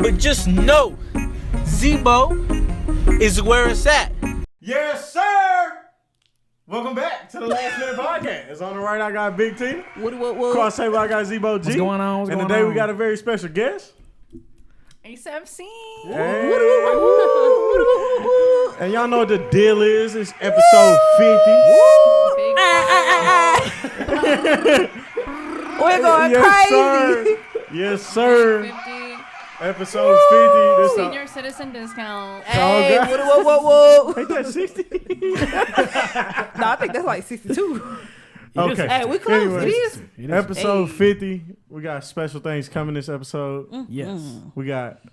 But just know, Zebo is where it's at. Yes, sir. Welcome back to the Last Minute Podcast. On the right, I got Big Tina. What? Across the table, I got Zebo G. What's going on? And today we got a very special guest. ASAP. Hey. And y'all know what the deal is. It's episode 50. We're going Yes, crazy. sir. Yes, sir. 50. Episode 50. This Senior citizen discount. Hey, God. whoa. Ain't that 60? No, I think that's like 62. Okay. Hey, we close. Anyways, It is. Episode Hey. 50. We got special things coming this episode. Yes.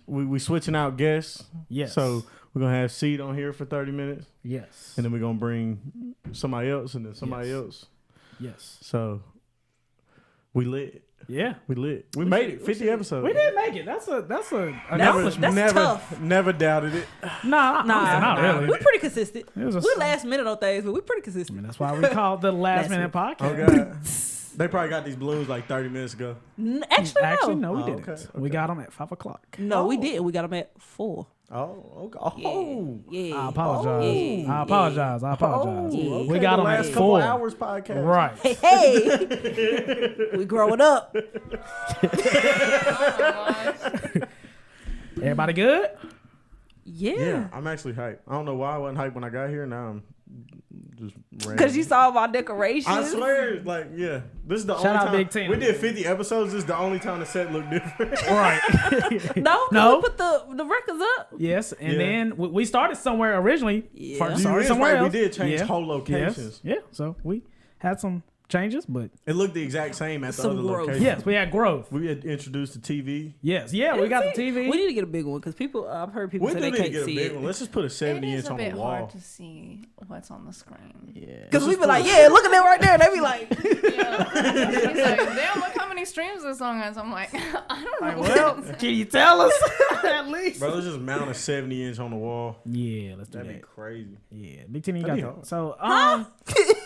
We switching out guests. Yes. So we're gonna have Seed on here for 30 minutes. Yes. And then we're gonna bring somebody else and then somebody else. Yes. So we lit. Yeah. We lit. We made it. 50 episodes. We did make it. That's a accomplishment. That's tough. Never doubted it. Nah, not really. We're pretty consistent. It was a- We're last minute on things, but we're pretty I consistent. mean, that's why we call it the Last Minute Oh Podcast. God. They probably got these balloons like 30 minutes ago. Actually, No, we Oh, didn't. okay. We got them at 5 o'clock. No, we didn't. We got them at 4. Oh, okay. Oh. Yeah. I apologize. Yeah. I apologize. Yeah. Okay. We got the them at last couple 4. hours podcast. Right. Hey. We growing up. Everybody good? Yeah. I'm actually hyped. I don't know why I wasn't hyped when I got here. Now I'm just Because you saw my decorations. I swear, like, yeah. This is the Shout only out time. Big Tina. We did 50 episodes. This is the only time the set looked different. Right. No, we put the records up. Yes, and Yeah. then we started somewhere originally. Yeah. First, You started is somewhere right, we else. did change Yeah. whole locations. Yes. Yeah, so we had some changes, but It looked the exact same at the Some other growth. location. yes, we had growth. We had introduced the TV. Yes, yeah, we got the TV. We need to get a big one because I've heard people We say do they need to can't get a see big it. one. Let's just put a It 70 is inch a on bit the wall. hard to see what's on the screen. Yeah. Because we be like, yeah, look at them right there. And they be like, Yeah. He's like, damn, look how many streams this song has. I'm like, I don't know. Well, can you tell us at least? Bro, let's just mount a 70 inch on the wall. Yeah, let's do That'd be that. crazy. Yeah, Big Tina, you That'd got be that. So,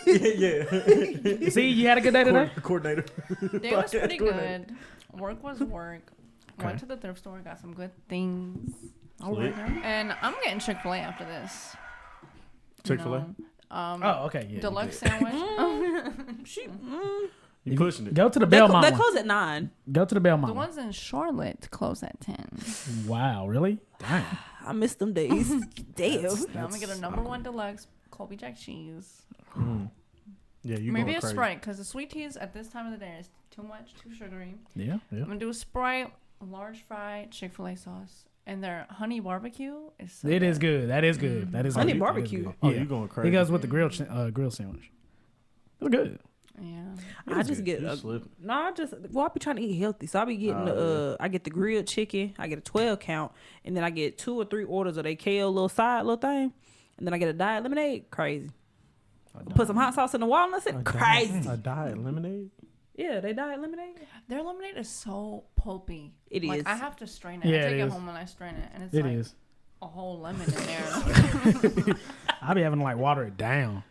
yeah. see, you had a good day today. Coordinator. Day was pretty good. Work was work. Went to the thrift store, got some good things. Lit. And I'm getting Chick-fil-A after this. Chick-fil-A? You know, Oh, okay, yeah. deluxe sandwich. You pushing it. Go to the Belmont they one. close at 9. Go to the Belmont The one. ones in Charlotte close at 10. Wow, really? Dang. I miss them days. Damn. I'm gonna get a number 1 deluxe Colby Jack cheese. Yeah, you Maybe going a crazy. Sprite, because the sweet teas at this time of the day is too much, too sugary. Yeah, I'm gonna do a Sprite, large fry, Chick-fil-A sauce, and their honey barbecue is so It is good. That is good. That is Honey good. That is barbecue. good. Oh, Yeah. you going crazy. It goes with the grill sandwich. It was good. Yeah. I just get You slipping. I be trying to eat healthy. So I be getting I get the grilled chicken, I get a 12 count, and then I get 2 or 3 orders of they kale little thing, and then I get a diet lemonade. Crazy. Put some hot sauce in the walnuts. Crazy. A diet lemonade? Yeah, they diet lemonade. Their lemonade is so pulpy. It Like, is. I have to strain it. Yeah, I take it it is. home and I strain it, and it's It like is. a whole lemon in there. I be having to like water it down.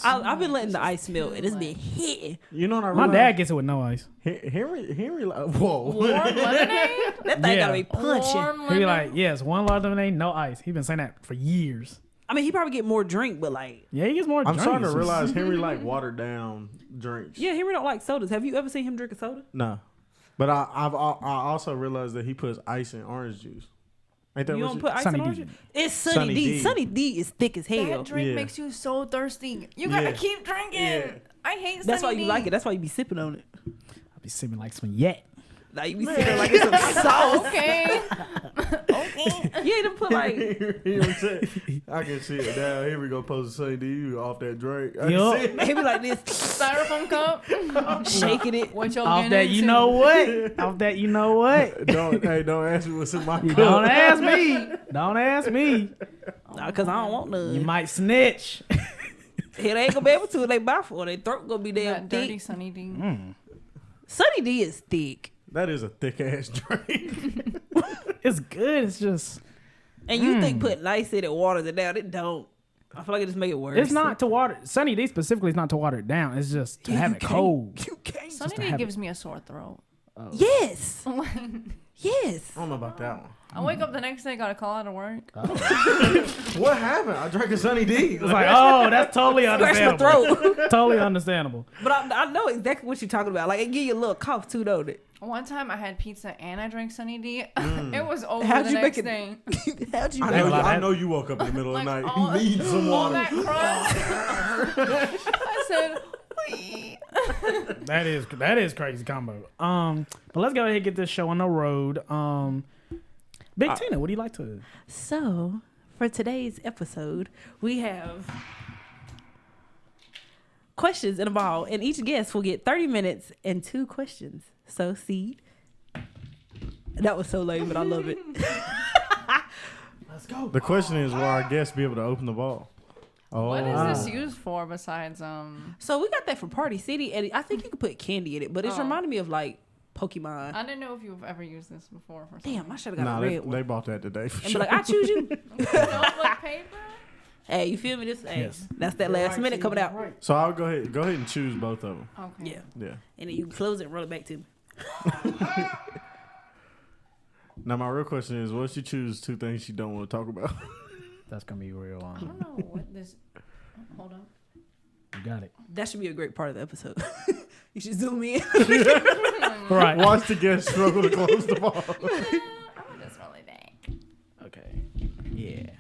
I've been letting the ice melt, and it's been hitting. You know what I My realized? dad gets it with no ice. Henry, like, whoa. Warm lemonade? That thing Yeah. gotta be punching. Warm He be lemon? like, yes, 1 large lemonade, no ice. He been saying that for years. I mean, he probably get more drink, but like, Yeah, he gets more. I'm starting to drinks. realize Henry like watered down drinks. yeah, Henry don't like sodas. Have you ever seen him drink a soda? No. But I also realized that he puts ice in orange juice. Ain't that You what don't put ice Sunny in orange? D. It's Sunny, Sunny D. D. Sunny D is thick as hell. That drink Yeah. makes you so thirsty. You gotta Yeah. keep drinking. Yeah. I hate That's why Sunny you D. like it. That's why you be sipping on it. I be sipping like some yak. Like you be sipping like it's some sauce. Okay. Okay. You ain't put like You know what I'm saying? I can see it now. Here we go, post Sunny D. You off that drink. I Yup. can see it. maybe like this, Styrofoam cup. shaking it. What y'all Off getting that, you into? know what? Off that, you know what? Don't ask me what's in my cup. Don't ask me. Don't ask me. Nah, cause I don't want none. You might snitch. Hell, they ain't gonna be able to. They mouth or their throat gonna be damn That dirty thick. Sunny D. Sunny D is thick, That is a thick ass drink. It's good. It's just. and you think putting ice in it waters it down? It don't. I feel like it just make it worse. It's not to water. Sunny D specifically is not to water it down. It's just to have it cold. You can't. Sunny to D have Oh. gives me a sore throat. Yes. Yes. I don't know about that one. I wake up the next day, gotta call out of work. What happened? I drank a Sunny D. It's like, oh, that's totally Scratch my understandable. throat. Totally understandable. But I know exactly what you're talking about. Like, it give you a little cough too, don't it? One time I had pizza and I drank Sunny D. It was over How'd the you next make day. it? How'd you I make know, it? I know you woke up in the middle of the Like, night. all- You need some All water. that crust. I said, "Wee." That is crazy combo. But let's go ahead and get this show on the road. Big Tina, what do you like to? So, for today's episode, we have questions in a ball, and each guest will get 30 minutes and 2 questions. So, Seed. That was so lame, but I love it. Let's go. The question is, will our guests be able to open the ball? Oh, What is this used for besides So, we got that from Party City, and I think you could put candy in it, but it's Oh. reminding me of, like, Pokemon. I didn't know if you've ever used this before for Damn, I something. should have got Nah, a they red one. bought that today for And be sure. like, I choose you. Notebook paper? Hey, you feel me? Hey, Yes. that's that last minute coming out. So I'll go ahead and choose both of them. Okay. Yeah. Yeah. And then you close it and roll it back to me. Now my real question is, what if you choose 2 things you don't want to talk about? That's gonna be real. I don't know what this. Hold on. You got it. That should be a great part of the episode. You should zoom in. Right. Watch the guests struggle to close the ball. I'm gonna just roll it back. Okay. Yeah.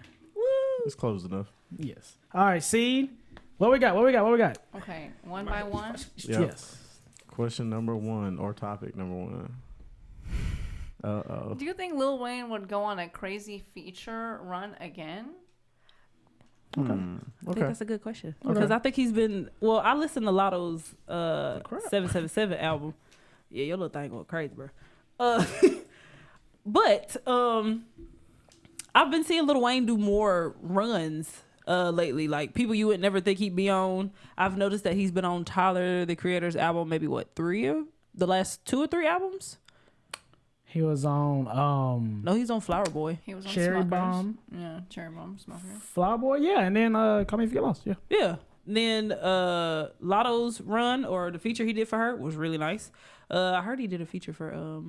It's closed enough. Yes. All right, Seed. What we got? Okay, one by one. Yep. Yes. Question number 1 or topic number 1. Uh-oh. Do you think Lil Wayne would go on a crazy feature run again? I think Okay. that's a good question. Because I think he's been, well, I listened to Lotto's crap. 777 album. Yeah, your little thing going crazy, bro. But I've been seeing Lil Wayne do more runs lately. Like, people you would never think he'd be on. I've noticed that he's been on Tyler, the Creator's album, maybe, the last 2 or 3 albums? He was on No, he's on Flower Boy. He was on Cherry Smuckers. Bomb. Yeah, Cherry Bomb, Smuckers. Flower Boy, yeah, and then Call Me If You Get Lost, yeah. Yeah. Then Lotto's run, or the feature he did for her, was really nice. I heard he did a feature for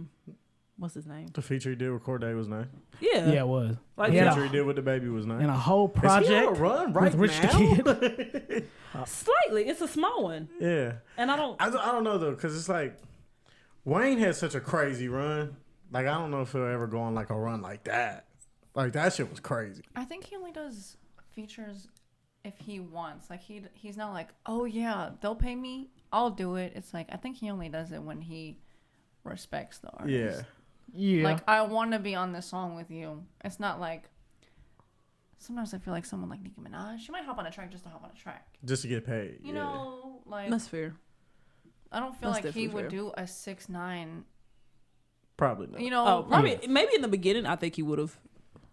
what's his name? The feature he did with Corday was nice. Yeah. Yeah, it was. Like, The Yeah. feature he did with the baby was nice. And a whole Is he on a project run with right Rich now? the Kid. Slightly. It's a small one. Yeah. And I don't I don't know though, because it's like Wayne had such a crazy run. Like, I don't know if he'll ever go on like a run like that. Like, that shit was crazy. I think he only does features if he wants. Like, he's not like, oh yeah, they'll pay me, I'll do it. It's like, I think he only does it when he respects the artist. Yeah. Yeah. Like, I want to be on this song with you. It's not like, sometimes I feel like someone like Nicki Minaj, she might hop on a track just to hop on a track. Just to get paid. You know, like, that's fair. I don't feel that's like he definitely would fair. do a 6ix9ine. Probably not. You know, Oh, probably maybe in the beginning I think he would have.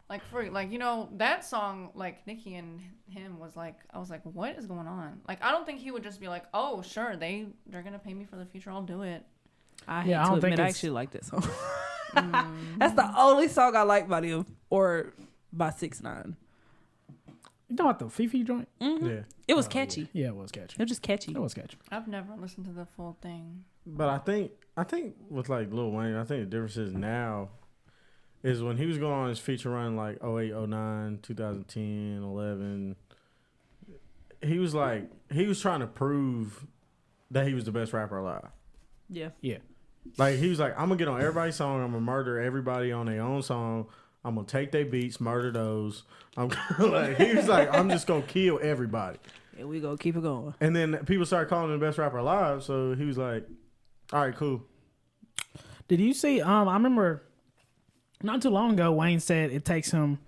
like for like, you know, that song, like Nicki and him was like, I was like, what is going on? Like, I don't think he would just be like, oh sure, they're gonna pay me for the feature, I'll do it. I hate Yeah, I to don't admit think I it's- actually like that song. That's the only song I like by them, or by 6ix9ine. You know what, the Fifi joint? Yeah. It was catchy. Yeah, it was catchy. It was just catchy. It was catchy. I've never listened to the full thing. But I think with like Lil Wayne, I think the difference is now is when he was going on his feature run like 08, 09, 2010, 11, he was trying to prove that he was the best rapper alive. Yeah. Yeah. Like, he was like, I'm gonna get on everybody's song, I'm gonna murder everybody on their own song, I'm gonna take their beats, murder those. I'm like, he was like, I'm just gonna kill everybody. And we go keep it going. And then people started calling him the best rapper alive, so he was like, all right, cool. Did you see? I remember not too long ago, Wayne said it takes him,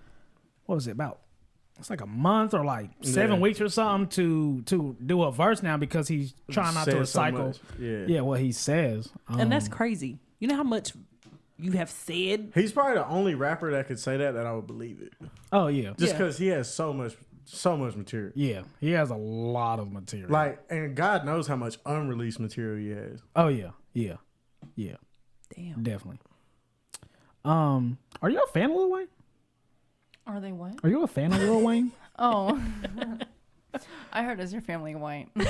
what was it, about? It's like a month or like 7 weeks or something to do a verse now because he's trying not to Said so recycle. much. Yeah, what he says. And that's crazy. You know how much you have said? He's probably the only rapper that could say that I would believe it. Oh yeah, Just Yeah. because he has so much material. yeah. He has a lot of material. Like, and God knows how much unreleased material he has. oh yeah, Damn. definitely. Are you a fan of Lil Wayne? Are they what? Are you a fan of Lil Wayne? Oh. I heard, is your family white? I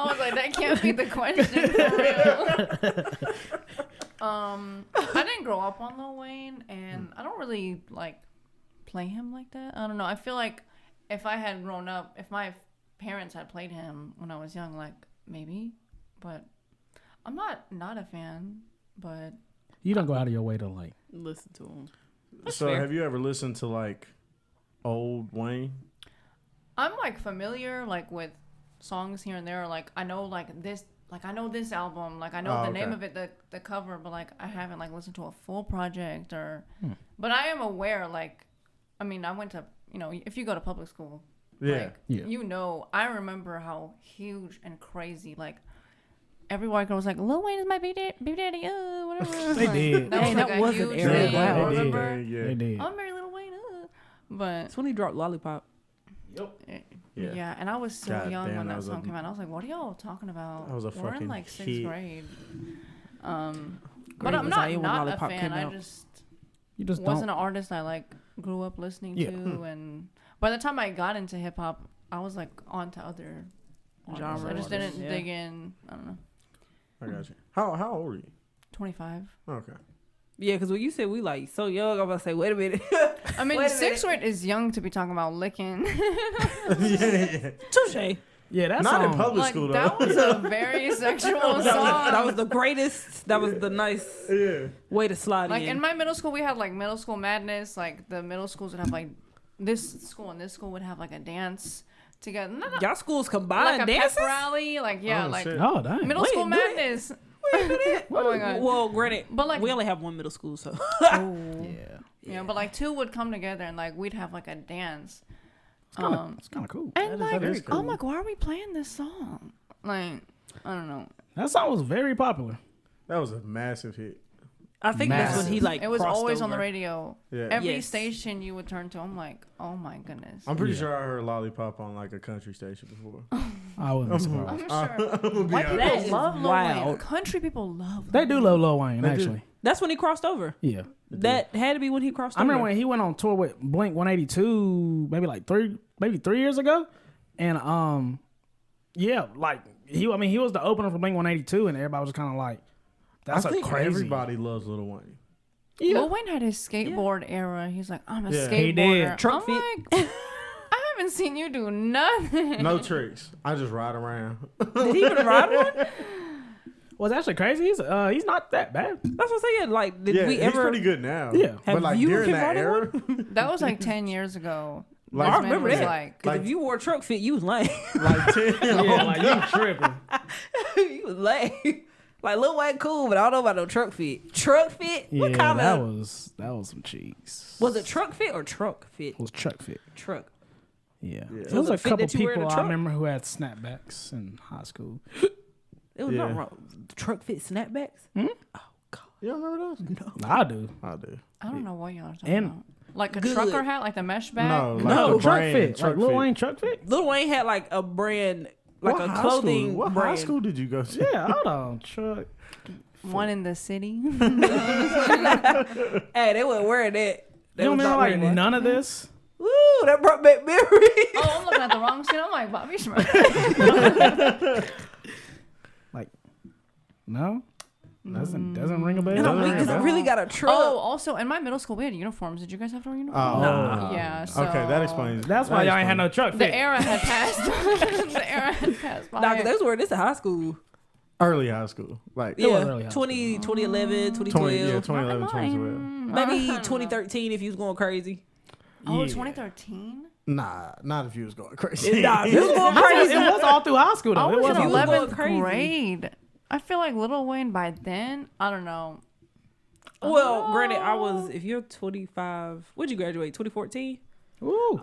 was like, that can't be the question for real. I didn't grow up on Lil Wayne, and I don't really like play him like that. I don't know. I feel like if I had grown up, if my parents had played him when I was young, like maybe, but I'm not a fan. But You don't go out of your way to like. Listen to him. So fair. have you ever listened to like old Wayne? I'm like familiar like with songs here and there. Like I know like this. Like I know this album, like I know the name of it, the cover, but like I haven't like listened to a full project or. But I am aware, like, I mean, I went to if you go to public school, like, I remember how huge and crazy like every white girl was like, Lil Wayne is my baby daddy, whatever. They did. That was an era. Thing, Wow. remember? They did. I'm married Lil Wayne, but That's when he dropped Lollipop. yeah, and I was so God young damn, when that that was song came out. I was like, "What are y'all talking about?" That was a We're in fucking like 6th hit. grade. But Great I'm was I not when a Lollipop fan. came I out. just You just wasn't don't. an artist I like grew up listening Yeah. to, and by the time I got into hip hop, I was like on to other genres. I just didn't dig in. I don't know. I got you. How old are you? 25. Okay. Yeah, because when you said we like so young, I'm about to say, wait a minute. I mean, Wait a 6th grade is young to be talking about licking. yeah. Touche. Yeah, that's Not in song. public Like school though. that was a very sexual song. That was the greatest. That was the nice way to slide Like in. in my middle school, we had like middle school madness. Like the middle schools would have like this school and this school would have like a dance together. Y'all schools combined Like a dances? pep rally. Like yeah, Oh, like shit. Oh, dang. middle Wait, school do it. madness. Oh my god. Well, granted, But, like- we only have one middle school, so Yeah, but like two would come together and like we'd have like a dance. It's kind of cool. And like very cool. I'm like, why are we playing this song? Like I don't know. That song was very popular. That was a massive hit. I think that's when he like It was crossed always on the over. radio. Yeah. Every Yes. station you would turn to, I'm like, oh my goodness. I'm pretty sure I heard Lollipop on like a country station before. I wouldn't be surprised. I'm sure. White That people is love Lil wild. Wayne. Country people love. They do love Lil Wayne, They do. actually. That's when he crossed over. Yeah. That had to be when he crossed I over. remember when he went on tour with Blink 182, maybe like 3 years ago, and yeah, like he was the opener for Blink 182, and everybody was kind of like, "That's I a think crazy." everybody loves Lil Wayne. Yeah. Lil Wayne had his skateboard era. He's like, I'm a Yeah. skateboarder. He did. Truck I'm fit. like, I haven't seen you do nothing. No tricks. I just ride around. Did he even ride one? Well, it's actually crazy. He's not that bad. That's what I'm saying. Like, did Yeah, we he's ever? pretty good now. Yeah. But Have like you during ever that ridden era, That was like 10 years ago. like, I This man remember was that. like, Because Like- if you wore a truck fit, you was lame. like 10. Yeah, like you tripping. You was lame. Like Lil Wayne cool, but I don't know about no truck fit. Truck fit? Yeah, What kind that of was some cheeks. was it? Truck fit or truck fit? It was truck fit. Truck. Yeah. Yeah. There was it a fit couple that you wear in a people I truck? remember who had snapbacks in high school. It was Yeah. not wrong. Truck fit snapbacks. Hmm? Oh God. You don't remember those? No. I do. I do. I don't know what y'all are talking And- about. Like a Good. trucker hat, like the mesh bag? No, like No, the truck brand, fit. truck Like Lil fit. Wayne truck fit. Lil Wayne had like a brand, like What a high clothing school? What brand. high school did you go to? Yeah, hold on. Truck. One in the city. Hey, they weren't wearing that. They You don't was remember not like wearing that. none of this? Woo, that brought back memories. Oh, I'm looking at the wrong skin. I'm like, Bobby Schmurder. Like, no? Doesn't ring a bell? And I'm Doesn't weak ring a because I bell. really got a truck. Oh, also, in my middle school, we had uniforms. Did you guys have to wear uniforms? Oh, Nah. Yeah, so okay, that explains. That's why that y'all ain't had no explains. truck The fit. era had passed. The era had passed by. Nah, because they was wearing this in high school. Early high school, like was Yeah, early high 2011, 2012. 2011, 2012. Maybe 2013 if you was going crazy. Oh, Yeah. 2013? Nah, not if you was going crazy. Nah, if you was going It crazy. was all through high school, I though. It was in you wasn't. was going 11th crazy. grade. I feel like Lil Wayne by then, I don't know. Well, granted, I was, if you're 25, when'd you graduate? 2014? Ooh.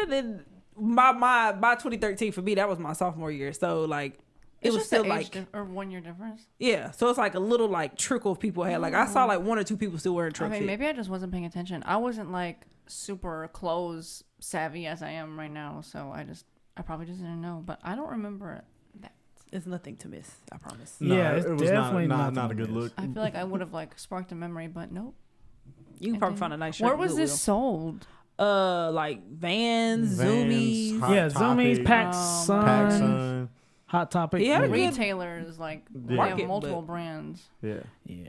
Then by 2013 for me, that was my sophomore year. So like, it It's was just still the like, or 1 year difference. yeah. So it's like a little like trickle of people had. Like I saw like 1 or 2 people still wearing I truck mean, fit. maybe I just wasn't paying attention. I wasn't like super clothes savvy as I am right now, so I probably just didn't know. But I don't remember that. It's nothing to miss. I promise. No, Yeah, it's it was definitely not nothing a good to look. I feel like I would have like sparked a memory, but nope. You can I probably didn't. find a nice shirt. Where at was this Goodwill. sold? Like Vans, Zoomies. Hot Yeah, Zoomies, Topic, Pac Oh, Sun. PacSun. Hot Topic. He had a good- retailers like they market, have multiple but- brands. Yeah. Yeah.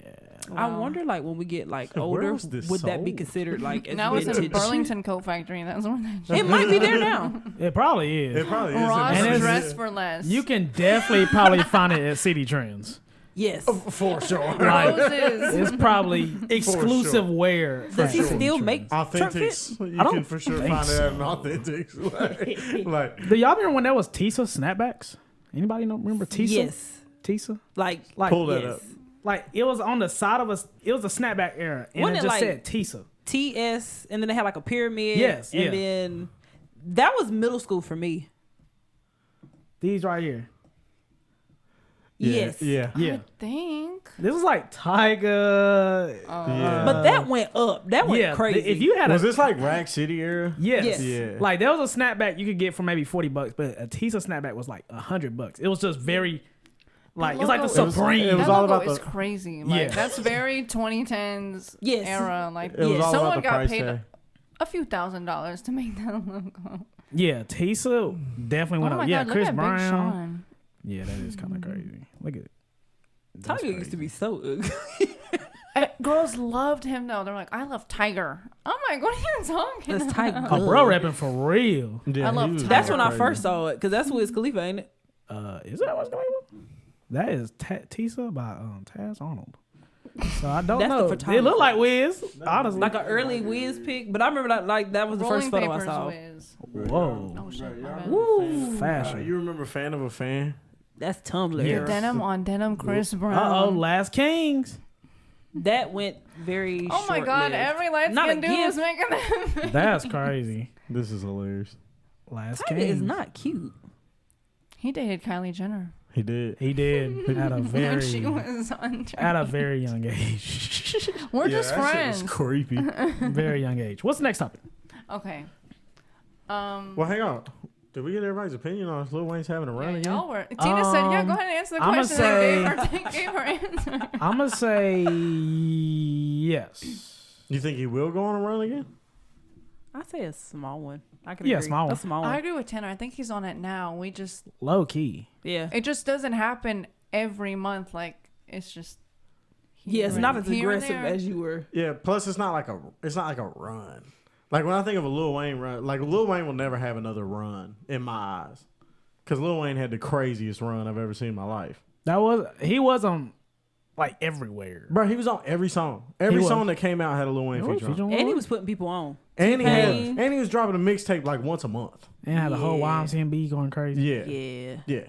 I Wow. wonder, like, when we get like Where older, was this would that be sold? considered like as Now it's in vintage? Burlington Coat Factory. That's where that It might be there now. It probably is. It probably is. Ross And it's- dress for less. You can definitely probably find it at City Trends. Yes. for sure. Like, Roses. it's probably exclusive wear. Does he from City still Trends. make truck Authentics. fit? You I don't can for sure think find it at an so. Authentics. Like Do y'all remember when there was Tisa snapbacks? Anybody know? Remember Tisa? Yes. Tisa? Like pull that yes. up. Like it was on the side of us. It was a snapback era, and Wasn't it it just like- said Tisa. TS, and then they had like a pyramid. Yes, and yeah. then that was middle school for me. These right here. Yeah. Yes. Yeah. Yeah. I think. This was like Tiger. Yeah. But that went up. That went yeah, crazy. if you had Was a this like Rack City era? yes, Yes. Yeah. like there was a snapback you could get for maybe $40, but a Tisa snapback was like $100. It was just very like it's like the logo- Supreme. it was That all logo about is the- crazy. Like Yeah. that's very 2010s Yes. era. Like It was all someone about the got price paid tag. a few $1,000s to make that logo. Yeah, Tisa definitely went Oh my up. Yeah, god, Chris look at Big Brown. Sean. Yeah, that is kind of crazy. Look at it. That's Tiger used to crazy. be so ugly. Girls loved him though. They're like, I love Tiger. I'm like, what are you talking That's about? Tiger. Oh, bro, rapping for real. Yeah, I love he was Tiger. That's when I crazy. first saw it, because that's Wiz Khalifa, ain't it? Is that what's going on? That is Tisa by Taz Arnold. So I don't That's the know. photographer. It looked like Wiz, honestly. Like an early Wiz pick, but I remember that was the Rolling first photo I Papers saw. Wiz. Whoa, Oh shit, my bad. Woo. fashion. You remember Fan of a Fan? That's Tumblr. Yeah. era. Denim on denim, Chris Brown. Uh oh, Last Kings. That went very. Oh my god, short-lived. every light Not a skinned dude was gift. making them. That's crazy. This is hilarious. Last Tiger Kings. is not cute. He dated Kylie Jenner He did. He did at a when she very was on. at a very young age. We're just that friends. shit was creepy. Very young age. What's the next topic? Okay. Well, hang on. Did we get everybody's opinion on if Lil Wayne's having a run Yeah, again? y'all were. Tina said, "Yeah, go ahead and answer the I'ma question." say- and gave her answer. I'm gonna say yes. You think he will go on a run again? I say a small one. I can Yeah, agree. small one. A small I one. agree with Tanner. I think he's on it now. We just Low key. Yeah. it just doesn't happen every month. Like it's just Yeah, it's not as here and aggressive there. as you were. Yeah. Plus, it's not like a run. Like when I think of a Lil Wayne run, like Lil Wayne will never have another run in my eyes, because Lil Wayne had the craziest run I've ever seen in my life. He was on like everywhere. Bro, he was on every song. Every was. song that came out had a Lil Wayne feature on. And he was putting people on. And T-Pain. he was dropping a mixtape like once a month. And had the whole Yeah. YMCMB going crazy. Yeah. Yeah. Yeah.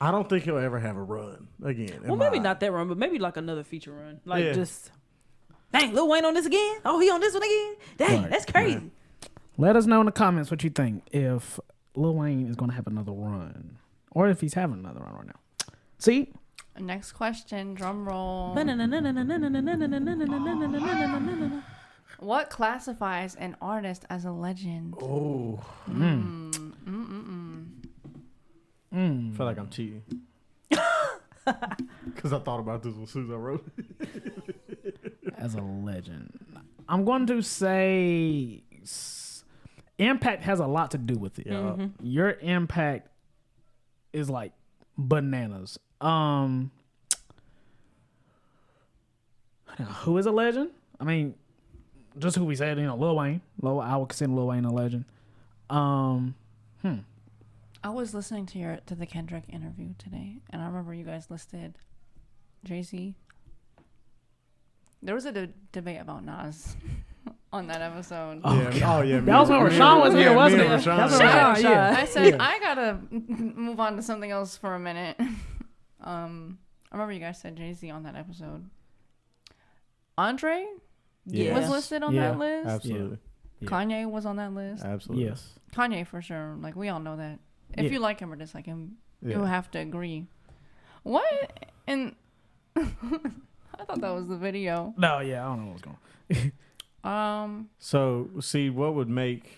I don't think he'll ever have a run again. in Well, my maybe eyes. not that run, but maybe like another feature run. Like Yeah. just, dang, Lil Wayne on this again? Oh, he on this one again? Dang, Right. that's crazy. Let us know in the comments what you think if Lil Wayne is going to have another run, or if he's having another run right now. See, Next question. Drum roll. What classifies an artist as a legend? Oh. I feel like I'm cheating. Because I thought about this as soon as I wrote it. as a legend, I'm going to say impact has a lot to do with it. Your impact is like bananas. Who is a legend? I mean, just who we said, Lil Wayne. I would consider Lil Wayne a legend. I was listening to the Kendrick interview today, and I remember you guys listed Jay-Z. There was a debate about Nas on that episode. Yeah. That was when Rashawn was here, wasn't it? Rashawn. That's when Rashawn, yeah. I said I gotta move on to something else for a minute. I remember you guys said Jay-Z on that episode. Andre Yeah. was listed on that list. Absolutely. Yeah. Kanye was on that list. Absolutely. Yes. Kanye for sure. Like we all know that. If Yeah. you like him or dislike him, Yeah. you have to agree. What? And I thought that was the video. No, yeah, I don't know what's going on. So, see, what makes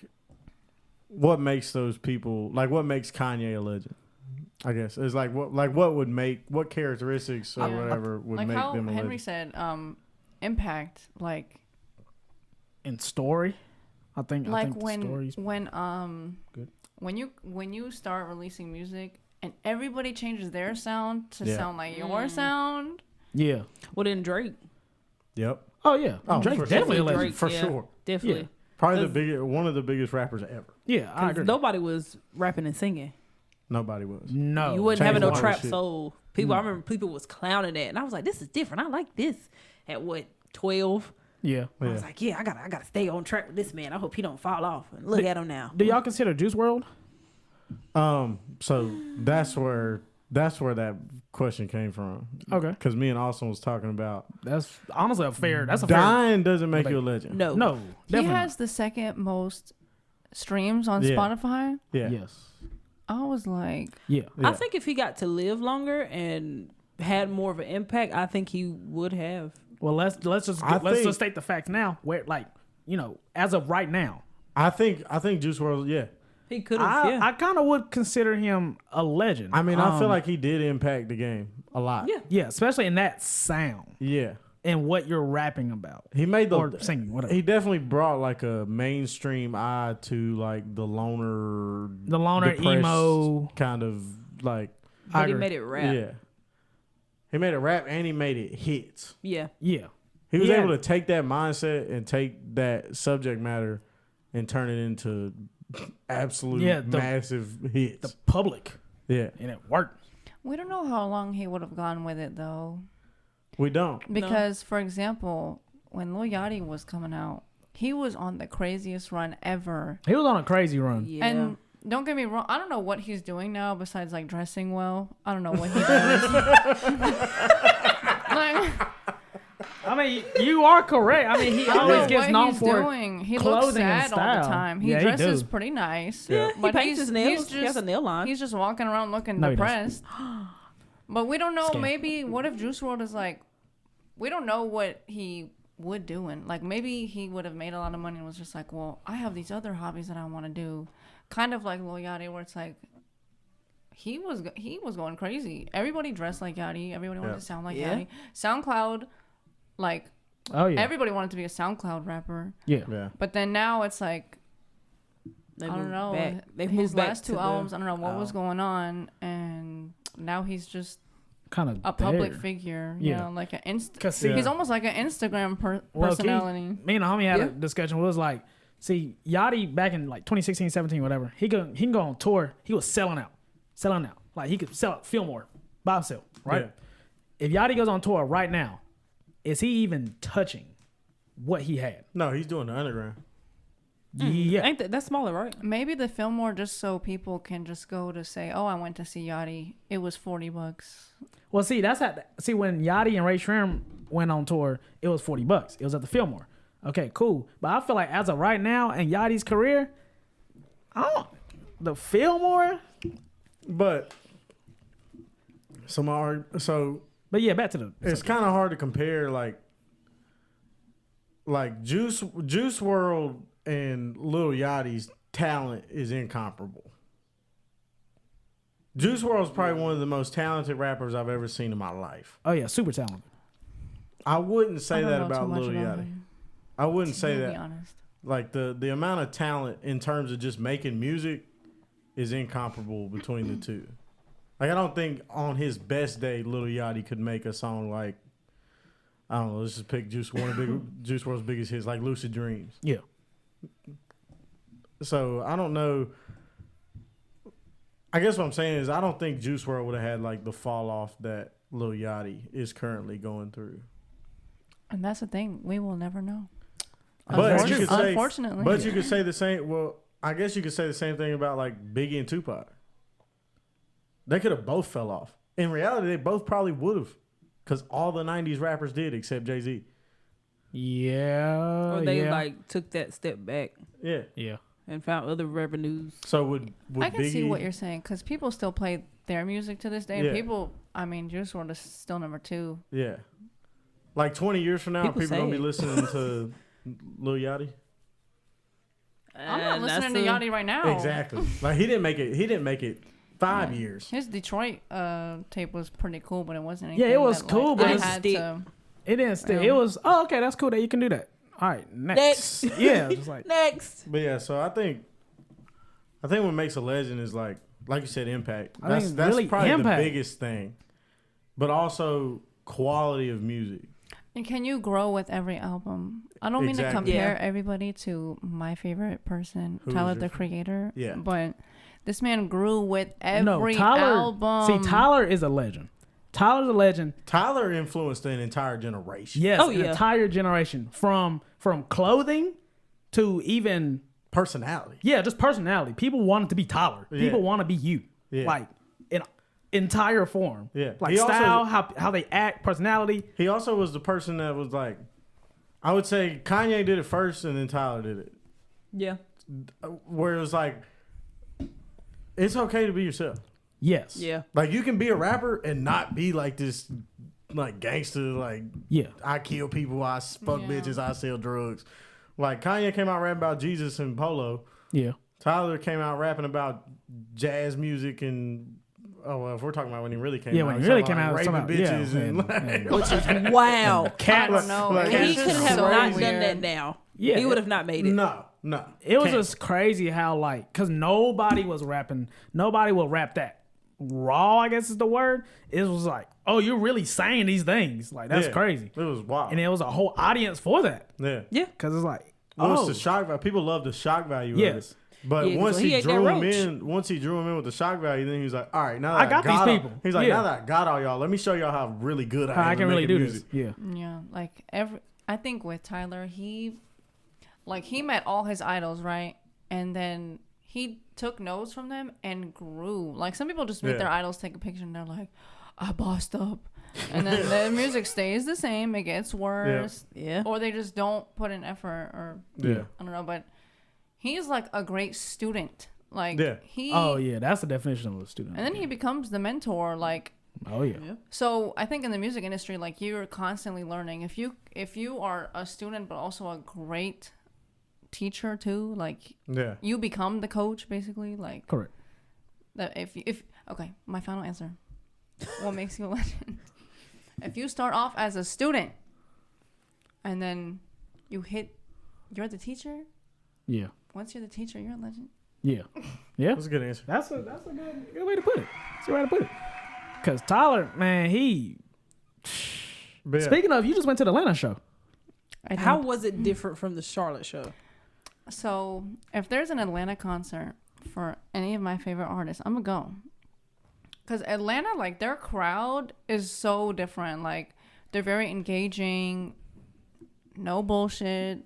those people, like what makes Kanye a legend? I guess it's like what characteristics or whatever would Like make how them a Henry legend. said, impact. Like In story, I think like the story's when Good. when you start releasing music and everybody changes their sound to sound like your sound. Yeah. Well, then Drake. Yep. Oh yeah. Drake's for definitely a sure. legend. Drake, For yeah, sure. Definitely. Yeah. Probably one of the biggest rappers ever. Yeah, I agree. Nobody was rapping and singing. Nobody was. No. You wasn't Changed having no a lot of trap shit. soul. People, I remember people was clowning that, and I was like, "This is different. I like this." At what 12? Yeah. I was like, "Yeah, I gotta stay on track with this man. I hope he don't fall off." And look at him now. Do y'all consider Juice WRLD? So that's where that question came from. Okay. Because me and Austin was talking about That's honestly a fair. That's a fair. dying doesn't make you a legend. No, No. He Definitely. has the second most streams on Yeah. Spotify. Yeah. Yes. I was like, Yeah. Yeah. I think if he got to live longer and had more of an impact, I think he would have. Well, let's just state the facts now. Where as of right now, I think Juice WRLD. Yeah. He could have. Yeah. I kind of would consider him a legend. I mean, I feel like he did impact the game a lot. Yeah. yeah, especially in that sound Yeah. and what you're rapping about He made or singing, whatever. He definitely brought like a mainstream eye to like the loner depressed emo. kind of like. But he agree. made it rap. Yeah. He made it rap and he made it hits. Yeah. Yeah, He was Yeah. able to take that mindset and take that subject matter and turn it into absolute massive hits. the public, Yeah. and it worked. we don't know how long he would have gone with it though. We don't. Because, for example, when Lil Yachty was coming out, he was on the craziest run ever. He was on a crazy run. Yeah. And don't get me wrong, I don't know what he's doing now besides like dressing well. I don't know what he does. Like, I mean, you are correct. I mean, he I don't always know gets what known he's for doing. He looks clothing and sad all the style. time. He Yeah, he dresses do. pretty nice. Yeah. he But paints his nails. He's He has a nail line. He's just walking around looking No, he depressed. But we don't know. Scam. Maybe what if Juice WRLD is like? We don't know what he would do, and like maybe he would have made a lot of money and was just like, well, I have these other hobbies that I want to do, kind of like Lil Yachty, where it's like he was going crazy. Everybody dressed like Yachty. Everybody wanted to sound like Yeah. Yachty. SoundCloud, like Oh yeah, everybody wanted to be a SoundCloud rapper. yeah. Yeah. But then now it's like They I don't moved know. back. They His moved back last to two the- albums, I don't know what was going on, and now he's just Kind of a public figure. You Yeah. know, like an Cause see, He's almost like an Instagram Well, personality. me and the homie had Yeah. a discussion. It was like, see, Yachty back in like 2016, 17, whatever. He can go on tour. He was selling out. Like he could sell out Fillmore by himself, right? Yeah. If Yachty goes on tour right now, is he even touching what he had? No, he's doing the underground. Yeah, Ain't that's smaller, right? Maybe the Fillmore just so people can just go to say, "Oh, I went to see Yachty. It was $40." Well, see, see when Yachty and Ray Shrim went on tour, it was $40. It was at the Fillmore. Okay, cool. But I feel like as of right now in Yachty's career, the Fillmore. But But yeah, back to the. it's kind of hard to compare like Juice WRLD and Lil Yachty's talent is incomparable. Juice WRLD's probably one of the most talented rappers I've ever seen in my life. Oh yeah, super talented. I wouldn't say I don't that know about too much Lil about Yachty. him, I wouldn't say to that. be honest. Like the amount of talent in terms of just making music is incomparable between the two. Like I don't think on his best day Lil Yachty could make a song like, I don't know, let's just pick Juice WRLD's biggest hits, like Lucid Dreams. Yeah. So I don't know. I guess what I'm saying is I don't think Juice WRLD would have had like the fall off that Lil Yachty is currently going through. And that's the thing. We will never know. But you could say, Unfortunately. but you could say the same. Well, I guess you could say the same thing about like Biggie and Tupac. They could have both fell off. In reality, they both probably would have, because all the '90s rappers did except Jay-Z. Yeah. Or they yeah. like took that step back Yeah. Yeah. and found other revenues. So would I can Biggie? see what you're saying because people still play their music to this day. And Yeah. people, I mean, Juice WRLD is still number 2. Yeah. Like 20 years from now, People people say gonna be it. listening to Lil Yachty. I'm not And listening to that's Yachty right now. Exactly. Like he didn't make it. He didn't make it 5 years. His Detroit tape was pretty cool, but it wasn't anything. Yeah, it was that, cool, like, but I it's had stick. to. It didn't still. Yeah. It was. Oh, okay. That's cool that you can do that. All right. Next. Yeah. Just like. Next. But yeah, so I think what makes a legend is like like you said, impact. I think That's really probably impact. the biggest thing. But also quality of music. And can you grow with every album? I don't mean to Exactly. compare everybody to my favorite person, Who is Tyler your the Creator. Yeah. But this man grew with every Tyler, album. See, Tyler is a legend. Tyler's a legend. Tyler influenced an entire generation. Yes, Oh, an yeah. entire generation from clothing to even Personality. just personality. People wanted to be Tyler. Yeah. People want to be you. Yeah. Like in entire form. Yeah. Like He also- style, how they act, personality. He also was the person that was like, I would say Kanye did it first and then Tyler did it. Yeah. Where it was like, it's okay to be yourself. Yes. Yeah. Like you can be a rapper and not be like this, like gangster, like Yeah. I kill people, I fuck Yeah. bitches, I sell drugs. Like Kanye came out rapping about Jesus and Polo. Yeah. Tyler came out rapping about jazz music and if we're talking about when he really came out, When he he's really talking came out, raping it was talking bitches about- and Which is wow. I don't know. like, It was He just could have so not done weird. that now. Yeah. He would have not made it. no. It was Can't. just crazy how cause nobody was rapping. Nobody will rap that raw, I guess is the word. It was like, oh, you're really saying these things. Like that's Yeah. crazy. It was wild. And it was a whole audience for that. yeah. Yeah. Cause it's like, Well, oh, it's the shock value. People love the shock value. Yes. Of it. But Yeah, once so he he ate that drew him roach. in, with the shock value, then he was like, "All right, now that I got these all- people." He's like, Yeah. "Now that I got all y'all, let me show y'all how really good I am. I at can really making do music. this. Yeah. Yeah, like I think with Tyler, he met all his idols, right? And then he took notes from them and grew. Like some people just meet Yeah. their idols, take a picture, and they're like, I bossed up. And then the music stays the same, it gets worse. Yeah. Or they just don't put in effort, or Yeah. I don't know, but he's like a great student. Like Yeah. he Oh yeah, that's the definition of a student. and then he becomes the mentor, like Oh yeah. so I think in the music industry, like you're constantly learning. If you are a student but also a great teacher too, like Yeah. you become the coach basically. Like Correct. that. If okay, my final answer. What makes you a legend? If you start off as a student, and then you're the teacher. Yeah. Once you're the teacher, you're a legend. Yeah. Yeah. That's a good answer. That's a good way to put it. That's a good way to put it. Cause Tyler, man, But yeah. speaking of, you just went to the Atlanta show. How was it different from the Charlotte show? So if there's an Atlanta concert for any of my favorite artists, I'm gonna go. Cause Atlanta, like their crowd is so different. Like they're very engaging, no bullshit.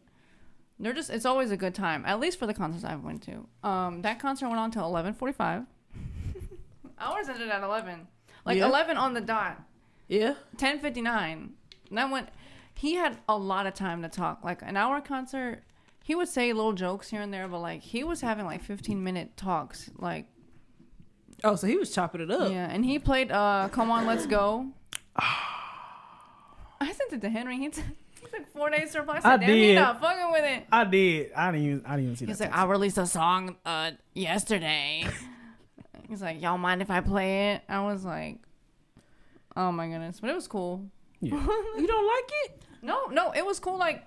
It's always a good time. At least for the concerts I've went to. That concert went on till 11:45. Ours ended at 11. Like Yeah. 11 on the dot. Yeah. 10:59. That went. He had a lot of time to talk. Like an hour concert, he would say little jokes here and there, but like he was having like 15-minute talks. Like Oh, so he was chopping it up. yeah, and he played "Come On, Let's Go." I sent it to Henry. He took 4 days to reply. I said, I "Damn, he did. not fucking with it." I did. I didn't even see He's that. like, "I released a song yesterday." He's like, "Y'all mind if I play it?" I was like, "Oh my goodness!" But it was cool. You don't like it? No, it was cool. Like,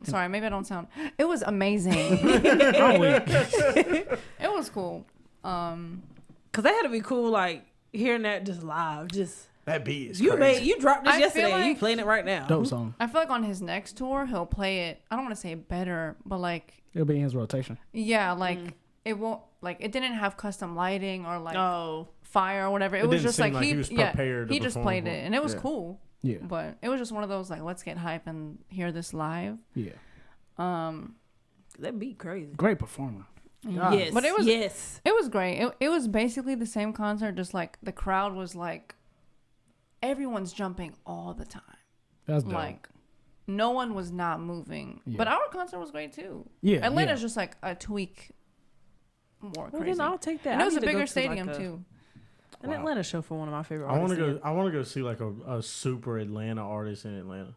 sorry, maybe I don't sound. It was amazing. I'm weak. It was cool. Cause that had to be cool, like hearing that just live. Just That beat is you crazy. you dropped this I feel yesterday. And you like- playing it right now. Dope song. I feel like on his next tour, he'll play it. I don't want to say better, but like, It'll be in his rotation. yeah, like it won't. Like it didn't have custom lighting or like Oh, fire or whatever. It, It was didn't just seem like like he was prepared to he just perform played for it, it. and it was Yeah. cool. Yeah. But it was just one of those like, let's get hype and hear this live. Yeah. that beat crazy. Great performer. Yes, But it was- yes. It was great. It was basically the same concert, just like the crowd was like, everyone's jumping all the time. That's dope. Like, no one was not moving. Yeah. But our concert was great too. Yeah, Atlanta's yeah. just like a tweak more Well, crazy. then I'll take that. And it I was need a to go bigger to, stadium like, too. An Atlanta show for one of my favorite I want artists. to go. I want to go see like a super Atlanta artist in Atlanta.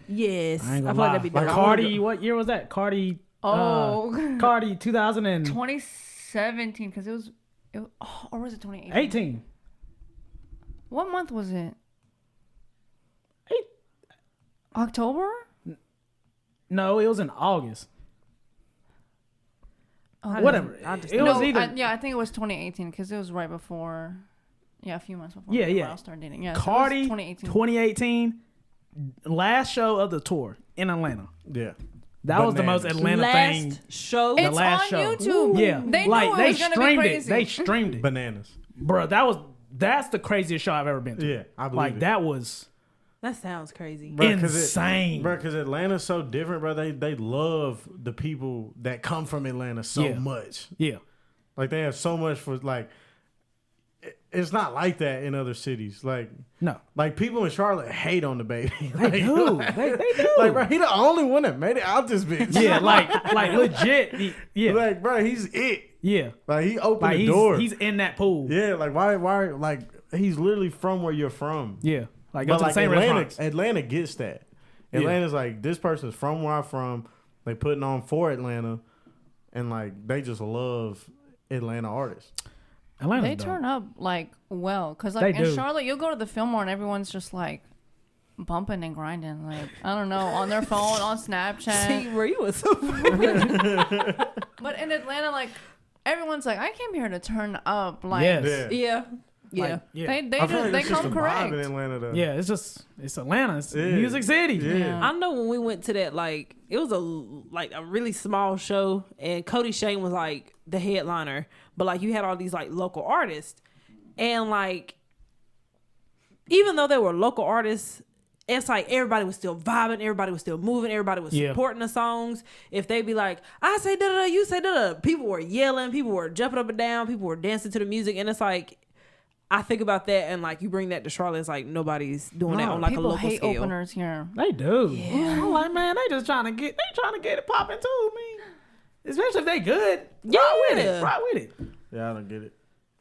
Yes, I ain't I gonna feel like lie. that'd be Like dope. Cardi, what year was that? Cardi. Oh, Cardi 2018. 2017, because it was or was it 2018? What month was it? October? No, it was in August. Whatever. It was either I think it was 2018 because it was right before. Yeah, a few months before. Yeah. I started dating. Yeah, Cardi, so 2018, last show of the tour in Atlanta. Yeah. That was the most Atlanta thing. Last show. It's last on show. YouTube. Yeah, They like knew it they was gonna be streamed it. crazy. They streamed it, Bananas. bro. That's the craziest show I've ever been to. Yeah, I believe like it. that was That sounds crazy. insane, Bro, because Atlanta's so different, bro. They love the people that come from Atlanta so much. Yeah, Like they have so much for like. It's not like that in other cities. no, Like people in Charlotte hate on the baby. they do. They do. Like, bro, he the only one that made it out this bitch. Yeah, like legit. Yeah, Like, bro, he's it. yeah. Like he opened Like the door. he's in that pool. Yeah, like why like he's literally from where you're from. Yeah, like go But to the like same restaurants. Atlanta gets that. Yeah. Atlanta's like this person's from where I'm from. They putting on for Atlanta, and like they just love Atlanta artists. Atlanta's They dope. turn up like well, cause like They in do. Charlotte, you'll go to the Fillmore and everyone's just like bumping and grinding, like I don't know, on their phone, on Snapchat. See, where you was so But in Atlanta, like everyone's like, I came here to turn up. Like Yes. Yeah. Yeah. Like, yeah. they I feel just like they it's just come a correct. vibe in Atlanta though. Yeah, it's Atlanta. It's Yeah. Music City. Yeah. I know when we went to that, like it was a really small show, and Cody Shane was like the headliner, but like you had all these like local artists, and like even though they were local artists, it's like everybody was still vibing, everybody was still moving, everybody was supporting the songs. If they be like, I say da da, you say da da, people were yelling, people were jumping up and down, people were dancing to the music, and it's like. I think about that and like you bring that to Charlotte, it's like nobody's doing that on like a People local hate scale. openers here. They do. Yeah. I'm like, man, they just trying to get it popping too, man. Especially if they good. Rock with it. Rock with it. Yeah, I don't get it.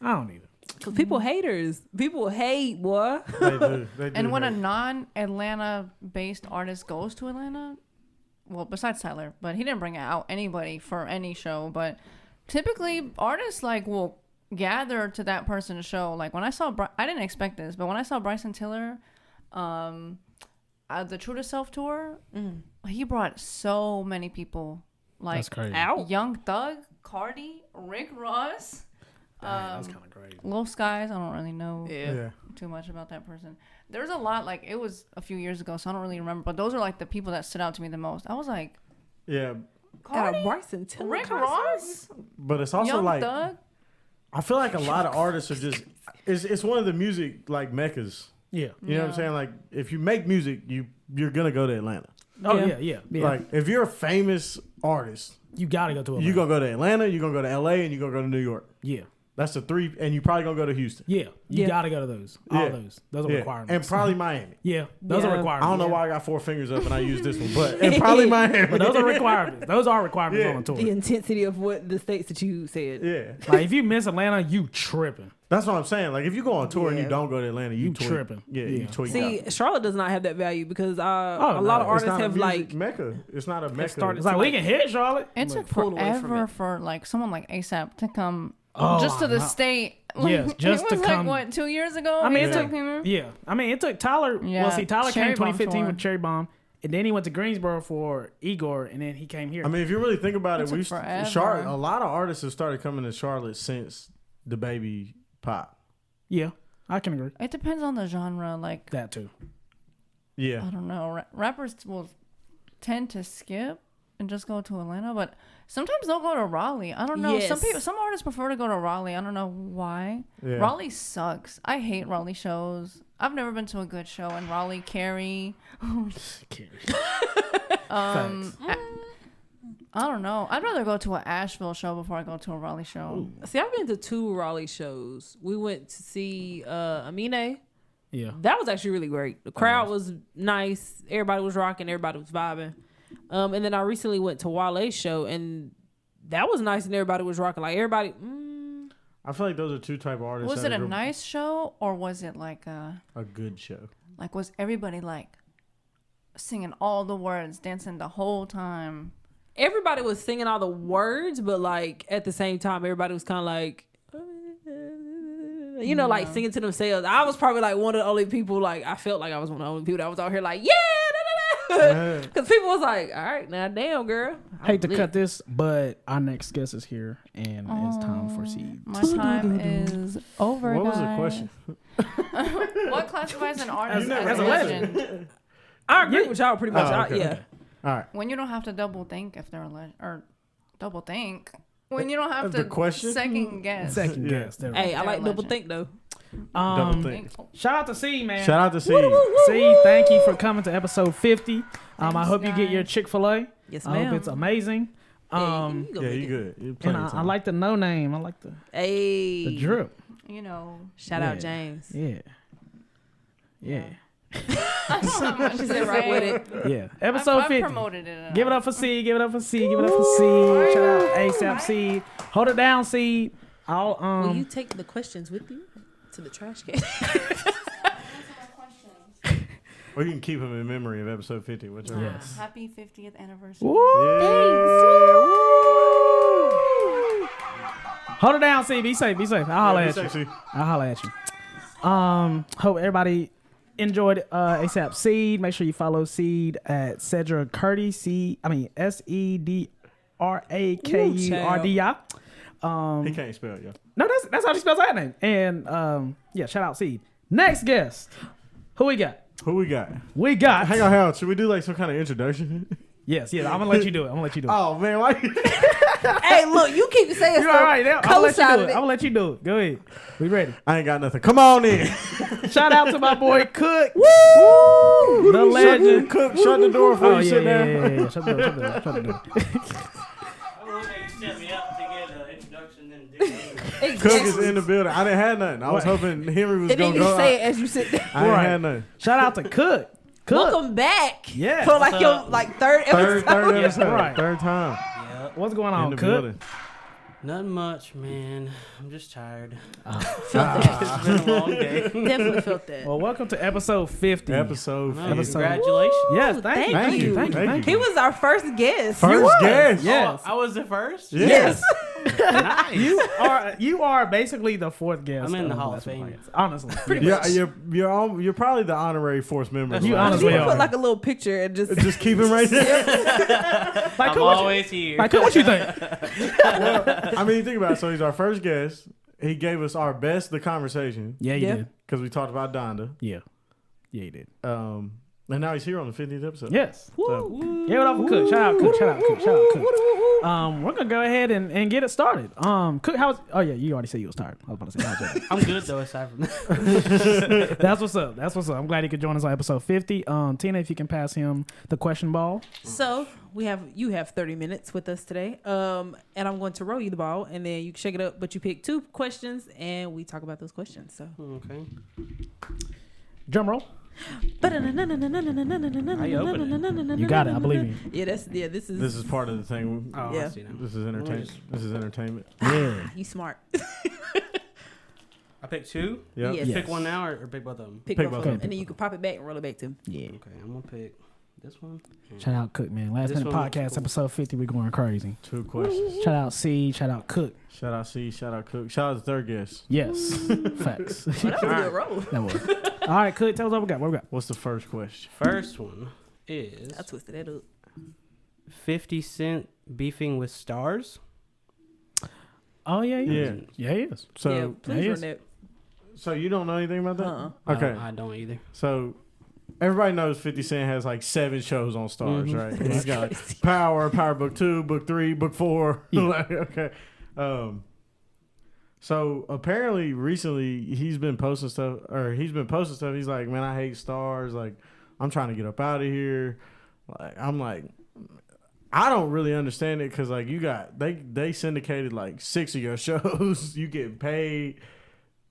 I don't either. Cause people haters. People hate, boy. They do. They do. And when a hate. non-Atlanta based artist goes to Atlanta, well, besides Tyler, but he didn't bring out anybody for any show. But typically, artists like will gather to that person's show. Like when I saw, I didn't expect this, but when I saw Bryson Tiller, at the True to Self tour, he brought so many people. Like That's crazy. Out. Young Thug, Cardi, Rick Ross, That's kind of crazy. Lil Skies. I don't really know. Yeah. Too much about that person. There's a lot, like it was a few years ago, so I don't really remember, but those are like the people that stood out to me the most. I was like, Yeah. Got a Cardi, Bryson Tiller Rick concert? Ross, But it's also Young like Thug. I feel like a lot of artists are just it's one of the music like meccas. Yeah. You know what I'm saying? Like if you make music, you're gonna go to Atlanta. Oh Yeah. yeah. Like if you're a famous artist, You gotta go to Atlanta. you're gonna go to Atlanta, you're gonna go to LA, and you're gonna go to New York. Yeah. That's the three, and you probably gonna go to Houston. Yeah. You Yeah. gotta go to those. All Yeah. those. Those are Yeah. requirements. And probably Miami. yeah. Those are Yeah. requirements. I don't know why I got 4 fingers up and I use this one, but and probably Miami. But those are requirements. Those are requirements Yeah. on a tour. The intensity of what the states that you said. Yeah, Like if you miss Atlanta, you tripping. that's what I'm saying. Like if you go on tour and you Yeah. don't go to Atlanta, you tweak. tripping. Yeah, Yeah. you tweak See, out. Charlotte does not have that value because a no, lot of It's artists not a have music like Mecca. It's not a Mecca. started- It's like we can hit Charlotte. It Like, took pulled away from forever it. for like someone like ASAP to come Oh, just to the no. state. Like, Yes, just it to was come- like what 2 years ago. I mean, it ASAP took came here? yeah. I mean, it took Tyler. Yeah, Well, see, Tyler came Cherry in Bomb 2015 tour. with Cherry Bomb, and then he went to Greensboro for Igor, and then he came here. I mean, if you really think about It it, took we forever. Charlotte. A lot of artists have started coming to Charlotte since the baby pop. yeah, I can agree. It depends on the genre. Like That too. Yeah, I don't know, rappers will tend to skip and just go to Atlanta, but sometimes they'll go to Raleigh. I don't know. Yes. Some artists prefer to go to Raleigh. I don't know why. Yeah. Raleigh sucks. I hate Raleigh shows. I've never been to a good show in Raleigh. Carrie. Facts. I don't know. I'd rather go to an Asheville show before I go to a Raleigh show. See, I've been to 2 Raleigh shows. We went to see Amine. Yeah. That was actually really great. The crowd was nice. Everybody was rocking. Everybody was vibing. And then I recently went to Wale's show, and that was nice, and everybody was rocking. Like everybody. I feel like those are two type of artists. Was that it a are nice show or was it like a good show? like was everybody like singing all the words, dancing the whole time? Everybody was singing all the words, but like at the same time, everybody was kind of like, you know, like singing to themselves. I was probably like one of the only people. Like I felt like I was one of the only people that was out here like, yeah. Because people was like, all right, now damn, girl. Hate to cut this, but our next guest is here, and it's time for seed. My time is over. What was the guys. question? What classifies an artist As as a a legend. legend? I agree with y'all pretty much. Oh, okay, Yeah. okay. All right. When you don't have to double think if they're a legend, or double think. When you don't have The to question? second guess. Second Yeah. guest. There we Hey, go. I like They're a double legend. think though. Double think. Shout out to C, man. Shout out to Seed. C, thank you for coming to episode 50. I Thanks, hope you get your guys. Chick-fil-A. Yes, I ma'am. hope it's amazing. Go Yeah, make you it. good. You And plenty of I time. like the no name. I like the Hey. drip. You know. Shout Yeah. out James. Yeah. Yeah. I don't have much She to said right say. with it. Yeah. Episode I've 50. promoted it enough. Give it up for C. Give it up for C. Give it up for C. Shout out ASAP Seed. Hold it down, Seed. I'll Will you take the questions with you to the trash can? Or you can keep them in memory of episode 50, whichever. Yes. Happy 50th anniversary. Hold it down, C. Be safe. Be safe. I'll holler at you. Sexy. I'll holler at you. Hope everybody enjoyed ASAP Seed. Make sure you follow Seed at Cedra Curdy. SEDRAKURDI. He can't spell it, yo. No, that's how she spells that name. And yeah, shout out Seed. Next guest. Who we got? Who we got? We got. Hang on. Should we do like some kind of introduction? Yes. I'm gonna let you do it. Oh, man. Why? Hey, look, you keep saying You're all right. I'm gonna let you do it. Co-signing it. I'm gonna let you do it. Go ahead. We ready? I ain't got nothing. Come on in. Shout out to my boy Cook. Woo! The legend. Cook, shut the door before Oh you yeah, sit down. yeah. Shut the door. Shut the door. Set me up to get an introduction and Cook is in the building. I didn't have nothing. I was hoping Henry was And going then to you go. say it as you sit down. I ain't Right. had nothing. Shout out to Cook. Welcome back. Yeah. For like What's your up? third episode. Third Yes, episode. right. Third time Yep. What's going in on, the Cook? building. Nothing much, man. I'm just tired. Felt that. It's been a long day. Definitely felt that. Well, welcome to episode 50. Episode No, 50. Episode- Congratulations. Yes, Woo, thank thank you. you. Thank you. Thank Thank He you. was our first guest. First guest. Yes. Oh, I was the first? Yes. Nice. You are basically the fourth guest. I'm in the Hall Let's of Be Fame. Honest. Honestly. Yeah, you're probably the honorary force member. That's You right. honestly You are. put like a little picture and just Just keep him right there. Like, I'm Cook, what you- always here. like, Cook, what you think? I mean, think about it. So he's our first guest. He gave us our best, the conversation, Yeah, you Yeah. did. because we talked about Donda. Yeah. Yeah, you did. And now he's here on the 50th episode. Yes. So, Give it up for Cook. Shout out Cook. Shout out Cook. Shout out Cook. We're gonna go ahead and get it started. Cook, how's? Oh yeah, you already said you was tired. I was about to say. How's that? I'm good though, aside from that. That's what's up. That's what's up. I'm glad he could join us on episode 50. Tina, if you can pass him the question ball. So you have 30 minutes with us today. And I'm going to roll you the ball and then you can shake it up, but you pick 2 questions and we talk about those questions. So Okay. Drum roll. How you open You got it. I believe you. Yeah, this is this is part of the thing. Oh, Yeah. I see now. This is entertainment. This is entertainment. Yeah. you smart. I picked 2. Yep. Yes. Pick one now or pick both of them? Pick Pick both both of of them. And then you can pop it back and roll it back to him. Yeah. Okay, I'm gonna pick this one. Shout out Cook, man. Last This minute one was podcast, cool. episode 50. We're going crazy. 2 questions. Shout out C. Shout out Cook. Shout out C. Shout out Cook. Shout out the third guest. Yes. Facts. Well, that was a good roll. That was. All right, Cook. Tell us what we got. What we got? What's the first question? First one is I twisted that up. 50 Cent beefing with Starz. Oh yeah, he Yeah. is. Yeah, he is. So, yeah, please he run is. that. so you don't know anything about that? Uh-uh. Okay. I don't either. So everybody knows 50 Cent has like 7 shows on Starz, Mhm. right? He's got Power, Power Book 2, Book 3, Book 4. Yeah. Like, okay. So apparently recently he's been posting stuff. He's like, man, I hate Starz. Like, I'm trying to get up out of here. Like, I'm like, I don't really understand it because like they syndicated like 6 of your shows. You get paid,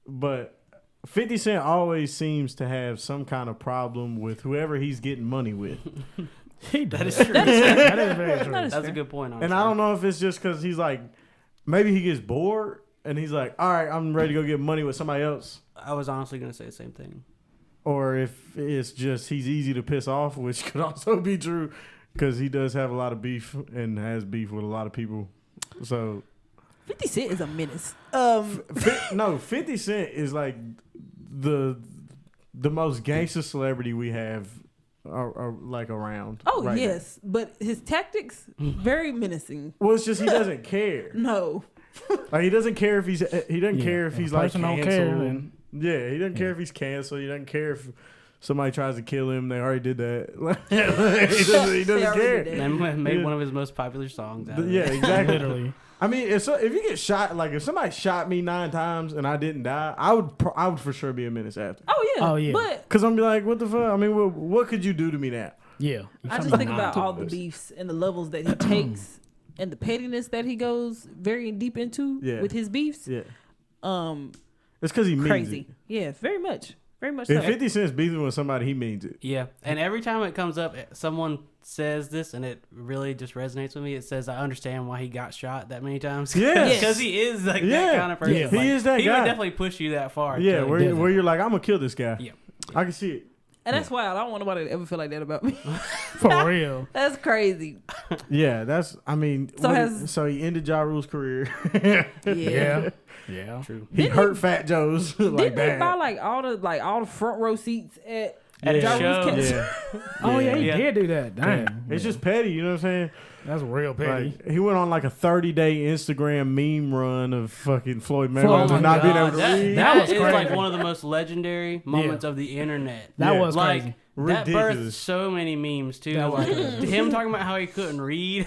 but 50 Cent always seems to have some kind of problem with whoever he's getting money with. He does. That is true. That is very true. That's a good point. And I don't know if it's just because he's like, maybe he gets bored and he's like, all right, I'm ready to go get money with somebody else. I was honestly gonna say the same thing. Or if it's just he's easy to piss off, which could also be true because he does have a lot of beef and has beef with a lot of people. So 50 Cent is a menace. 50 Cent is like the most gangster celebrity we have are like around. Oh right yes, but his tactics very menacing. now. Well, it's just he doesn't care. No, Like he doesn't care if he's care if he's like person don't canceled. care, then- Yeah, he doesn't care if he's canceled. He doesn't care if somebody tries to kill him. They already did that. he doesn't already care. did that. And made one of his most popular songs out of Yeah, it. exactly. Literally. I mean, if you get shot, like if somebody shot me 9 times and I didn't die, I would for sure be a menace after. oh yeah, Oh, yeah. But Cause I'm be like, what the fuck? I mean, what could you do to me now? Yeah. I just think about all the beefs and the levels that he takes and the pettiness that he goes very deep into Yeah. with his beefs. Yeah, it's because he means Crazy. it. Yeah, very much If so. 50 Cent's beefing with somebody, he means it. Yeah, and every time it comes up, someone says this, and it really just resonates with me. It says, "I understand why he got shot that many times." Yes. because he is like Yeah. that kind of person. Yeah. Like, He is that he guy. would definitely push you that far. Yeah, to- where you're like, I'm gonna kill this guy. Yeah. I can see it. And that's why I don't want nobody to ever feel like that about me. For real. That's crazy. Yeah, that's. I mean, So so he ended Ja Rule's career. Yeah. Yeah. True. He hurt Fat Joe's like Didn't that. he buy like all the front row seats at At a Ja show. Rule's Yeah. Oh, yeah, he Yeah. did do that. Dang. It's just petty, you know what I'm saying? That's real petty. Like, he went on like a 30-day Instagram meme run of fucking Floyd Oh Mayweather my not being able God, to that, read. that was is crazy. like one of the most legendary moments of the internet. That Yeah. was Like crazy. that birthed Ridiculous. so many memes too. That was Like crazy. him talking about how he couldn't read.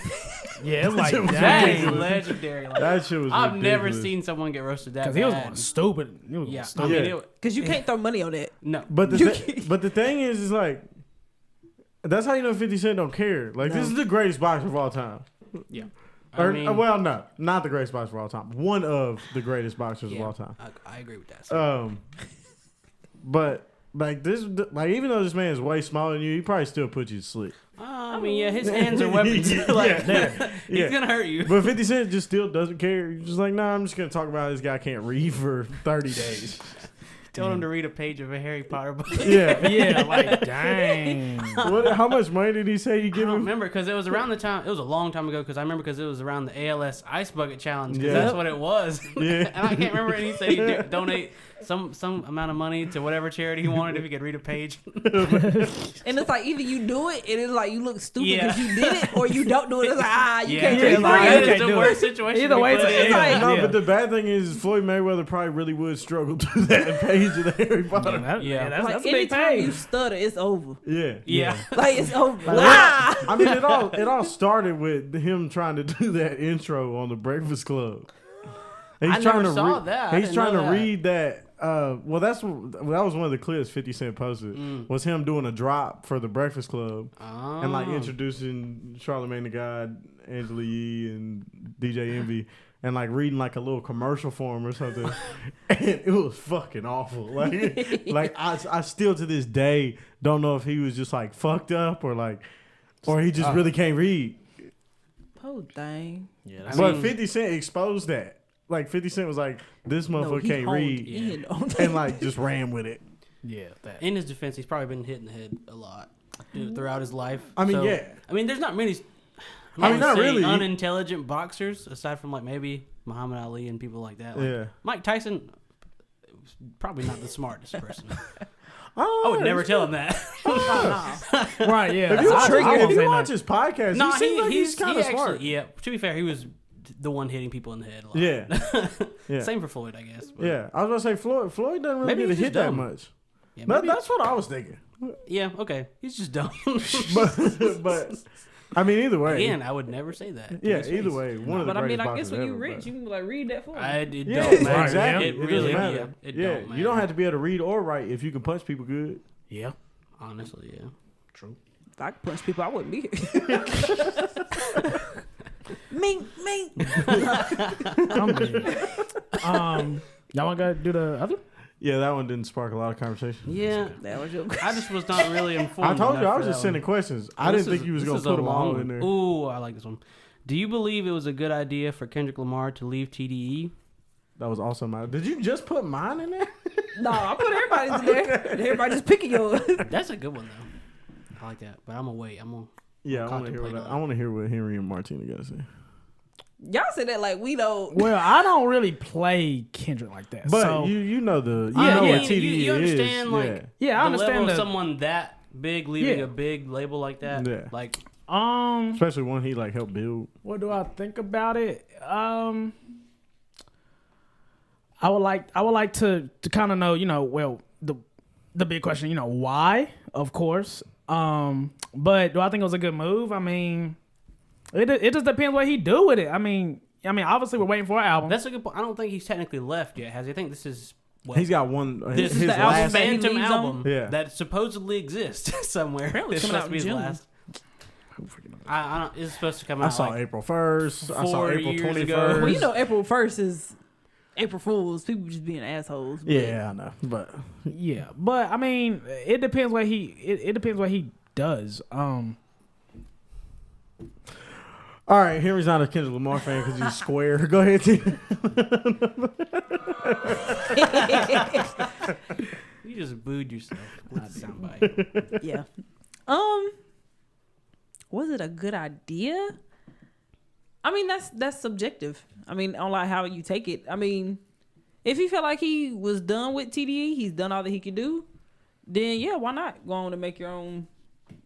Yeah, it's like, That was That is dang. legendary. Like, That shit was I've never ridiculous. seen someone get roasted that Because bad. he was going stupid. He was going Yeah, I stupid. mean, Yeah. Because you can't throw money on that. no. But You the thing is like, that's how you know 50 Cent don't care. Like, this is the greatest boxer of all time. Yeah. Or, I mean, well, no, not the greatest boxer of all time. One of the greatest boxers of yeah, all time. I agree with that. But like this, like even though this man is way smaller than you, he probably still put you to sleep. I mean, yeah, his hands are weapons. Like, Yeah. he's gonna hurt you. But 50 Cent just still doesn't care. He's just like, nah, I'm just gonna talk about how this guy can't read for 30 days. Told him to read a page of a Harry Potter book. Yeah. Yeah, like, dang. How much money did he say you I give don't him? remember because it was around the time. It was a long time ago because I remember because it was around the ALS Ice Bucket Challenge. Because Yeah. that's what it was. Yeah. And I can't rember. And he said he'd donate some amount of money to whatever charity he wanted if he could read a page. And it's like either you do it and it's like you look stupid Yeah. because you did it, or you don't do it. It's like you Yeah, can't Yeah, keep like, doing you it. it's can't the do worst it. situation. Either to way, be put it's in. like- No, Yeah. but the bad thing is Floyd Mayweather probably really would struggle through that page of the Harry Potter. Yeah. That's Like a big anytime you page. stutter, it's over. Yeah. Yeah. Like it's over. Well, Ah! I mean, it all started with him trying to do that intro on the Breakfast Club. He's I trying never to saw that. I He's didn't trying know to that. read that. Well, that was one of the clips 50 Cent posted. Was him doing a drop for the Breakfast Club and like Oh. introducing Charlamagne the God, Angela Yee, and DJ Envy. And like reading like a little commercial for him or something, and it was fucking awful. Like I still to this day don't know if he was just like fucked up or he just really can't read. Oh dang. Yeah, But 50 Cent exposed that. Like 50 Cent was like, this motherfucker he can't honed read, in on that. and like just ran with it. yeah, that. In his defense, he's probably been hit in the head a lot throughout his life. I mean, So, yeah. I mean, there's not many. I mean, not say really. unintelligent boxers aside from like maybe Muhammad Ali and people like that. Like, Yeah. Mike Tyson, probably not the smartest person. Oh, I would never tell him that. Right, yeah. If you I watch, won't say watch that. his podcast, No, he seems like he's kind of actually, smart. yeah. To be fair, he was the one hitting people in the head a lot. Yeah. Yeah. Same for Floyd, I guess. But Yeah, I was gonna say Floyd doesn't really Maybe get he's hit just that dumb. much. Yeah, But maybe- that's what I was thinking. yeah, okay. He's just dumb. But I mean, either way, Again, I would never say that. to yeah, his either face. way, one of the But I mean, greatest I guess boxers when you ever, rich, but- you can like read that for him. It Yeah, don't matter. exactly. It It really, doesn't yeah. matter. It Yeah, don't matter. you don't have to be able to read or write if you can punch people good. Yeah. Honestly, yeah. True. If I could punch people, I wouldn't be here. Mink. Y'all want to do the other? Yeah, that one didn't spark a lot of conversation. Yeah. That was your I just was not really informed. I told you enough I for was just that sending one. questions. I This didn't think you was this gonna is a put them all long in there. one. Ooh, I like this one. Do you believe it was a good idea for Kendrick Lamar to leave TDE? That was awesome. Did you just put mine in there? No, I put everybody's in there. And everybody just picking yours. That's a good one though. I like that, but I'm gonna wait. I'm gonna. Yeah, I'll contemplate on it. I want to hear what Henry and Martina got to say. Y'all said that like we don't. Well, I don't really play Kendrick like that. But so, you know the Yeah, know yeah. what TDE you understand is. like Yeah, I the understand level of the- someone that big leaving Yeah. a big label like that. Yeah. Like, Especially one he like helped build. What do I think about it? I would like to kind of know, well, the big question, why, of course. But do I think it was a good move? I mean, it just depends what he do with it. I mean, obviously we're waiting for an album. that's a good point. I don't think he's technically left yet, has he? I think this is He's got one. this his is the last. that he Phantom leaves album Yeah. that supposedly exists somewhere. Apparently It's it's coming supposed out to be his in June. last. I don't. It's supposed to come out. I saw like, April 1st. I saw 4 April years 21st. ago. Well, April 1st is April Fools. People just being assholes. But Yeah, I know, but Yeah, but I mean, it depends what it depends what he does. all right. Henry's not a Kendrick Lamar fan because he's square. Go ahead, T. You just booed yourself with the soundbite. yeah. Was it a good idea? I mean, that's subjective. I mean, on like how you take it. I mean, if he felt like he was done with TDE, he's done all that he could do, then yeah, why not go on and make your own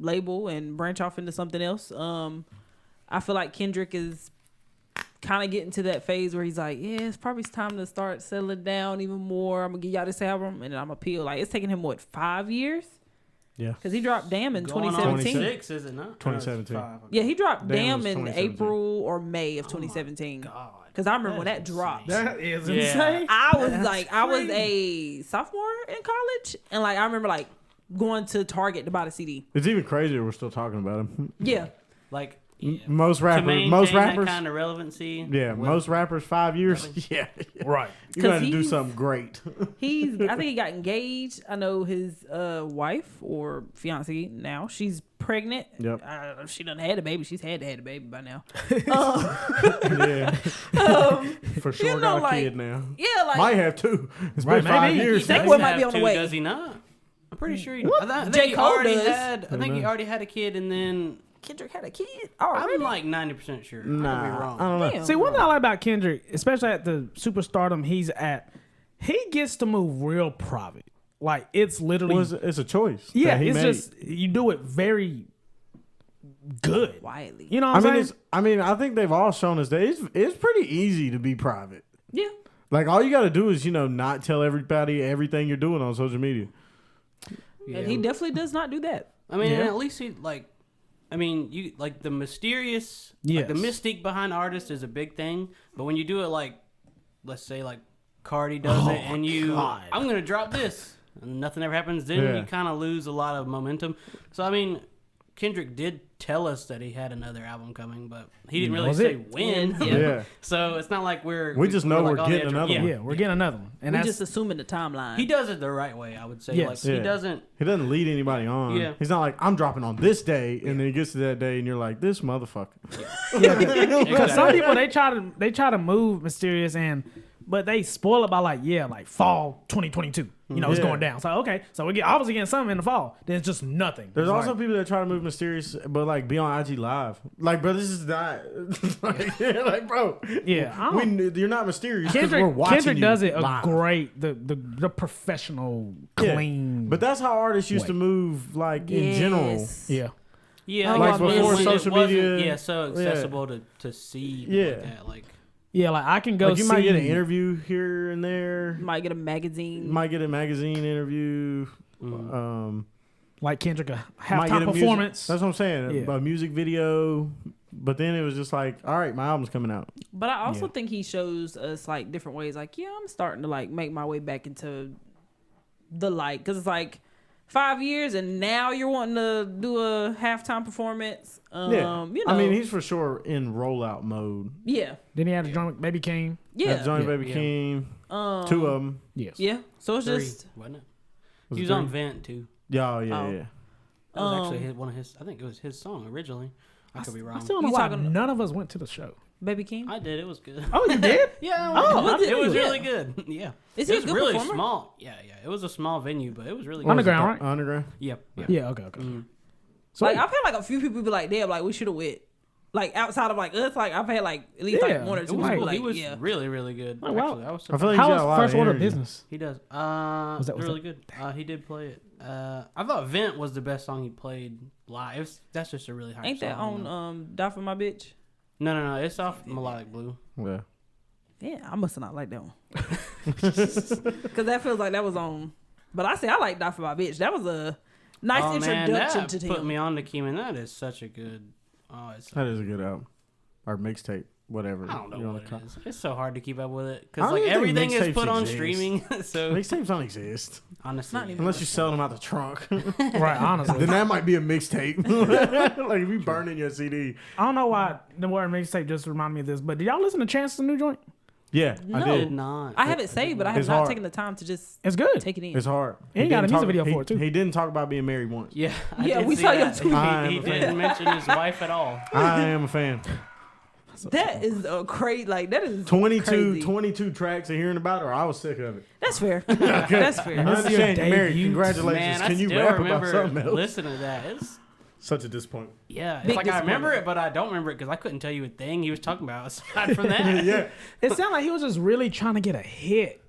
label and branch off into something else? I feel like Kendrick is kind of getting to that phase where he's like, yeah, it's probably time to start settling down even more. I'm gonna give y'all this album and then I'm gonna peel. Like, it's taking him what, 5 years? Yeah. Because he dropped Damn in Going on 2017. 6, is it not? 2017. Yeah, he dropped Damn Damn was in 2017. April or May of 2017. God. Because I remember when that That's dropped. That is Yeah. insane. I was like, I was a sophomore in college, and like I remember like going to Target to buy the CD. It's even crazier. We're still talking about him. Yeah, Like, Most to rappers. maintain Most that rappers. kind of relevancy. Yeah, with- most rappers 5 years. Yeah, Right. you got to 'Cause do he's- something great. I think he got engaged. I know his wife or fiance now. She's pregnant. Yep. I don't know if she done had a baby. She's had to have a baby by now. Yeah, for sure. know, Got a like- kid now. Yeah, like Might have two. It's Right, been 5 maybe. years. That Does boy he might have be on the two, way. Does he not? I'm pretty sure he. I think J. he Cole already does. had. I think he already had a kid, and then Kendrick had a kid I'm already. like 90% sure. I could be Nah, wrong. I don't know. Damn. See, one thing I like about Kendrick, especially at the superstardom he's at, he gets to move real private. Like, it's literally, Well, it's a choice. yeah, that he it's made. just, you do it very good. Quietly. You know what I'm saying? I think they've all shown us that it's pretty easy to be private. Yeah. Like, all you got to do is, not tell everybody everything you're doing on social media. Yeah. And he definitely does not do that. I mean, Yeah. and at least he like. I mean, you like the mysterious, like the Yes. mystique behind artists is a big thing. But when you do it like, let's say like Cardi does it, and I'm gonna drop this, and nothing ever happens, then Yeah. you kind of lose a lot of momentum. So I mean, Kendrick did tell us that he had another album coming, but he didn't really Was say it? when. Yeah. So it's not like We just know we're like on the getting edge of- another yeah. one. Yeah, we're getting another one. And We that's just assuming the timeline. He does it the right way, I would say. Yes. Like Yeah. he doesn't. He doesn't lead anybody on. Yeah. He's not like, I'm dropping on this day, and then he gets to that day, and you're like, this motherfucker. because some people they try to move mysterious but they spoil it by like fall 2022. It's Yeah. going down. So okay, so we get obviously getting something in the fall. Then it's just nothing. There's It's also like, people that try to move mysterious, but like be on IG Live. Like, bro, this is not. like, bro. yeah. I don't- You're not mysterious because we're watching Kendrick you does it a live. great the professional Yeah. clean. But that's how artists used to Wait. move, like in general. Yes. yeah. Yeah, Oh, Like I before miss it. social It wasn't, media. yeah, so accessible to see. Yeah. Like that. Like Yeah, like I can go Like you see might get an interview here and there. Might get a magazine. Might get a magazine interview. like Kendrick a Might get halftime a performance. That's what I'm saying. Yeah. A music video. But then it was just like, all right, my album's coming out. But I also Yeah. think he shows us like different ways. Like, yeah, I'm starting to like make my way back into the light because it's like 5 years and now you're wanting to do a halftime performance. Yeah. You know, I mean, he's for sure in rollout mode. yeah, Then he had a joint with Baby King. yeah, Johnny Yeah. Baby Yeah. King. um, 2 of them. Yes. yeah. So it's 3, just wasn't it? Was He it was on 3? Vent too. Yeah, yeah, Oh. yeah. That was actually one of his. I think it was his song originally. I could be wrong. I still don't know You why talking- none of us went to the show. Baby King. I did. It was good. Oh, you did? Yeah, Oh, it was yeah. really good. Yeah, Is it he a was good really performer? small. Yeah, yeah. It was a small venue, but it was really good. Underground, right? Underground. Yep. Yeah. Okay. Okay. Mm. So Like I feel like a few people be like, damn, like we should have went. Like outside of like us, like I've had like at least like one or It two was people cool. like He was yeah. really, really good. Oh, wow. Actually, I was I feel like surprised. he's How got was a lot first of order of energy. business? He does. Was that- Really good. He did play it. I thought Vent was the best song he played live. That's just a really high Ain't that song, on Die For My Bitch? No. It's off Melodic Blue. Yeah. Yeah, I must have not liked that one. Because that feels like that was on. But I say I like Die For My Bitch. That was a nice introduction that to put him. me on to Keeman. That is such a good. That is a good album. Or mixtape, whatever. I don't know you what wanna it call is. It's so hard to keep up with it I because don't like even think everything is mixtapes put on exist. streaming. So Mixtapes don't exist. honestly, Not even- Unless you sell them out the trunk. Right, honestly. Then that might be a mixtape. Like if you burning your CD. I don't know why the word mixtape just reminded me of this, but did y'all listen to Chance's new joint? Yeah, No. I I did did. not. I have it saved, but I have It's not hard. taken the time to just It's good. take it in. It's hard. He got a didn't music talk- video he- for it, too. He didn't talk about being married once. Yeah, I Yeah, did we see saw your that. tweet. I He am a fan. didn't mention his wife at all. I am a fan. That is a crazy, like that is 22 crazy. tracks of hearing about her. I was sick of it. That's fair. That's I fair. And this is your understand you're married. debut. Congratulations. Man, I Can you still rap about remember something else? listening to that. It's Such a disappointment. yeah, it's Big like I remember disappointment. it, but I don't remember it because I couldn't tell you a thing he was talking about aside from that. Yeah. It sounded like he was just really trying to get a hit.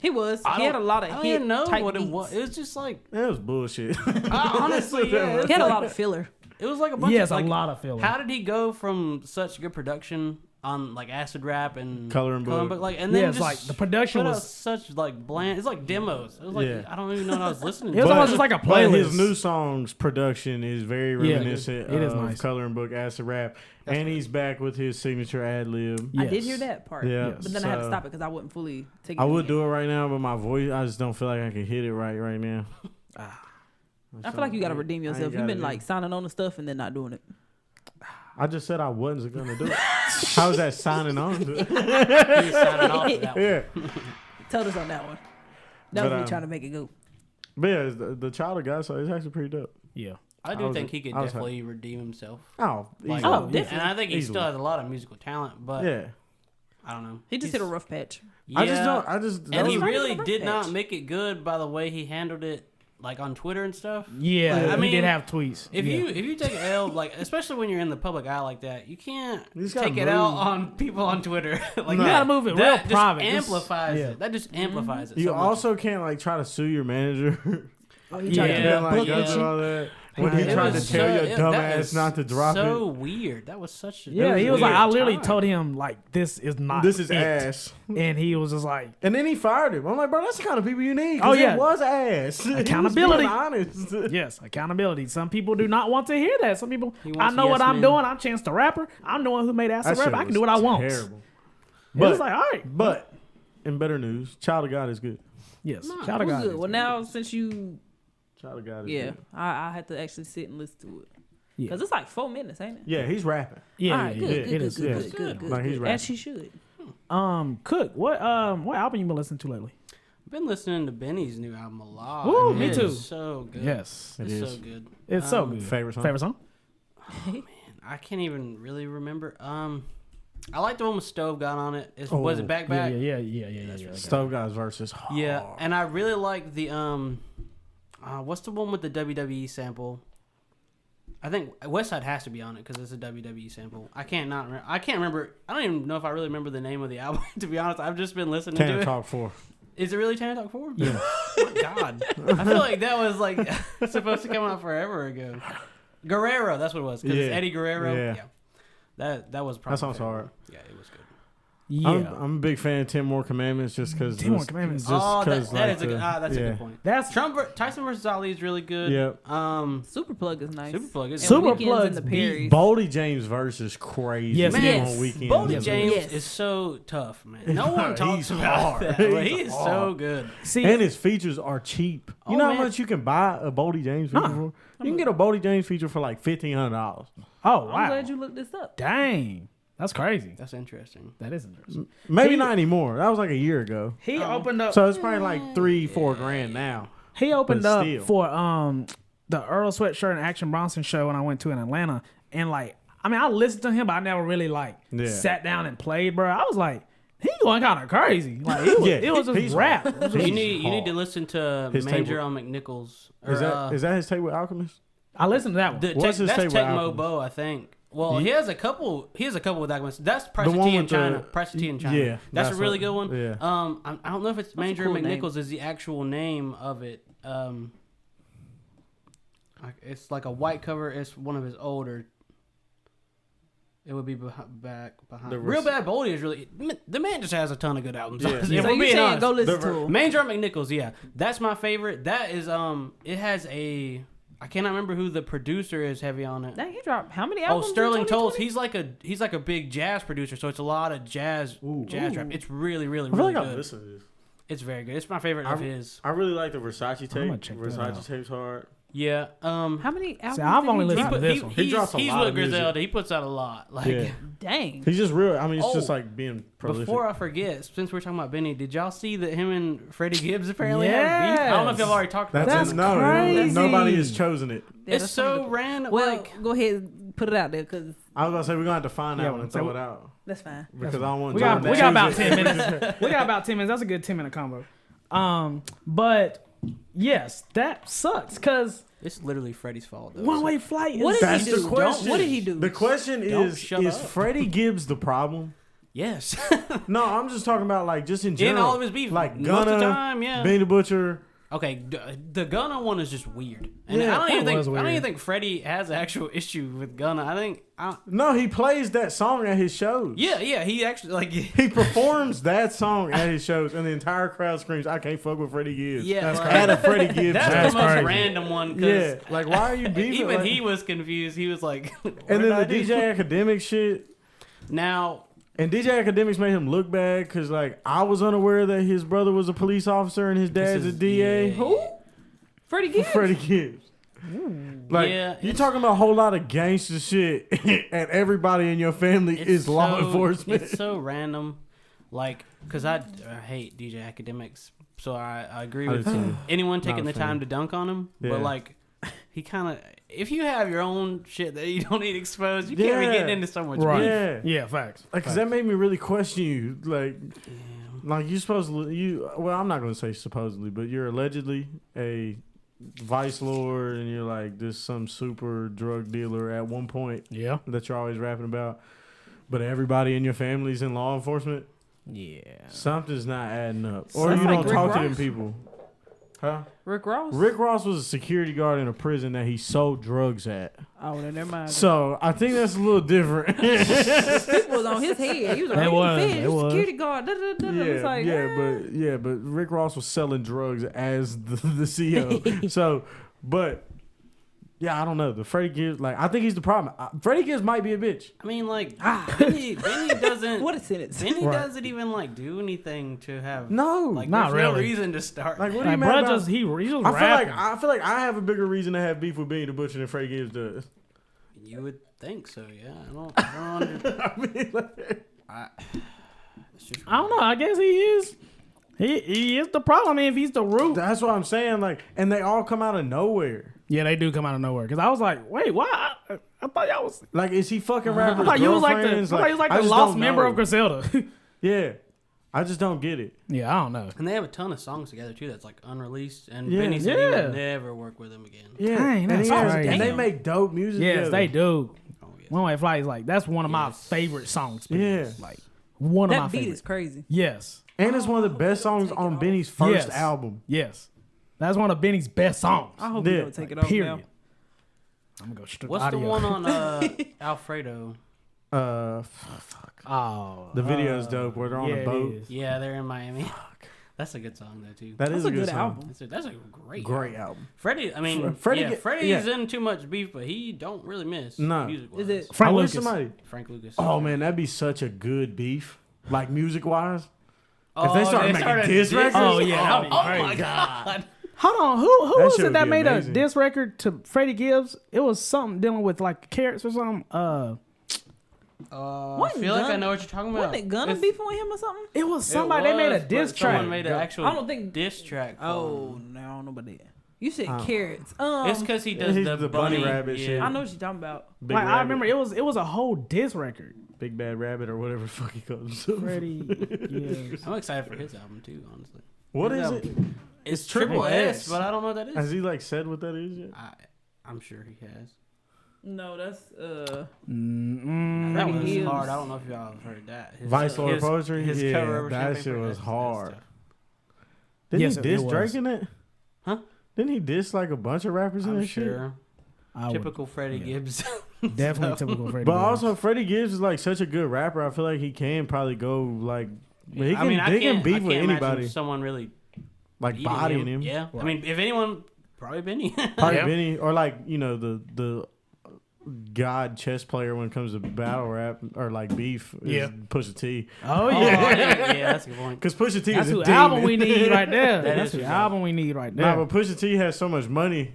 He was. I He had a don't- lot of I don't hit even know type what it beats. was. It was just like That was bullshit. honestly, yeah, He had a lot of filler. it was like a bunch He has of a like, lot of filler. How did he go from such good production on like acid rap and Coloring Book. like, and then Yeah, it's just like the production put out was. such like bland. It's like demos. It was like Yeah. I don't even know what I was listening to. It was almost just like a But playlist. his new songs production is very Yeah, reminiscent it is of nice. Coloring Book, Acid Rap, and he's back with his signature ad lib. I did Yes. hear that part. Yeah, But then I had to so- stop it because I wouldn't fully take it I would in. do it right now, but my voice, I just don't feel like I can hit it right now. I feel like you got to redeem yourself. You've been like signing on to stuff and then not doing it. I just said I wasn't gonna do it. How was that signing on? He was signing off for that one. Yeah, Told us on that one. That But, was me trying to make it go. but yeah, the child of God, so it's actually pretty dope. Yeah. I do was- think he could I was definitely redeem himself. Oh, Like, easily. Oh, definitely. and I think he Easily. still has a lot of musical talent, but Yeah, I don't know. He just hit a rough patch. Yeah, I just don't. I just. and he not really even a did rough not patch. make it good by the way he handled it, like on Twitter and stuff. Yeah. Like, I he mean, did have tweets. If Yeah. you take an L, like especially when you're in the public eye like that, you can't You just gotta take it out move. on people on Twitter. Like You gotta move it real that just private. Just- amplifies yeah. it. That just amplifies it. You so much. also can't like try to sue your manager. Oh, he Yeah. tried to Yeah, like book go with through you. all that. When he It tried was to tell your that dumbass was not to drop so it. weird. That was such. Yeah, that he was like, weird I literally time. told him, like, this is not This is it. ass. And he was just like, And then he fired him. I'm like, bro, that's the kind of people you need. 'Cause Oh, yeah. it was ass. He was Accountability. being honest. yes, accountability. Some people do not want to hear that. Some people, He I wants know what yes I'm men. doing. I'm Chance the Rapper. I'm the one who made Acid That Rap. shit I can was do what I want. Terrible. It was But, like, all right. but in better news, Child of God is good. Yes. Nah, Shout it out was God. good. Well, now since you, Child of God is yeah, good. I had to actually sit and listen to it. Yeah. Because it's like 4 minutes, ain't it? Yeah, he's rapping. Yeah, All yeah, right, yeah, good, yeah. good, It good, is. good, yeah. good, good, good, Like, he's good. rapping. As she should. Cook, what album you been listening to lately? I've been listening to Benny's new album a lot. Woo, man. me It's too. So good. Yes. It It's is. so good. It's so good. Favorite song? Favorite song? I can't even really remember. I like the one with Stove got on it. Was Oh, it Back Back? Yeah. Stove God's verses. Yeah, and I really like the what's the one with the WWE sample? I think Westside has to be on it because it's a WWE sample. I can't remember. I don't even know if I really remember the name of the album. To be honest, I've just been listening to Tana it. Talk 4. Is it really Tana Talk 4? Yeah. Oh my God, I feel like that was like supposed to come out forever ago. Guerrero, that's what it was. Because it's Yeah. Eddie Guerrero. Yeah. That was probably That song's my favorite. hard. Yeah, it was good. Yeah. I'm a big fan of 10 More Commandments just because. 10 More Commandments. Oh, that is like, a good. That's a good point. That's Tyson versus Ali is really good. Yep. Superplug is nice. Superplug is And Super Weekends Plug's and the beat Perrys. Boldy James verse is crazy. Yes, man. yes. On Weekends. Boldy Yes, James yes. is so tough, man. No one talks He's about hard. that. But He's he is so hard. good. see. And his features are cheap. You Oh, know man. how much you can buy a Boldy James feature for? You can get a Boldy James feature for like $1,500. Oh I'm wow. glad you looked this up. Dang, that's crazy. That's interesting. That is interesting. Maybe He- not anymore. That was like a year ago. He opened up. So it's probably like $3-4 grand now. He opened But up still. for the Earl Sweatshirt and Action Bronson show when I went to in Atlanta, and like, I mean, I listened to him, but I never really like Yeah. sat down and played, bro. I was like, he going kind of crazy. Like, it was, Yeah, it was he's just rap. hard. It was just- You need hard. to listen to His Major tape- on McNichols. Is that his tape with Alchemist? I listened to that one. What's his that's tape with Tech Alchemist? Mobo, I think. Well, he has a couple. He has a couple with documents. That's Pressure one T in with the- China. Pressure T in China. Yeah, that's a that's really what- good one. yeah. I don't know if it's a Major cool name. McNichols is the actual name of it. It's like a white cover. It's one of his older. It would be back behind. The Real Bad Boldy is really. The man just has a ton of good albums. Yeah. If So we're you being saying honest. go listen to him? Major McNichols, yeah, that's my favorite. That is it has a. I cannot remember who the producer is heavy on it. Dang, he dropped how many Oh, albums? in Sterling Tolles. 2020? He's like a big jazz producer, so it's a lot of jazz rap. It's really really I feel really like I good. listened to this. It's very good. It's my favorite of his. I really like the Versace gonna tape. check that Versace out. tape's hard. Yeah. How many albums? See, I've did he only listened drop? to this one. He drops a he's lot with of music. Griselda. He puts out a lot. Like Yeah. Dang. He's just real. I mean, it's just Oh, like being prolific. before I forget, since we're talking about Benny, did y'all see that him and Freddie Gibbs apparently have beef? I don't know if y'all already talked about That's that. no, crazy. nobody has chosen it. Yeah, It's that's so something random. to- Well, like go ahead and put it out there because I was gonna say we're gonna have to find that Yeah, one and so- throw it out that's fine. because I don't want. We got Jordan to about choose it. 10 minutes. We got about 10 minutes. That's a good 10-minute combo. But yes, that sucks because it's literally Freddie's fault. Though. one-way flight. What Is, did That's he the do? question. What did he do? The question Don't is shut up. Freddie Gibbs the problem? Yes. No, I'm just talking about like just in In general. all of his beef, like most of Gunna, the time, yeah. Benny the Butcher. Okay, the Gunna one is just weird, and Yeah, I don't even that think was I don't even weird. think Freddie has an actual issue with Gunna. I think, No, he plays that song at his shows. yeah, he actually like, He performs that song at his shows, and the entire crowd screams, "I can't fuck with Freddie Gibbs." yeah, That's like, At a Freddie Gibbs that's show. the most crazy. random one. 'Cause Yeah, like why are you beefing? even like, he was confused. He was like, what and did then I the do? DJ Academic shit. Now, And DJ Academics made him look bad because, like, I was unaware that his brother was a police officer and his dad's a DA. yeah. Who? Freddie Gibbs. Freddie Gibbs. Like, Yeah, you it's- talking about a whole lot of gangster shit, and everybody in your family it's is law so- enforcement. It's so random, like, because I hate DJ Academics, so I agree I with do too. anyone Not taking a the fan. time to dunk on him. Yeah. But like, he kind of, if you have your own shit that you don't need exposed, you can't be Yeah. getting into so much right. beef. Yeah. Yeah, facts. Like, cause that made me really question you. Like you supposedly well, I'm not gonna say supposedly, but you're allegedly a vice lord, and you're like this some super drug dealer at one point Yeah. that you're always rapping about. But everybody in your family's in law enforcement. Yeah. Something's not adding up, or Sounds you like don't Rick talk to them Ross. people. Huh? Rick Ross. Rick Ross was a security guard in a prison that he sold drugs at. Oh, then never mind. So I think that's a little different. People was on his head. He was like, It "Oh, was, you fed it was. security guard." Da, da, da, da. It's like, but Rick Ross was selling drugs as the CEO. So, but yeah, I don't know. The Freddie Gibbs, like, I think he's the problem. Freddie Gibbs might be a bitch. I mean, like, Benny doesn't. what a sentence. Benny Right. doesn't even like do anything to have. No, like, not there's no really. reason to start. like, what do Like, you mean? bro, About? just he just I rapping. feel like I have a bigger reason to have beef with Benny the Butcher than Freddie Gibbs does. You would think so, yeah. I don't I mean, like, it's just I don't know. I guess he is. He is the problem. I mean, if he's the root. that's what I'm saying. Like, and they all come out of nowhere. Yeah, they do come out of nowhere. Because I was like, wait, why? I thought y'all was. Like, is he fucking rapping? I thought you was like the. I girlfriends? thought you was like I the just lost don't member know. of Griselda. Yeah, I just don't get it. Yeah, I don't know. And they have a ton of songs together too that's like unreleased. And Yeah. Benny said he Yeah. would never work with him again. Yeah, Dang, and, that's he has- crazy. and they make dope music. Yes, together. they do. Oh yeah. One Way Flight is like that's one of my Yes. favorite songs. Yeah. like one of my That beat favorites. is crazy. Yes, And it's one of the best songs on Benny's first Yes. album. yes, that's one of Benny's best songs. I hope Yeah. you don't take it off Period. now. I'm gonna go straight. What's the audio. one on Alfredo? Oh, The video's dope where they're on yeah, a it boat. is. Yeah, they're in Miami. That's a good song though too. That is That's a a good good song. album. That's a great Great album. Freddie, I mean, Freddie Freddie's yeah. in too much beef, but he don't really miss. No. music Is it- I Frank wish Lucas. somebody. Frank Lucas? Oh man, that'd be such a good beef, like music wise. Oh, if they started making diss records, Oh, yeah, that'd be oh crazy. my god! Hold on, who That was shit it would that be made amazing. a diss record to Freddie Gibbs? It was something dealing with like carrots or something. I Wasn't feel like I Gunna- know what you're talking about. Wasn't it Gunna It's- beefing with him or something? It was it somebody. They made a was, diss but track. Someone made an actual I don't think- diss track. for Oh him. no, I don't know about that. You said carrots. It's because he does He's the the bunny rabbit shit. I know what you're talking about. Big Like I Rabbit, remember, it was a whole diss record. Big Bad Rabbit or whatever the fuck he calls himself. Freddie Gibbs. I'm excited for his album too. Honestly, What His is album. it? It's Triple Triple S, S. but I don't know what that is. Has he like said what that is yet? I'm sure he has. No, that's That Freddie was Gibbs. hard. I don't know if y'all have heard that. Vice Lord Poetry? His Yeah, cover of that Champagne shit Paradise, was that's hard. tough. Didn't Yes, he it diss was. Drake in it? Huh? Didn't he diss like a bunch of rappers in I'm that sure. I would- Typical Freddie yeah. Gibbs. Definitely typical Freddie But Gibbs. also, Freddie Gibbs is like such a good rapper. I feel like he can probably go like, but he I can, mean, I they can can't beef I with can't imagine anybody, someone really like beating bodying him. Yeah. I mean, if anyone, probably Benny. Probably Yeah. Benny, or like the god chess player when it comes to battle rap or like beef. Is Yeah. Pusha T. Oh Oh, yeah, yeah, that's a good point. Because Pusha T that's is a who demon. album we need right there. That That's is who who album we need right Nah, there. but Pusha T has so much money,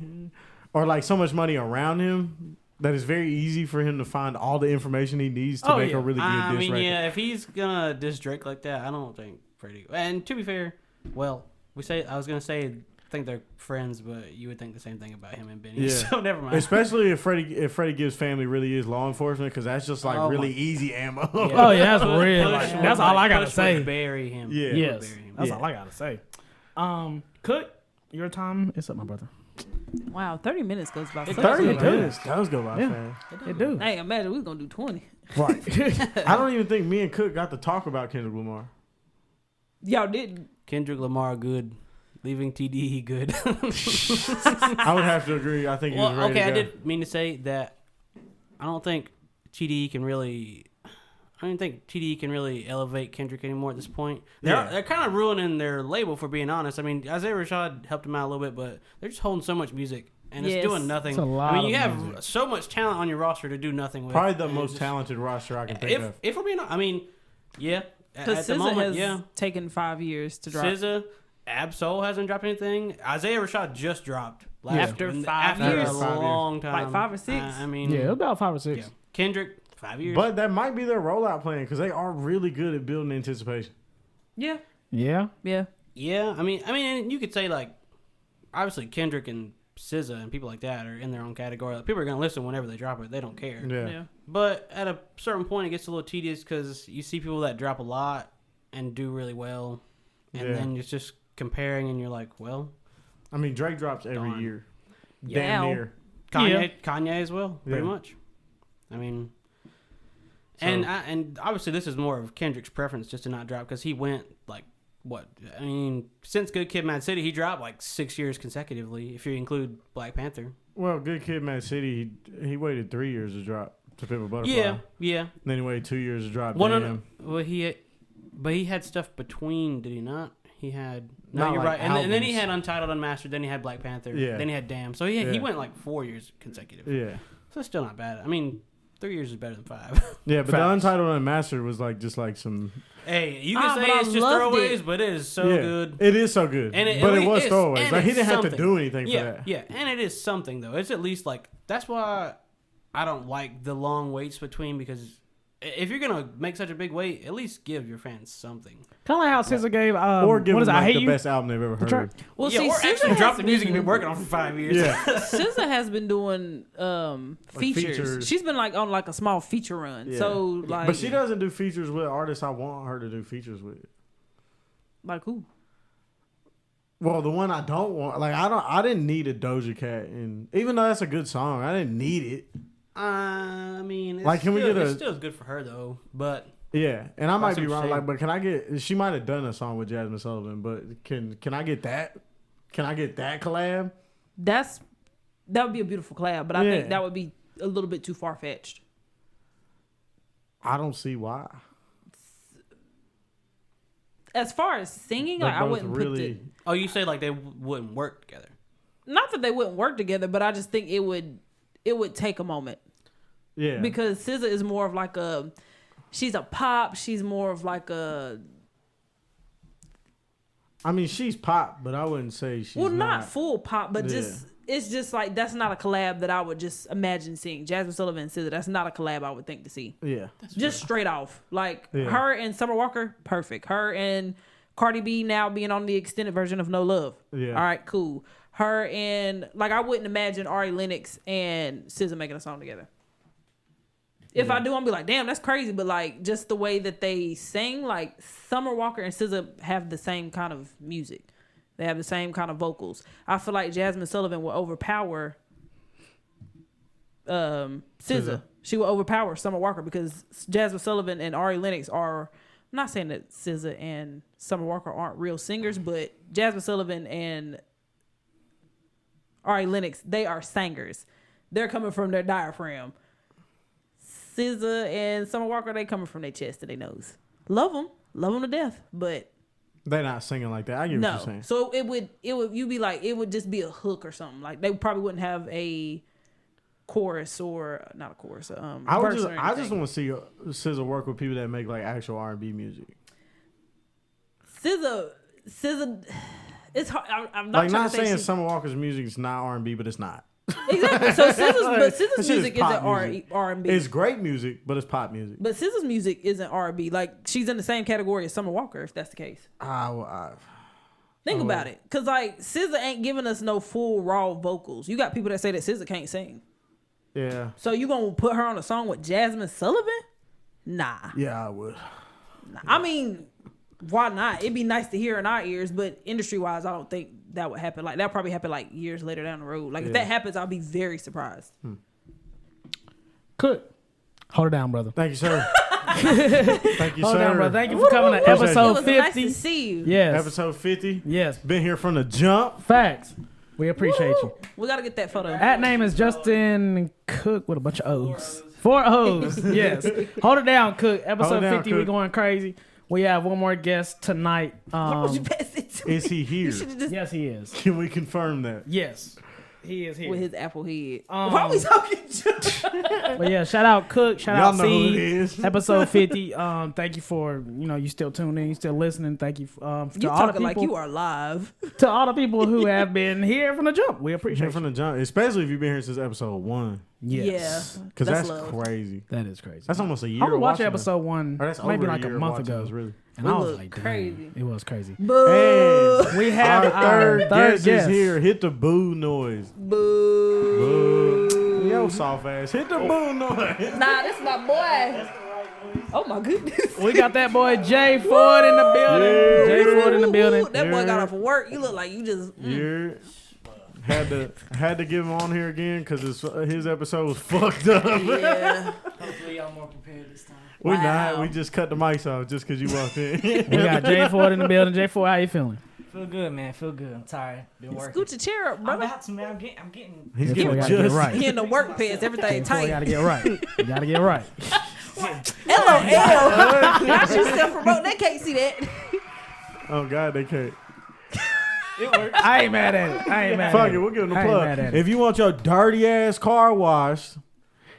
or like so much money around him, that it's very easy for him to find all the information he needs to Oh, make yeah. a really good I diss mean, record. yeah, if he's gonna diss Drake like that, I don't think Freddie. And to be fair, well, I was gonna say, I think they're friends, but you would think the same thing about him and Benny. Yeah. So never mind. Especially if Freddie Gibbs' family really is law enforcement, because that's just like Oh really my- easy ammo. Oh yeah, that's real. Push Like, would- that's all I gotta Push say. would bury him. Yeah. Would Yes, bury him. that's Yeah. all I gotta say. Cook, your time is up, my brother. Wow, 30 minutes goes by so 30 quick. minutes. That was go by Yeah. fast. It do. Hey, imagine we was gonna do 20. Right. I don't even think me and Cook got to talk about Kendrick Lamar. Y'all didn't. Kendrick Lamar, good. Leaving TDE, good. I would have to agree. I think he was Well, ready okay, to I go. did mean to say that I don't think TDE can really. I don't think TDE can really elevate Kendrick anymore at this point. They're kind of ruining their label, for being honest. I mean, Isaiah Rashad helped him out a little bit, but they're just holding so much music and it's Yes. doing nothing. It's a lot I mean, you of have music. so much talent on your roster to do nothing with. Probably the And most just- talented roster I can think of. If we're being, I mean, yeah. Because At the SZA moment, has yeah. taken 5 years to drop. SZA, Absol hasn't dropped anything. Isaiah Rashad just dropped After 5 after years. a long time, Like 5 or 6. I mean, Yeah, it was about 5 or 6. yeah. Kendrick 5 years. But that might be their rollout plan because they are really good at building anticipation. Yeah. Yeah. Yeah. yeah, I mean, you could say like, obviously Kendrick and SZA and people like that are in their own category. Like, people are gonna listen whenever they drop it; they don't care. Yeah. But at a certain point, it gets a little tedious because you see people that drop a lot and do really well, and Yeah. then it's just comparing, and you're like, well, I mean, Drake drops every Darn. year. Yeah. Damn near. Kanye as well, pretty Yeah. much. I mean, So- and obviously this is more of Kendrick's preference just to not drop because he went like what? I mean, since Good Kid, Mad City, he dropped like 6 years consecutively if you include Black Panther. Well, Good Kid, Mad City, he waited 3 years to drop To Pimp a Butterfly. Yeah. And then he waited 2 years to drop One of Damn. well, but he had stuff between, did he not? He had Not you're like right, and then he albums. had Untitled, Unmastered. Then he had Black Panther. Yeah. Then he had Damn. So he Yeah. went like 4 years consecutive. Yeah. So it's still not bad. I mean, 3 years is better than 5. Yeah, but the Facts. Untitled Unmastered was like just like some. Hey, you can but say I it's just loved throwaways, it. but it is so Yeah, good. It is so good. And but at it was least- throwaways. and Like he it's didn't have to something. do anything for Yeah, that. yeah, and it is something though. It's at least like that's why I don't like the long waits between because if you're gonna make such a big wait, at least give your fans something. Kind of like how SZA gave. Or give what them is it? I like Hate the You. best album they've ever heard. track. Well, yeah, see, or SZA actually has drop the music been- you've been working on for 5 years. Yeah. SZA has been doing features. features. She's been like on like a small feature run. Yeah. So like, But she doesn't do features with artists I want her to do features with. like who? Well, the one I don't want, like I didn't need a Doja Cat, and even though that's a good song, I didn't need it. I mean, it's Like, can we still, get a- it's still good for her though, but Yeah, and I might That's be what I'm wrong. saying. Like, but can I get? She might have done a song with Jasmine Sullivan, but can I get that? Can I get that collab? That would be a beautiful collab, but I Yeah. think that would be a little bit too far fetched. I don't see why. As far as singing, They're like, I both wouldn't really. put oh, you say like they wouldn't work together. not that they wouldn't work together, but I just think it would take a moment. Yeah. Because SZA is more of like she's a pop. She's more of like a I mean, she's pop, but I wouldn't say she's not full pop, but Yeah. just it's just like that's not a collab that I would just imagine seeing. Jasmine Sullivan and SZA, that's not a collab I would think to see. Yeah. Just straight off, like Yeah. her and Summer Walker, perfect. Her and Cardi B now being on the extended version of No Love. Yeah. All right, cool. Her and like I wouldn't imagine Ari Lennox and SZA making a song together. If I do, I'm be like, damn, that's crazy. But like, just the way that they sing, like Summer Walker and SZA have the same kind of music. They have the same kind of vocals. I feel like Jasmine Sullivan will overpower SZA. She would overpower Summer Walker because Jasmine Sullivan and Ari Lennox are. I'm not saying that SZA and Summer Walker aren't real singers, but Jasmine Sullivan and Ari Lennox, they are singers. They're coming from their diaphragm. SZA and Summer Walker, they coming from their chest to their nose. Love them to death, but they're not singing like that. I get what you're saying. So it would you'd be like, it would just be a hook or something. Like they probably wouldn't have a chorus or not a chorus. I just want to see SZA work with people that make like actual R&B music. SZA, it's hard. I'm not like trying not to say saying Summer Walker's music is not R&B, but it's not. Exactly. So SZA's music isn't music. R&B. It's great music, but it's pop music. But SZA's music isn't R&B. Like she's in the same category as Summer Walker, if that's the case. Think about it, cause like SZA ain't giving us no full raw vocals. You got people that say that SZA can't sing. Yeah. So you gonna put her on a song with Jasmine Sullivan? Nah. Yeah, I would. Nah. I mean, why not? It'd be nice to hear in our ears, but industry wise, I don't think that would happen. Like that'll probably happen like years later down the road. Like if that happens, I'll be very surprised. Cook. Hold it down, brother. Thank you, sir. Thank you, Hold sir. it down, brother. Thank you for coming to episode 50. Nice to see you. Yes. Episode 50. Yes. Been here from the jump. Facts. We appreciate you. We gotta get that photo. At name is Justin Cook with a bunch of O's. 4 O's. Yes. Hold it down, Cook. Episode 50. We're going crazy. We have one more guest tonight. Why would you pass it to me? Is he here? Yes, he is. Can we confirm that? Yes. He is here. With his apple head. Why are we talking? But yeah, shout out Cook, shout Y'all out know who it C. is. Episode 50. Thank you for you still tuning in, you still listening. Thank you You to all the talking people, like you are live. to all the people who have been here from the jump. We appreciate Here from the jump, especially if you've been here since episode 1. Yes. Yeah. Because that's love. crazy. That is crazy. That's almost a year. I was of watching watching episode 1 Or that's maybe over like a year of month watching ago. this, really. And We I was look like, crazy. dang, it was crazy. Boo. And We have our third guest guest. is here. Hit the boo noise. Boo. Boo. Yo, soft ass. Hit the boo noise. Nah, this is my boy. Oh my goodness. We got that boy J.Ford in the building. Yeah. J.Ford in the building. That boy got Yeah. off of work. You look like you just. Yeah. Had to get him on here again because his episode was fucked up. Yeah. Hopefully y'all more prepared this time. We Wow. not. We just cut the mics off just because you walked in. We got J.Ford in the building. J.Ford, how you feeling? Feel good, man. Feel good. I'm tired. Been working. Scoot your chair up, I'm brother. about to, man. I'm getting. He's J.Ford getting gotta get just right. He in the work pants. Everything J.Ford tight. gotta get right. You gotta get right. LOL. Not you self promote. They can't see that. Oh God, they can't. It works. I ain't mad at it. I ain't mad Fuck at it, we'll give him the I ain't plug. mad at If it. you want your dirty ass car washed,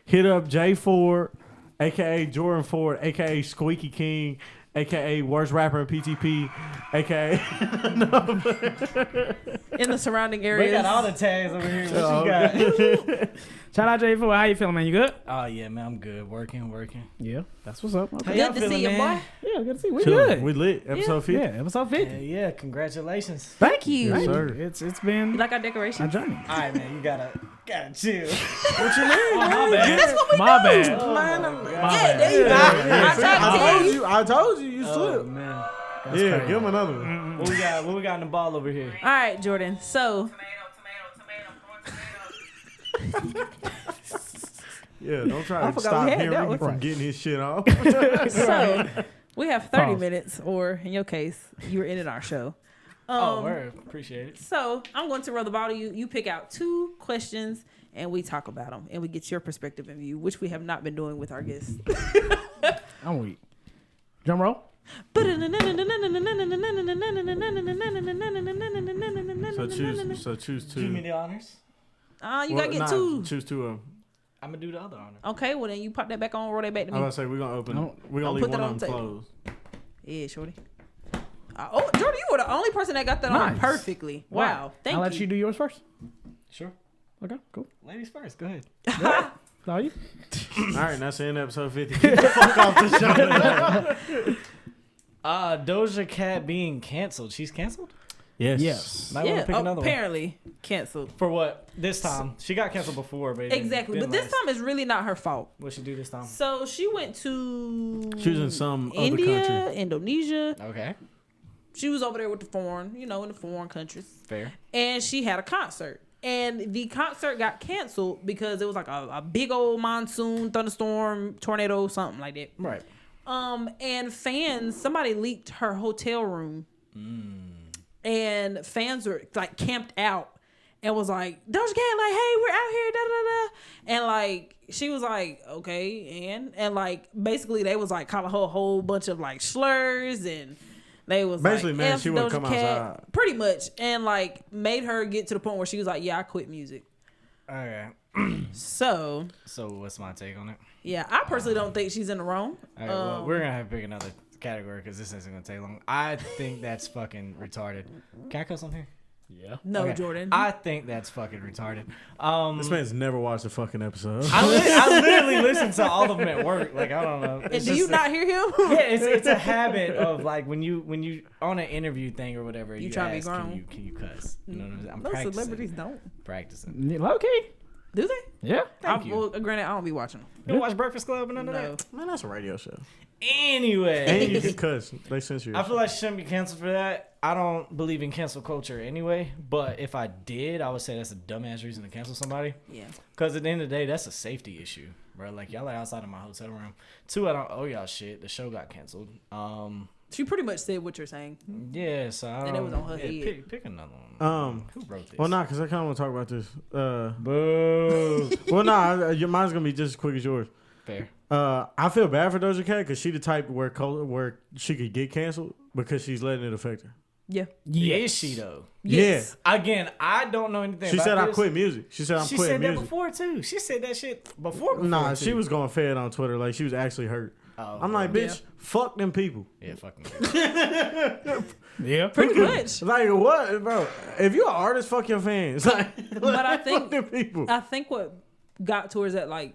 hit up J.Ford, aka Jordan Ford, aka Squeaky King, aka worst rapper in PTP, aka In the surrounding We areas. got all the tags over here. What you got? Shout out J.Ford. How you feeling, man? You good? Oh yeah, man. I'm good. Working. Yeah, that's what's up. Okay. How y'all Good to see feeling, you, man? boy. Yeah, good to see. We Chillin'. good. We lit. Episode 50. Yeah, episode 50. Yeah. Congratulations. Thank you. Yes, Thank you. sir. It's been You like our a decorations? journey. All right, man. You gotta chill. What you mean? My bad. That's what we My do. bad. Oh, Man, my I'm- God. Yeah, there you go. Yeah, I tried to tell you. I told you. You Oh slipped. man. Yeah, crazy. give him another one. What we got in the ball over here? All right, Jordan. So, Yeah, don't try I to forgot stop we had Henry that one. from getting his shit off. so we have 30 Pause. minutes, or in your case, you were in our show. Oh, word. Appreciate it. So I'm going to roll the ball to you. You pick out 2 questions, and we talk about them, and we get your perspective and view, which we have not been doing with our guests. I'm weak. Drum roll. So choose Do me two. the honors. You gotta get 2. Choose 2 of them. I'm gonna do the other honor. Okay, well then you pop that back on, roll that back to I was me. about to say we're gonna open. Don't- We're gonna don't leave put one that of on them the table. closed. Yeah, shorty. Jordan, you were the only person that got that on Nice. perfectly. Wow, thank I'll you. let you do yours first. Sure. Okay, cool. Ladies first. Go ahead. Are you? All right, that's the end of episode 50. Get the fuck off the show. Doja Cat being canceled. She's canceled? Yes. Might want Yeah, to pick another one. apparently canceled. For what? This time. She got canceled before, but it didn't- Exactly, didn't but this last. time is really not her fault. What'd she do this time? So she went to She was in some other India, country. Indonesia. Okay. She was over there with the foreign, in the foreign countries. Fair. And she had a concert. And the concert got canceled because it was like a big old monsoon, thunderstorm, tornado, something like that. Right. And somebody leaked her hotel room. And fans were like camped out and was like, Doja Cat, like, hey, we're out here, da da da. And like, she was like, okay, and like, basically they was like calling her a whole bunch of like slurs, and they was basically, like, man, F she wouldn't Doja come Cat, outside. pretty much, and like made her get to the point where she was like, yeah, I quit music. Okay. So what's my take on it? yeah, I personally don't think she's in the wrong. All right, well, we're gonna have to pick another category because this isn't gonna take long. I think that's fucking retarded. Can I cuss on here? Yeah. No, Okay. Jordan. I think that's fucking retarded. This man's never watched a fucking episode. I literally listen to all of them at work. Like, I don't know. and do you not hear him? Yeah, it's a habit of like when you on an interview thing or whatever. You try to be ask, grown. Can you cuss? You know what I'm saying? I'm Most practicing. celebrities don't. Practicing. Low key. Do they? Yeah. Thank you. Well, granted, I don't be watching them. You don't watch Breakfast Club and none of No. that? Man, that's a radio show. Anyway. And you can cuss. They censor you. I feel like she shouldn't be canceled for that. I don't believe in cancel culture anyway. But if I did, I would say that's a dumbass reason to cancel somebody. Yeah. Because at the end of the day, that's a safety issue, bro. Like, y'all are outside of my hotel room. 2, I don't owe y'all shit. The show got canceled. She pretty much said what you're saying. Yeah, so I don't, And it was on her head. Pick another one. Who wrote this? Well, nah, because I kind of want to talk about this. Boo. Well, nah, your mine's going to be just as quick as yours. Fair. I feel bad for Doja Cat because she the type where she could get canceled because she's letting it affect her. Yeah. Is she, though? Yes. Again, I don't know anything She about said, this. I quit music. She said, I'm She quitting said that music. before, too. She said that shit before Nah, too. she was going fed on Twitter. Like, she was actually hurt. Oh, I'm like, bitch, fuck them people. Yeah, fucking. Yeah. Pretty much. Like, what, bro? If you're an artist, fuck your fans. Like, But I fuck think them people. I think what got to her is that like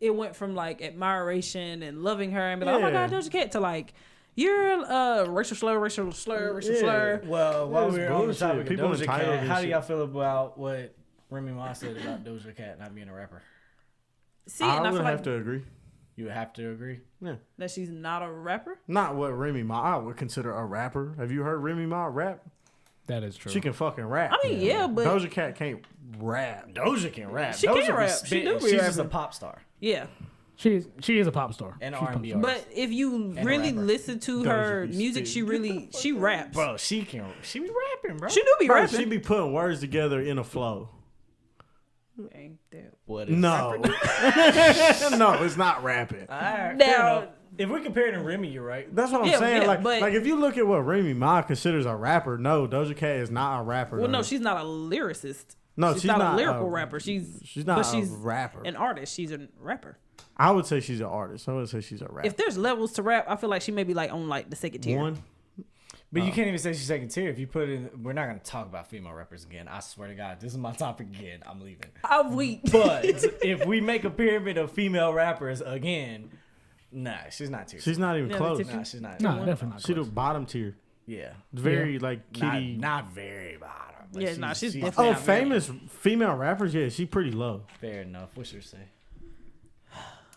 it went from like admiration and loving her and be like, oh my Yeah. god, Doja Cat, to like you're racial slur. Well, while It's we're on the bullshit. topic of People Doja entitled Cat, and how do shit. y'all feel about what Remy Ma said about Doja Cat not being a rapper? See, and I I would feel have like to agree. You would have to agree. Yeah. that she's not a rapper. Not what Remy Ma I would consider a rapper. Have you heard Remy Ma rap? That is true. She can fucking rap. I mean, yeah, but Doja Cat can't rap. Doja can rap. She Doja can be rap. She spitting. do be She's just a rapping. pop star yeah. She is a pop star. and She's a R&B pop artist. But if you And really rapper. listen to Doja her be music, she raps. Bro, she be rapping, bro. She do be Bro, rapping. she be putting words together in a flow. Ain't that- What is No. No, it's not rapping. Alright, Now- fair enough. If we're comparing to Remy, you're right. That's what I'm Yeah, saying. yeah, like, but- like if you look at what Remy Ma considers a rapper, no, Doja Cat is not a rapper. Well, though. no, she's not a lyricist. No, she's she's not not a lyrical a- rapper. She's not but a she's rapper. an artist. She's a rapper. I would say she's an artist. I would say she's a rapper. If there's levels to rap, I feel like she may be like on like the second tier. One. But you can't even say she's second tier. If you put it in, we're not going to talk about female rappers again. I swear to God, this is my topic again. I'm leaving. I'm weak. But if we make a pyramid of female rappers again, nah, she's not tier. She's not even Yeah, close. Tiffany. Nah, she's not. No, definitely not. She the close. bottom tier. Yeah. Very like kitty. Not very bottom. but Yeah, nah, she's Oh, definitely not very- famous female rappers. Yeah, she pretty low. Fair enough. What's your say?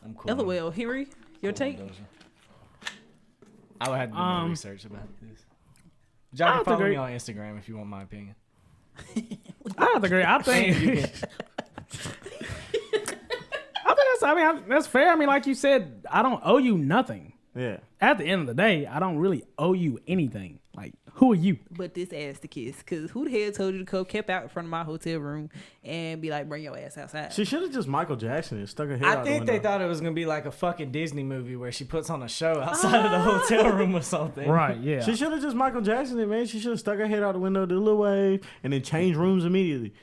I'm cool. LOL, Henry, your take? I would have to do more research about this. I John, have to follow me agree. on Instagram if you want my opinion. I have to agree. I think. That's fair. I mean, like you said, I don't owe you nothing. Yeah. At the end of the day, I don't really owe you anything. Like, who are you? But this ass to kiss, cause who the hell told you to come camp out in front of my hotel room and be like, bring your ass outside? She should have just Michael Jackson and stuck her head I out think the they window. thought it was gonna be like a fucking Disney movie where she puts on a show outside of the hotel room or something. Right? Yeah. She should have just Michael Jackson it, man. She should have stuck her head out the window, did a little wave, and then changed rooms immediately.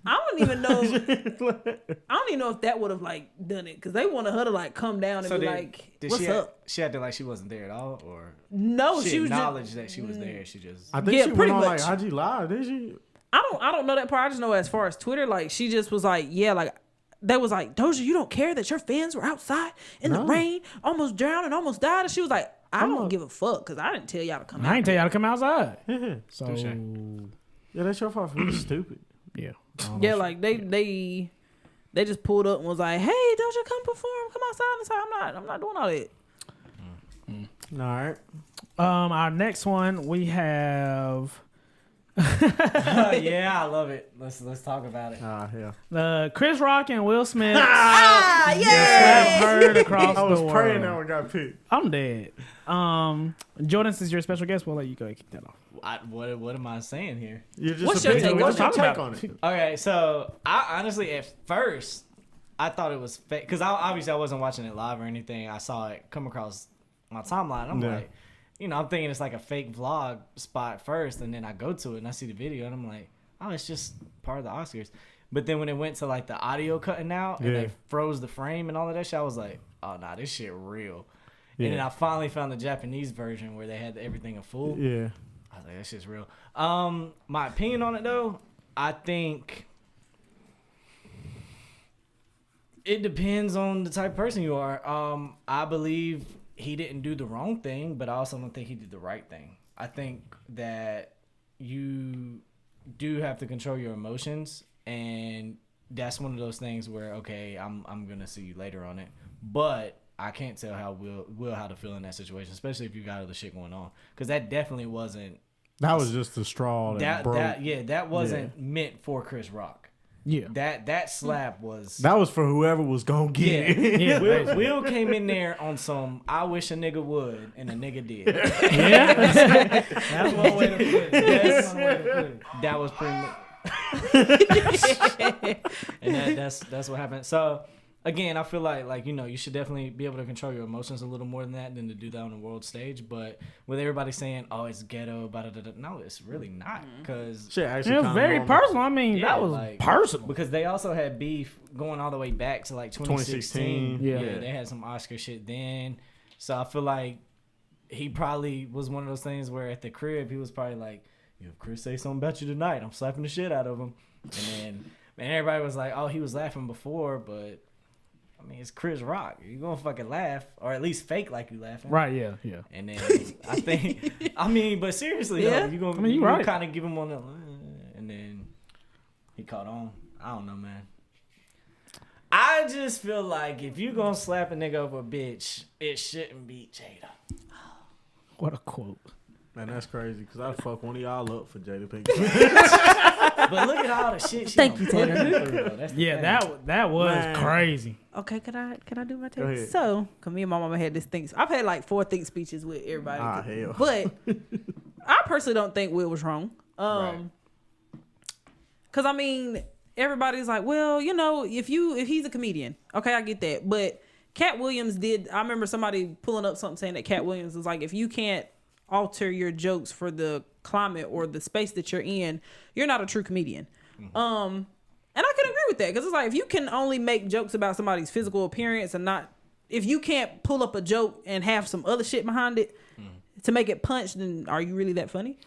I don't even know. I don't even know if that would have like done it, cause they wanted her to like come down and So be did, like, did "What's she up?" She acted like she wasn't there at all, or No, she she was acknowledged just. that she was there. She just I think Yeah, she went pretty on much. like IG Live, did she? I don't know that part. I just know as far as Twitter, like she just was like, yeah, like they was like, Doja, you don't care that your fans were outside in the No. rain, almost drowned and almost died, and she was like, I I'm don't a- give a fuck because I didn't tell y'all to come I out. ain't tell y'all to come outside. Yeah. So Touché. Yeah, that's your fault for being stupid. yeah. Yeah, like they just pulled up and was like, hey, Doja, come perform, come outside. And so I'm not doing all that. All right. Our next one we have Yeah, I love it. Let's talk about it. Hell. Chris Rock and Will Smith. Yeah. Slap heard across I was the praying world. that one got picked. I'm dead. Jordan, since you're a special guest, we'll let you go kick that off. What am I saying here? You're just What's your take? What's your Talk take about on it? Okay, so I honestly at first I thought it was fake because obviously I wasn't watching it live or anything. I saw it come across my timeline. I'm like, I'm thinking it's like a fake vlog spot first, and then I go to it and I see the video and I'm like, oh, it's just part of the Oscars. But then when it went to like the audio cutting out and they froze the frame and all of that shit, I was like, oh nah, this shit real. Yeah. And then I finally found the Japanese version where they had everything in full. Yeah. I was like, that shit's real. My opinion on it though, I think it depends on the type of person you are. I believe he didn't do the wrong thing, but I also don't think he did the right thing. I think that you do have to control your emotions, and that's one of those things where, okay, I'm gonna see you later on it, but I can't tell how Will how to feel in that situation, especially if you got other shit going on, because that definitely wasn't. That was just the straw that broke. That wasn't meant for Chris Rock. Yeah. That slap was. That was for whoever was gonna get it. Yeah. Will came in there on some I wish a nigga would, and a nigga did. Yeah. That's one way to put it. That was pretty much. And that's what happened. So again, I feel like you should definitely be able to control your emotions a little more than that than to do that on the world stage. But with everybody saying, "Oh, it's ghetto," no, it's really not, because Shit, actually, It was very normal. personal. I mean, that was personal. because they also had beef going all the way back to like 2016. 2016. Yeah. They had some Oscar shit then. So I feel like he probably was one of those things where at the crib he was probably like, if Chris say something about you tonight, I'm slapping the shit out of him. And then everybody was like, oh, he was laughing before, but I mean, it's Chris Rock. You're going to fucking laugh, or at least fake like you laughing. Right, yeah. And then I think, but seriously, Yeah. though, you're going to kind of give him on the, and then he caught on. I don't know, man. I just feel like if you going to slap a nigga over a bitch, it shouldn't be Jada. What a quote. Man, that's crazy, because I'd fuck one of y'all up for Jada Pinkett. But look at all the shit she Thank you, Taylor. That was Man. crazy. Okay, can I do my Go take? ahead. So, cause me and my mama had this thing. I've had like 4 think speeches with everybody. Hell. But I personally don't think Will was wrong. Cause I mean, everybody's like, well, if he's a comedian, okay, I get that. But Cat Williams did. I remember somebody pulling up something saying that Cat Williams was like, if you can't alter your jokes for the climate or the space that you're in, you're not a true comedian. And I can agree with that, because it's like, if you can only make jokes about somebody's physical appearance and not, if you can't pull up a joke and have some other shit behind it to make it punch, then are you really that funny?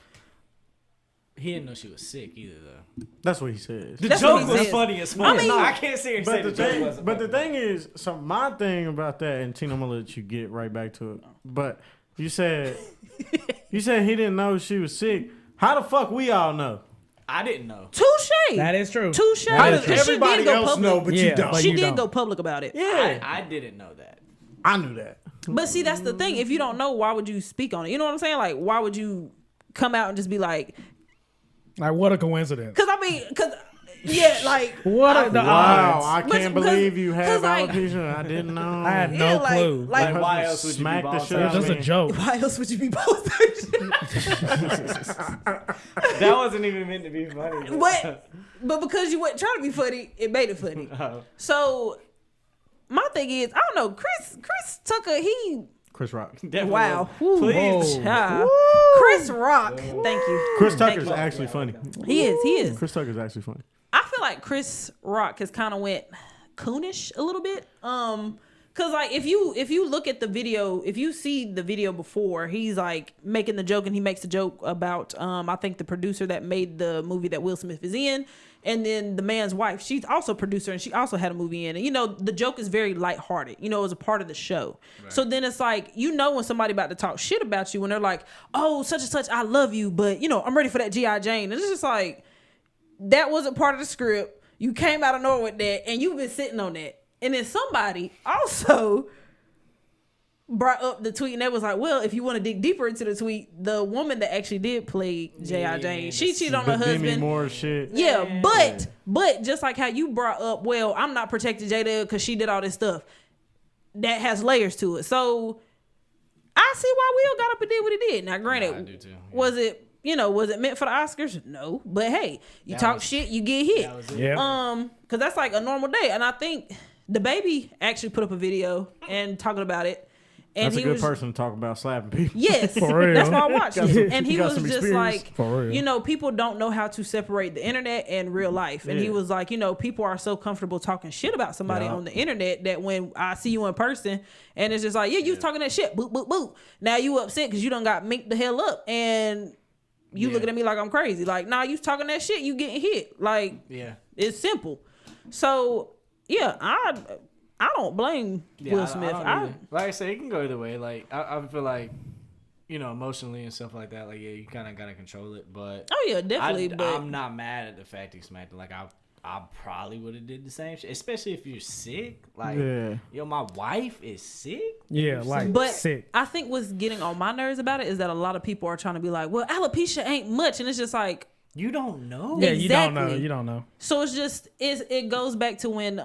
He didn't know she was sick either, though. That's what he said. The That's joke what he was said. funny as fuck. I mean- I can't sit here and say the joke wasn't But funny. the thing is, so my thing about that, and Tina, I'm gonna let you get right back to it. But you said he didn't know she was sick. How the fuck we all know? I didn't know. Touche. That is true. Touche. How does Because she did everybody go else public. know, but you Yeah, don't? but She you did don't. go public about it. Yeah, I didn't know that. I knew that. But see, that's the thing. If you don't know, why would you speak on it? You know what I'm saying? Like, why would you come out and just be like, Like, what a coincidence. like, What the Wow, odds? I But- can't because- believe you have 'cause, like- alopecia. I didn't know. I had Yeah, no clue. like- Like, why else would you be smack the bald? shit It out was of just a me. joke. why else would you be both? That wasn't even meant to be funny. But because you weren't trying to be funny, it made it funny. Oh. So my thing is, I don't know, Chris Tucker, Chris Rock. Definitely wow. was. Woo. Please. Child. Chris Rock. Thank you. Chris Thank Tucker's you. actually funny. He is. Chris Tucker's actually funny. I feel like Chris Rock has kind of went coonish a little bit. Cause like if you look at the video, if you see the video before, he's like making the joke, and he makes a joke about I think the producer that made the movie that Will Smith is in, and then the man's wife, she's also a producer and she also had a movie in, and the joke is very lighthearted. It was a part of the show. Right. So then it's like when somebody about to talk shit about you, when they're like, oh, such and such, I love you, but I'm ready for that G.I. Jane, and it's just like, that wasn't part of the script. You came out of nowhere with that, and you've been sitting on that. And then somebody also brought up the tweet, and they was like, well, if you want to dig deeper into the tweet, the woman that actually did play J.I. Jane, she cheated on her Demi husband. Moore shit. Yeah, but just like how you brought up, well, I'm not protecting Jada because she did all this stuff. That has layers to it. So I see why Will got up and did what he did. Now, granted, I do too. Yeah. was it meant for the Oscars? No, but hey, you That talk was- shit, you get hit. That was it. Yeah. Because that's like a normal day, and I think the baby actually put up a video and talking about it. And That's a he good was, person to talk about slapping people. Yes, For real. that's why I watched Got it. some- And he got was some just experience. like, For real. people don't know how to separate the internet and real life. And he Yeah. was like, people are so comfortable talking shit about somebody Yeah. on the internet that when I see you in person, and it's just like, yeah, you was talking that shit, boop, boop, boop. Now you upset because you done got minked the hell up, and you looking at me like I'm crazy. Like, nah, you talking that shit, you getting hit. Like, Yeah. it's simple. So, yeah, I don't blame Will Smith. don't either. Like I said, it can go either way. Like I feel like, emotionally and stuff like that. Like yeah, you kind of gotta control it. But Oh, yeah, definitely. but I'm not mad at the fact he smacked it. Like I probably would have did the same shit, especially if you're sick. Like Yeah. my wife is sick. Yeah, like But sick. I think what's getting on my nerves about it is that a lot of people are trying to be like, well, alopecia ain't much. And it's just like, You don't know. Yeah, you don't know. Exactly. You don't know. so it goes back to when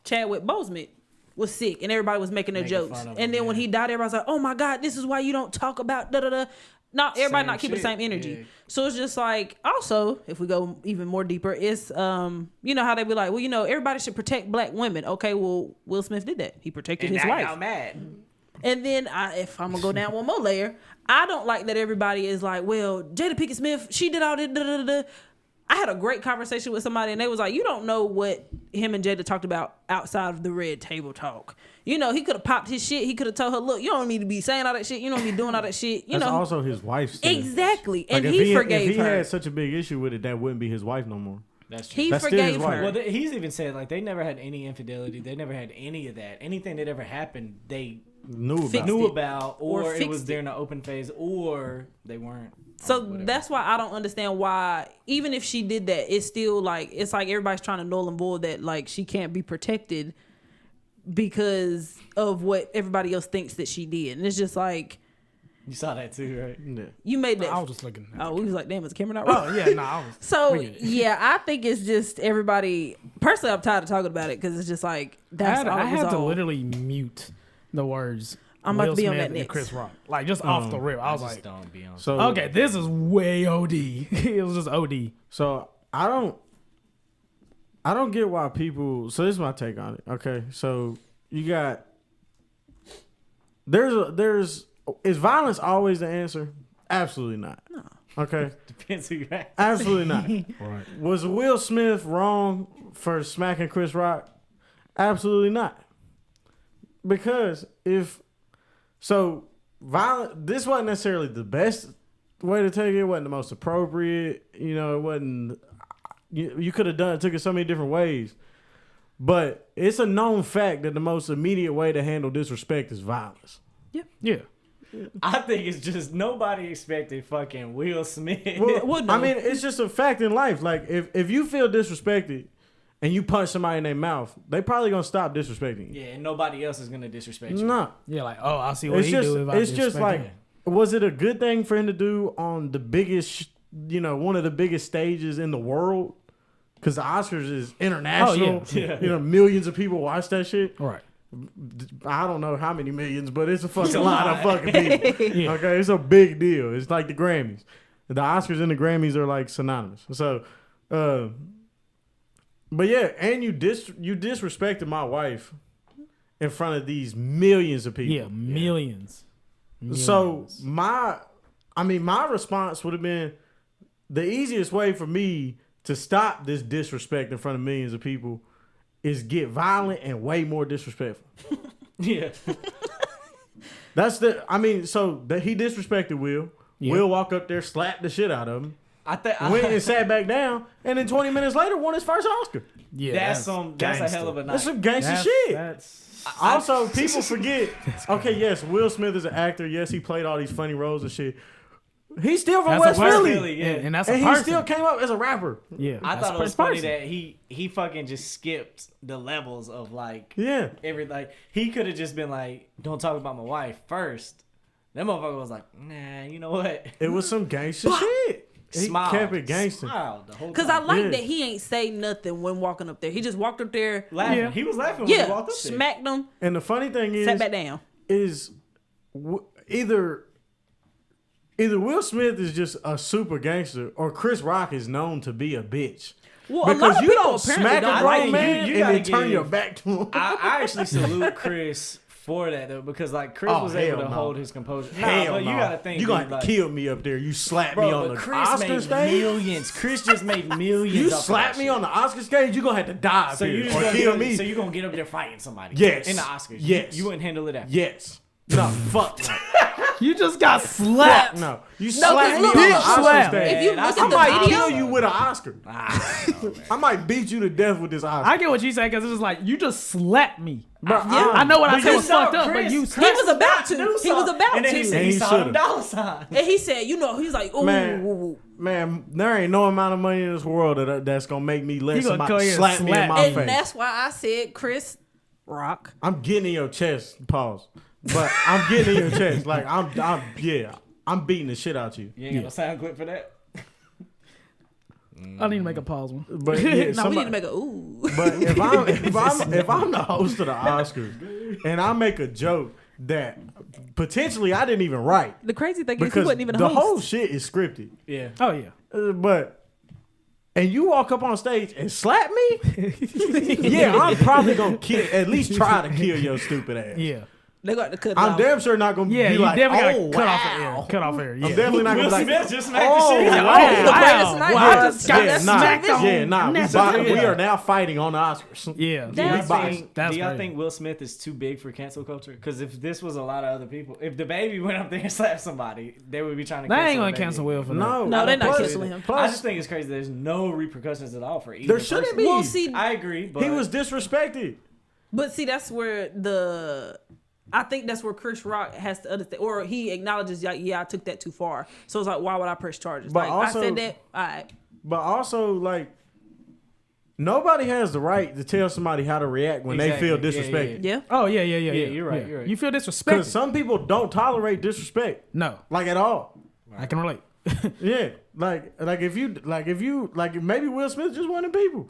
Chadwick Boseman was sick and everybody was making their Making jokes. fun of And him, then when yeah. he died, everybody's like, oh my God, this is why you don't talk about da-da-da. Not everybody Same not keeping the shit, same energy. yeah. So it's just like, also, if we go even more deeper, it's, you know how they be like, well, everybody should protect black women. Okay, well, Will Smith did that. He protected And his now wife. y'all mad. And then if I'm gonna go down one more layer, I don't like that everybody is like, well, Jada Pinkett Smith, she did all this. Da, da, da, da. I had a great conversation with somebody, and they was like, you don't know what him and Jada talked about outside of the red table talk. He could have popped his shit. He could have told her, look, you don't need to be saying all that shit. You don't need to be doing all that shit. That's also his wife's thing. Exactly. Like, And if he forgave if he her. had such a big issue with it, that wouldn't be his wife no more. That's true. He That's still his forgave wife. her. Well, he's even said like they never had any infidelity. They never had any of that. Anything that ever happened, they Knew about Fixed it. knew it. about, Or or it was fixed during the open phase, or they weren't. So Whatever. that's why I don't understand why, even if she did that, it's still like, it's like everybody's trying to null and void that, like, she can't be protected because of what everybody else thinks that she did. And it's just like, You saw that too, right? Yeah. you made that. I was just looking. Oh, we was like, damn, is the camera not right? Oh yeah, no, I was. So we get it. yeah, I think it's just everybody. Personally, I'm tired of talking about it because it's just like that's all I it was had to all. literally mute the words. I'm about to Will be on Smith that and next. Chris Rock, like just off the rip. I was just like, don't be on. So okay, this is way OD. It was just OD. So I don't get why people. So this is my take on it. Okay, so you got there's is violence always the answer? Absolutely not. No. Okay, Depends who you're at. absolutely not. Right. Was Will Smith wrong for smacking Chris Rock? Absolutely not. Because this wasn't necessarily the best way to take it. It wasn't the most appropriate. It wasn't. You could have took it so many different ways. But it's a known fact that the most immediate way to handle disrespect is violence. Yeah. I think it's just nobody expected fucking Will Smith. Well, I mean, it's just a fact in life. Like, if you feel disrespected and you punch somebody in their mouth, they probably gonna stop disrespecting you. yeah, and nobody else is gonna disrespect you. No, Yeah, like, oh, I'll see what it's he just do if I it's just disrespect like, him. was it a good thing for him to do on the biggest, one of the biggest stages in the world? Because the Oscars is international. Oh, yeah. Millions of people watch that shit. Right. I don't know how many millions, but it's a fucking a lot of lot. fucking people. Yeah. Okay, it's a big deal. It's like the Grammys. The Oscars and the Grammys are like synonymous. So, but yeah, and you disrespected my wife in front of these millions of people. Yeah, millions. So my response would have been the easiest way for me to stop this disrespect in front of millions of people is get violent and way more disrespectful. Yeah. So that he disrespected Will. Yeah. Will walked up there, slapped the shit out of him, I think went and sat back down, and then 20 minutes later won his first Oscar. Yeah, that's a hell of a night. That's some gangster shit. Also, people forget. Okay, yes, Will Smith is an actor. Yes, he played all these funny roles and shit. He's still from That's West a West Philly. Philly, yeah. And that's a And he person. still came up as a rapper. Yeah, I that's thought a it was funny person. that he fucking just skipped the levels of like Yeah. he could have just been like, don't talk about my wife first. That motherfucker was like, nah, you know what? It was some gangster shit. He Smiled. kept it gangster. Smiled the whole Cause I time. like Yeah. that he ain't say nothing when walking up there. He just walked up there, laughing. Yeah. He was laughing when he yeah, walked up there. smacked him, And the funny thing sat back down. is either Will Smith is just a super gangster or Chris Rock is known to be a bitch. Well, a lot Because of you people don't apparently smack don't a like grown him. man You and gotta then turn give- your back to him. I actually salute Chris for that though, because like Chris Oh, was able to hell no. hold his composure. Hell but no. you gotta think you gonna dude, have to like, kill me up there. You slap bro, me on but the Chris Oscar made stage. millions. Chris just made millions. You off of slap that me shit. on the Oscar stage, you gonna have to die up So you here just or gonna kill get, me. So you gonna get up there fighting somebody? Yes. In the Oscars. Yes. You wouldn't handle it after. Yes. No. Fuck. No. You just got slapped. No. You No, slap 'cause me look, on the look, Oscar slap. stage. If you Man, look I at the might video, kill you with an Oscar. Ah, I might beat you to death with this Oscar. I get what you say because it's just like you just slapped me. Bro, I know what I But said you was saw fucked up, but Chris. you he Chris was about to. do He was something. about And then to. he said And he he saw should've. them dollar signs. And he said, you know, he's like, ooh, Man. ooh, ooh. Man, there ain't no amount of money in this world that's gonna make me let He gonna come somebody here and slap me in slap my And face. that's why I said Chris Rock. I'm getting in your chest. Pause. But I'm getting in your chest. Like I'm beating the shit out you. You ain't got no sound clip for that. I need to make a pause one. But yeah, No, we need to make a ooh. But if I'm the host of the Oscars and I make a joke that potentially I didn't even write The crazy thing is he because wasn't even a the host. whole shit is scripted. Yeah. Oh yeah. And you walk up on stage and slap me, yeah, I'm probably gonna at least try to kill your stupid ass. Yeah. They got to cut it I'm off. damn sure not gonna Yeah, be you like, definitely oh, gotta cut wow. off the air. Cut off air. Yeah. I'm definitely not Will gonna be like, Smith just smacked oh, the shit out. wow. The greatest night Well, I was- just got Yeah, nah, smacked on. yeah, nah. Necessary. We are now fighting on the Oscars. Yeah. Do y'all That's think, That's do y'all crazy. think Will Smith is too big for cancel culture? Because if this was a lot of other people, if the baby went up there and slapped somebody, they would be trying to. They cancel ain't gonna the baby. cancel Will for that. No, they're not plus- canceling him. I Plus, just think it's crazy. There's no repercussions at all for either. there shouldn't person. be. Well, see, I agree, but He was disrespected. but see, that's where I think that's where Chris Rock has to understand, or he acknowledges, like, yeah, I took that too far. So it's like, why would I press charges? But Like, also- I said that, all right. But also, like, nobody has the right to tell somebody how to react when they Exactly. feel Yeah, disrespected. Yeah. Oh yeah. you're right, you're right. You feel Because disrespected? some people don't tolerate disrespect, No, like at all. I can relate. Yeah, like if maybe Will Smith just one of the people.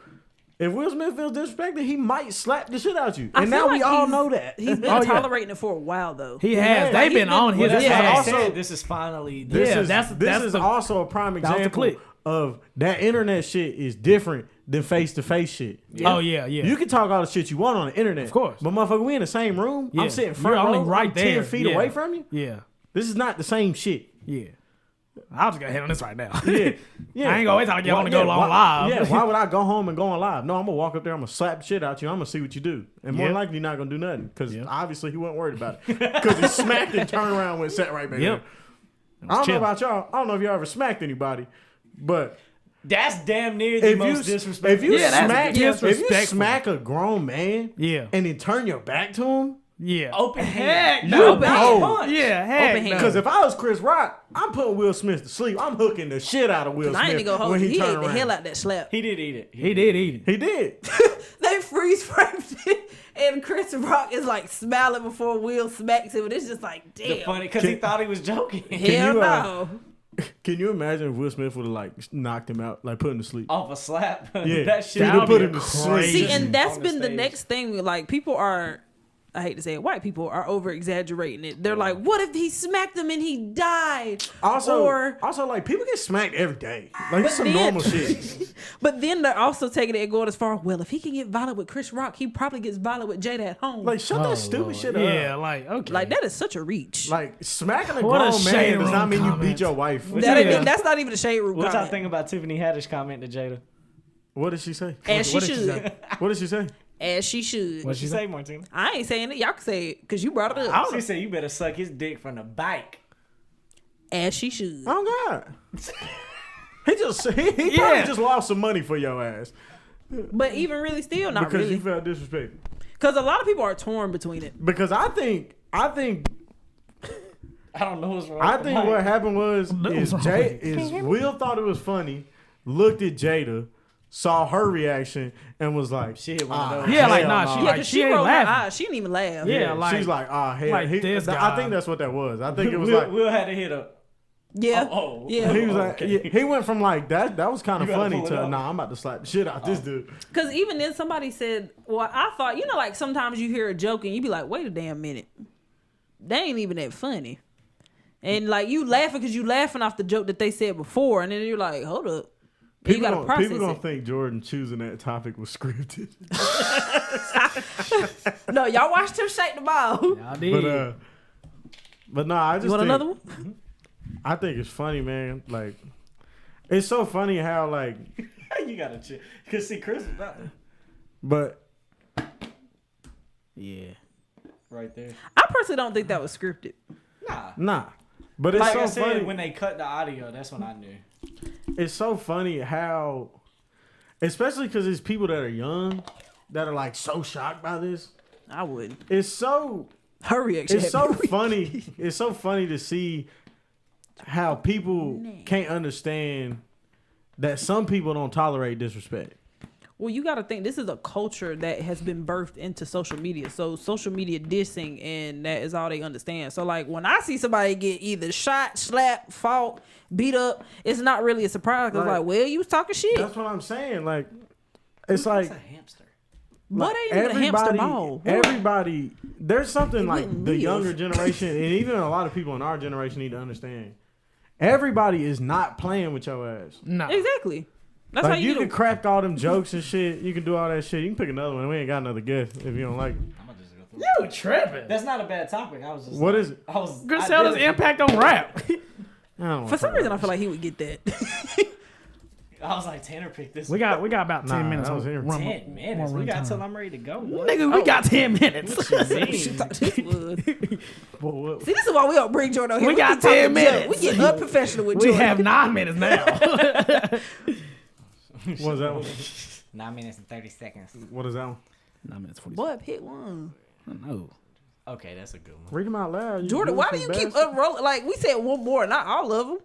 If Will Smith feels disrespected, he might slap the shit out you. I And feel now we like all he's- know that. He's been Oh, yeah. tolerating it for a while, though. He has. Yeah. They've He's been been- on Well, his that's why I ass. said this is finally. This Yeah, is that's the- also a prime was the example click. of that internet shit is different than face to face shit. Oh yeah. You can talk all the shit you want on the internet, Of course. but motherfucker, we in the same room. Yeah. I'm sitting front You're only row, right I'm there. 10 feet Yeah. away from you. Yeah. This is not the same shit. Yeah. I'll just go ahead on this right now. Yeah, yeah. I ain't gonna wait till I get on to go on why- live. Yeah, why would I go home and go on live? No, I'm gonna walk up there. I'm gonna slap the shit out you. I'm gonna see what you do, and more Yep. likely you're not gonna do nothing because Yep. obviously he wasn't worried about it because he smacked and turned around and went sat right back Yep. there. I don't chill. know about y'all. I don't know if y'all ever smacked anybody, but That's damn near the if most you disrespectful. Yeah, that's smack if you disrespectful. smack a grown man Yeah. and then turn your back to him. Yeah. Open Heck hand. no. Open hand. punch. Yeah. Heck Open hand. no. Because if I was Chris Rock, I'm putting Will Smith to sleep. I'm hooking the shit out of Will I ain't Smith even gonna hold when you. he He ate turned the around. hell out that slap. He did eat it. he did eat it. He did. They freeze framed it, and Chris Rock is like smiling before Will smacks him, and it's just like, The damn. funny because he thought he was joking. Hell you, no. Can you imagine if Will Smith would have like knocked him out, like put him to sleep? Off a slap. Yeah, that shit. He'd would have put be him to crazy. sleep. See, and that's on the been the stage. next thing. Like, people are, I hate to say it, white people are over exaggerating it. They're like, what if he smacked him and he died? Also, Or, like people get smacked every day. Like it's some then- normal shit. but then they're also taking it and going as far, well, if he can get violent with Chris Rock, he probably gets violent with Jada at home. Like shut that stupid shit up. Yeah. Like okay. Like, that is such a reach. Like smacking a What a grown man shade does not room mean you comment. beat your wife. That's not even a shade room What y'all comment. think about Tiffany Haddish comment to Jada? What did she say? As she What did she should. say? What did she say? As she should. What she say, Martina? I ain't saying it. Y'all can say it because you brought it up. She said you better suck his dick from the bike. As she should. Oh God. He probably just lost some money for your ass But even really still, not because really. you felt disrespected. Because a lot of people are torn between it. Because I think I don't know what's wrong. I with think the what mic. happened was Will thought it was funny, looked at Jada, saw her reaction, and was like, She hit one of those. Yeah, like, hell nah, no. she Yeah, like, because she she ain't rolled her laughing. eyes. She didn't even laugh. Yeah, like, she's like, hell. like this I guy. think that's what that was. I think it was Will, like, Will had to hit a. Yeah. Oh, Yeah. he was like, okay. he went from like that was kind of You gotta funny pull it to, up. nah, I'm about to slap the shit out this dude. Because even then somebody said, well, I thought, like sometimes you hear a joke and you be like, wait a damn minute. They ain't even that funny. And like you laughing because you laughing off the joke that they said before. And then you're like, hold up. And you got to process People don't it. think Jordan choosing that topic was scripted. No, y'all watched him shake the ball. Y'all did. But no, I just You want think, another one? I think it's funny, man. Like, it's so funny how like, You gotta chill. Cause see, Chris was out there. but Yeah. Right there. I personally don't think that was scripted. nah. But it's Like so I said, funny. when they cut the audio, that's when I knew. It's so funny how, especially because it's people that are young that are like so shocked by this. I wouldn't. It's so Her reaction. it's so funny. It's so funny to see how people can't understand that some people don't tolerate disrespect. Well, you got to think this is a culture that has been birthed into social media. So social media dissing, and that is all they understand. So like when I see somebody get either shot, slapped, fought, beat up, it's not really a surprise. Cause Right. like, well, you was talking shit. That's what I'm saying. Like, it's like That's a hamster. What ain't even a hamster ball? everybody, there's something like wouldn't the live. younger generation, and even a lot of people in our generation need to understand. Everybody is not playing with your ass. No. Exactly. That's how Like you you can do. crack all them jokes and shit. You can do all that shit. You can pick another one. We ain't got another guest if you don't like it. I'm gonna just go through. You tripping. That's not a bad topic. I was just. What is it? I was. Good I sell his did- impact on rap. I don't For wanna some talk reason, I about feel like he would get that. I was like, Tanner picked this. we got about 10 Nah, minutes. that was him. 10 minutes. We got till I'm ready to go. What? Nigga, we got 10 minutes. What you mean? She thought this was. Well, what- See, this is why we don't bring Jordan on here. We got keep talking 10 minutes. junk. We get unprofessional with We Jordan. have 9 minutes now. what is that one? 9 minutes and 30 seconds. What is that one? 9 minutes 40. Boy, pick one. No. Okay, that's a good one. Read them out loud. you Jordan, why do goofy you keep bastard. unrolling? Like, we said one more, not all of them.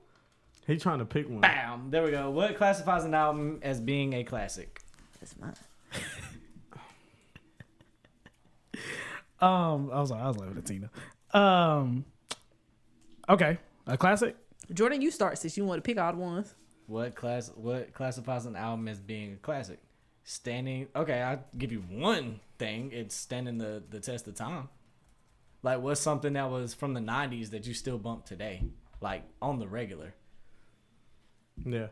He trying to pick one. Bam. There we go. What classifies an album as being a classic? That's mine. I was laughing at Tina. Okay. A classic? Jordan, you start since you want to pick all the ones. What classifies an album as being a classic? Standing. Okay, I'll give you one thing. It's standing the test of time. Like, what's something that was from the 90s that you still bump today? Like, on the regular. Yeah.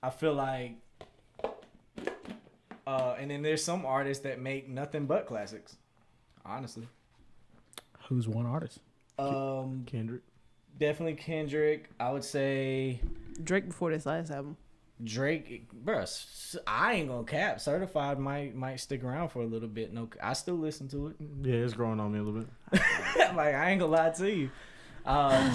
I feel like, and then there's some artists that make nothing but classics. Honestly, Who's one artist? Kendrick. definitely Kendrick. I would say Drake before this last album. Drake. Bruh, I ain't gonna cap. Certified might stick around for a little bit. No, I still listen to it. Yeah, it's growing on me a little bit. Like, I ain't gonna lie to you.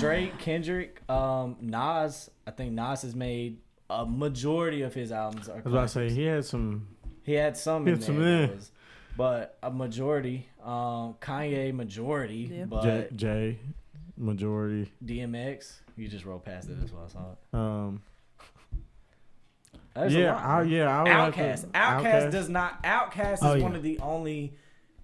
Drake, Kendrick, Nas. I think Nas has made a majority of his albums are I was about to say classics. he had some. He had some He in had some there, in. that was- but a majority. Kanye majority, Yeah. but J majority. DMX. You just rolled past it. That's why I saw it. There's a Yeah, lot, I man. would have Outkast. to- Outkast does not. Outkast is Oh, yeah. one of the only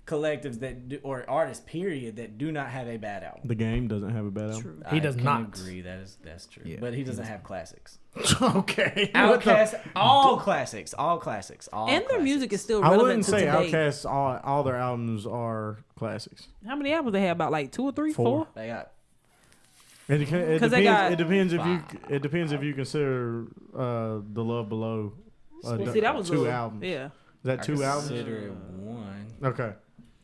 collectives that do, or artists period that do not have a bad album. The Game doesn't have a bad album. True. He does can not. agree. That's true. Yeah, but he he doesn't doesn't. have classics. Okay. Outkast, all classics, all classics, all. And their music is still I relevant wouldn't to say today. Outkast. All their albums are classics. How many albums they have? About like 2 or 3, 4? Four. They got It Because depends. they got- It depends if you. It depends if you consider The Love Below. See, that was 2 a- albums. Yeah. Is that 2 albums? Consider it one. Okay,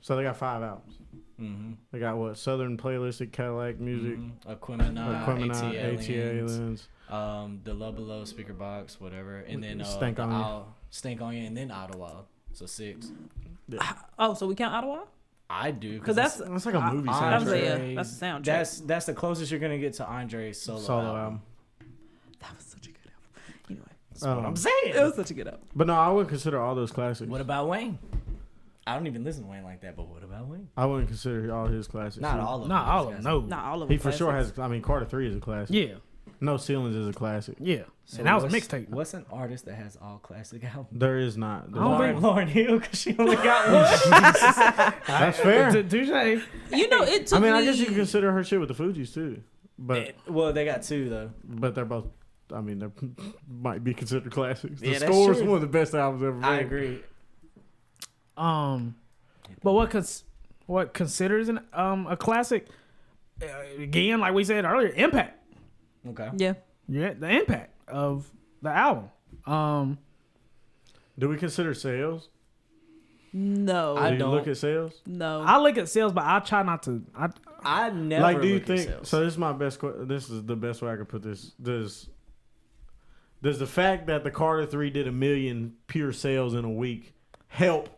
so they got 5 albums. Mm-hmm. They got what? Southern Playlistic, Cadillac Music, Aquemini, Aquemini, AT Aliens. The Love Below, Speaker Box, whatever, and then Stank on You. Stink on You, and then Ottawa. So 6. Oh, so we count Ottawa? I do Because that's That's like a movie I was soundtrack. like, yeah, Andre's- that's the soundtrack. That's the closest you're gonna get to Andre's solo album. That was such a good album. Anyway, That's what I'm it saying. was such a good album. But no, I would consider all those classics. What about Wayne? I don't even listen to Wayne like that, but what about Wayne? I wouldn't consider all his classics. Not all of them. Not all of them. No. Not all of them. He for sure has. I mean, Carter 3 is a classic. Yeah. No Ceilings is a classic. Yeah. So and that was a what's- mixtape. What's an artist that has all classic albums? There is not. I don't think- Lauren Hill, because she only got one. That's fair. Touche. You know, it took I mean, me. I guess you can consider her shit with the Fugees too, but Well, they got two though. they're both. I mean, they might be considered classics. The Yeah, that's Score is true. one of the best albums ever made. I agree. But what considers a classic? Again, like we said earlier, impact. Okay. Yeah. Yeah, the impact of the album. Do we consider sales? No. I Do you don't. look at sales? no. I look at sales, but I try not to. I never Like, do you look at think? sales. So this is my best. This is the best way I could put this. Does the fact that the Carter 3 did 1 million pure sales in a week help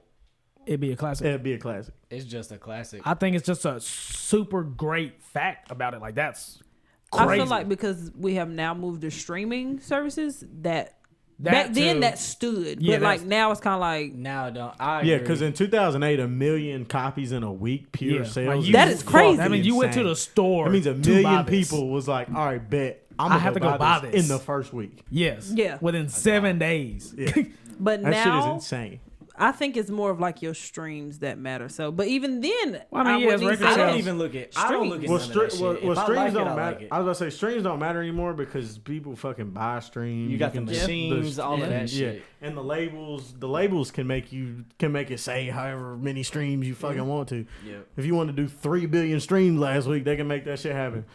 It'd be a classic. it be a classic? It's just a classic. I think it's just a super great fact about it. Like that's crazy. I feel like because we have now moved to streaming services that back then too. that stood, Yeah, but like that's- now it's kind of like Now don't. I Yeah, agree. because in 2008, 1 million copies in a week pure Yeah, sales. like, you- That is crazy. I mean, you went to Insane. the store. That means 1 to buy million this. people was like, all right, bet. I'm I gonna have to go buy this. in the first week. Yes. Yeah. Within 7 days. Yeah. but That shit is now insane. I think it's more of like your streams that matter. So, but even then, Well, I mean, yeah, it's wouldn't record say I don't sales. even look at. I don't look at Well, none of that shit. If I streams like it, don't I matter. like it. I was gonna say streams don't matter anymore because people fucking buy streams. You got the can machines, all of that shit. and the labels can make it say however many streams you fucking want to. Yeah. If you want to do 3 billion streams last week, they can make that shit happen.